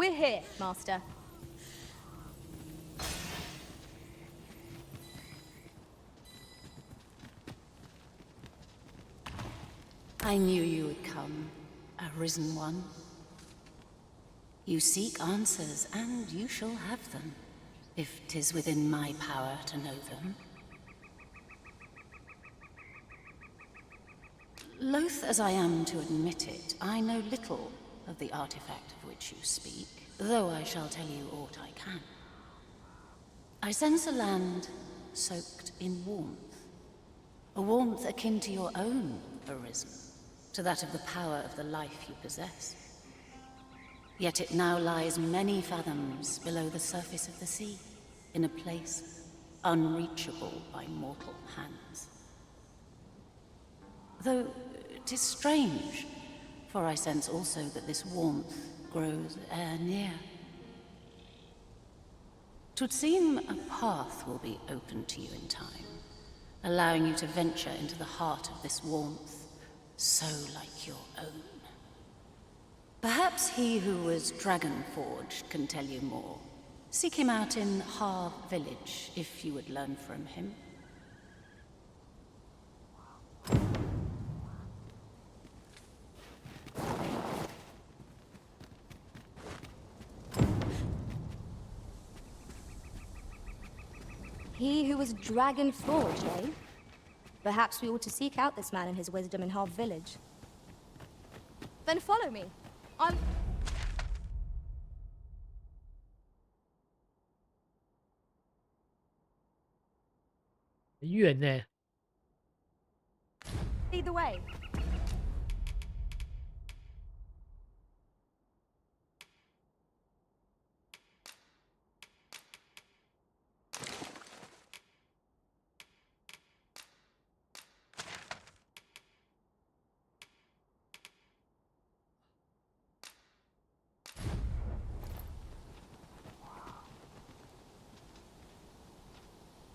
We're here, Master. I knew you would come, Arisen One. You seek answers, and you shall have them, if 'tis within my power to know them. Loath as I am to admit it, I know little of the artifact of which you speak, though I shall tell you aught I can. I sense a land soaked in warmth, a warmth akin to your own, Arisen, to that of the power of the life you possess. Yet it now lies many fathoms below the surface of the sea, in a place unreachable by mortal hands. Though 'tis strange, for I sense also that this warmth grows ere near. 'Twould seem a path will be open to you in time, allowing you to venture into the heart of this warmth, so like your own. Perhaps he who was dragon-forged can tell you more. Seek him out in Harv Village, if you would learn from him. He who was dragon-forged, eh? Perhaps we ought to seek out this man and his wisdom in Harv Village. Then follow me. I'm...远呢。 Lead the way.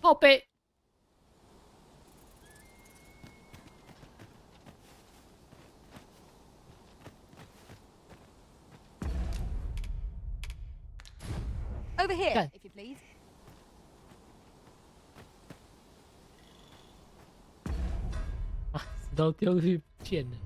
靠背。 Over here, if you please. 啊，石头丢去不见了。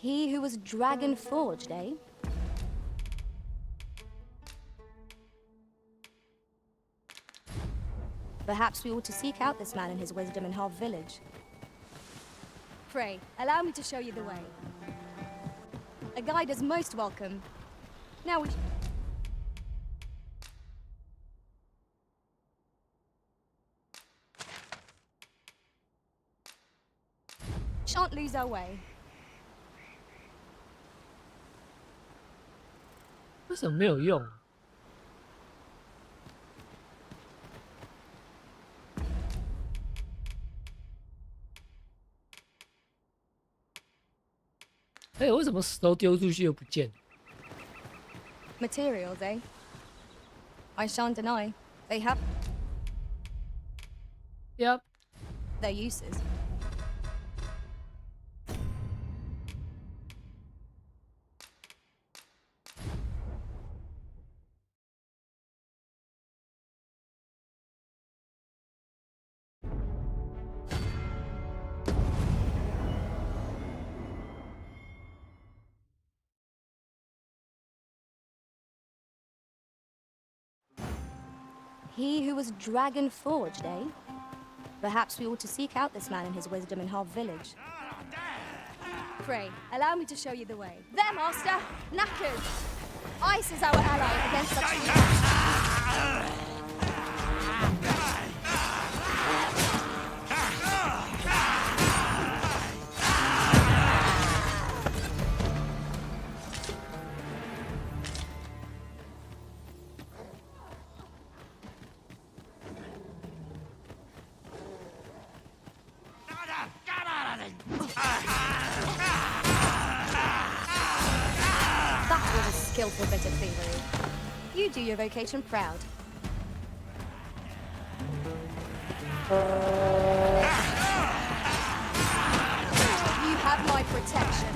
He who was dragon-forged, eh? Perhaps we ought to seek out this man and his wisdom in Harv Village. Pray, allow me to show you the way. A guide is most welcome. Now we... shan't lose our way. 为什么没有用？哎，为什么石头丢出去又不见？ Materials, eh? I shan't deny. They have... Yep. Their uses. He who was dragon-forged, eh? Perhaps we ought to seek out this man and his wisdom in Harv Village. Pray, allow me to show you the way. There, Master! Knackers! Ice is our ally against such... That was a skillful bit of thievery. You do your vocation proud. You have my protection.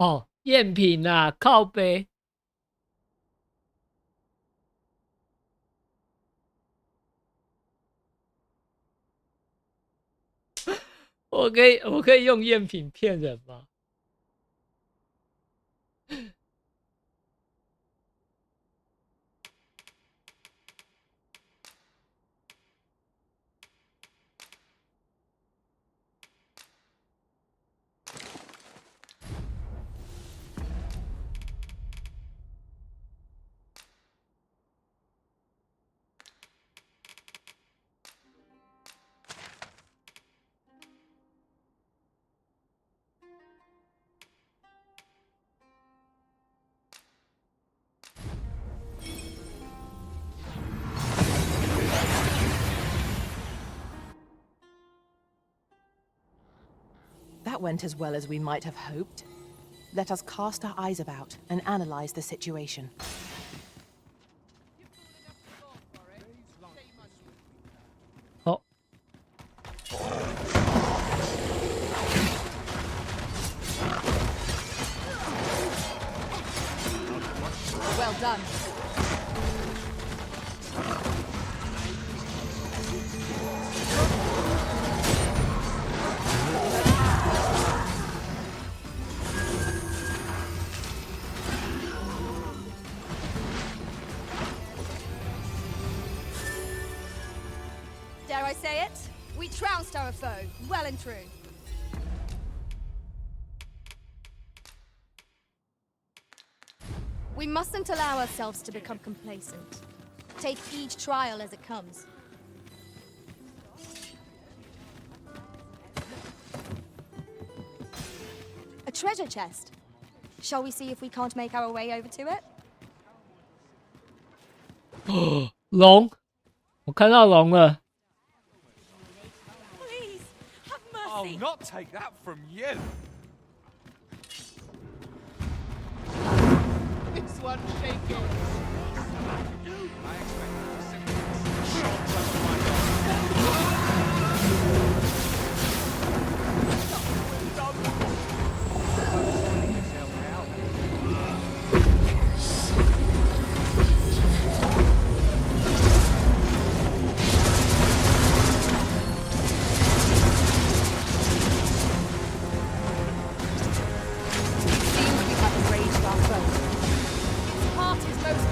哦，赝品啊，靠背。我可以用赝品骗人吗？That went as well as we might have hoped. Let us cast our eyes about and analyze the situation. Oh. Well done. Dare I say it? We trounced our foe, well and true. We mustn't allow ourselves to become complacent. Take each trial as it comes. A treasure chest. Shall we see if we can't make our way over to it? 龙，我看到龙了。 I'll not take that from you. This one's shaking. I expect to Its heart is most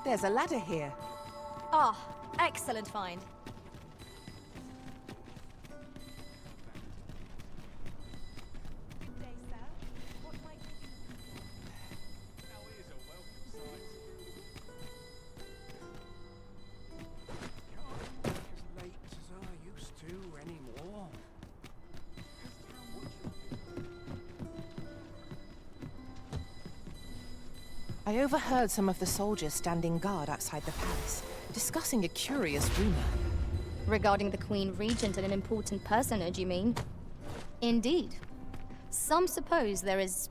There's a ladder here. Ah, excellent find. I overheard some of the soldiers standing guard outside the palace, discussing a curious rumor. Regarding the Queen Regent and an important personage, you mean? Indeed. Some suppose there is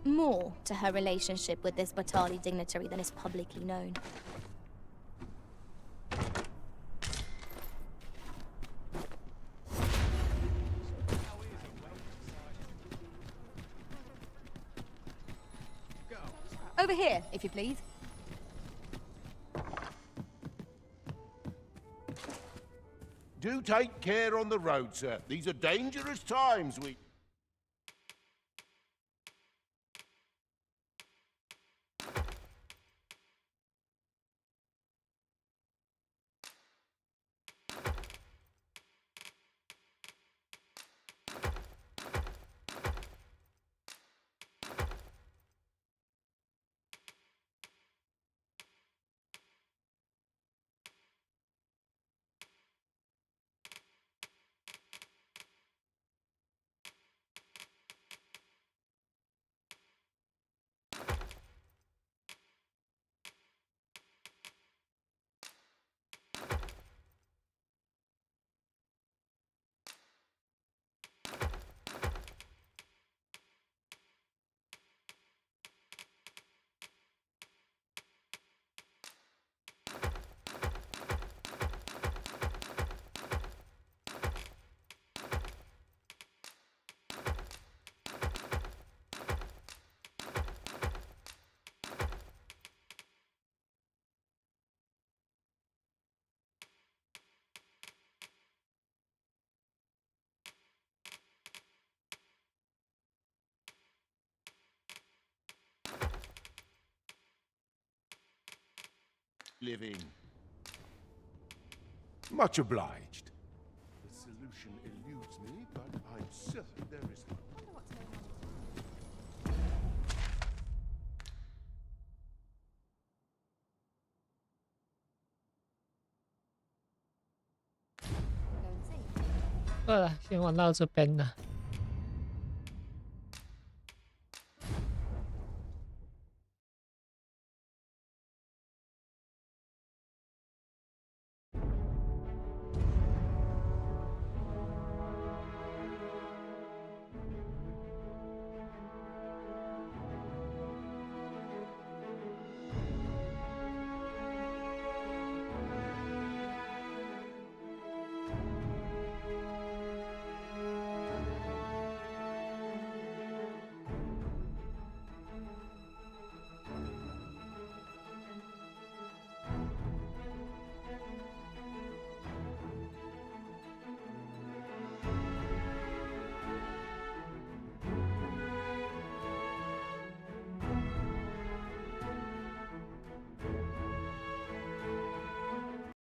more to her relationship with this Batali dignitary than is publicly known. Over here, if you please. Do take care on the road, sir. These are dangerous times. Living. Much obliged. The solution eludes me, but I'm certain there is one.好了，先玩到这边了。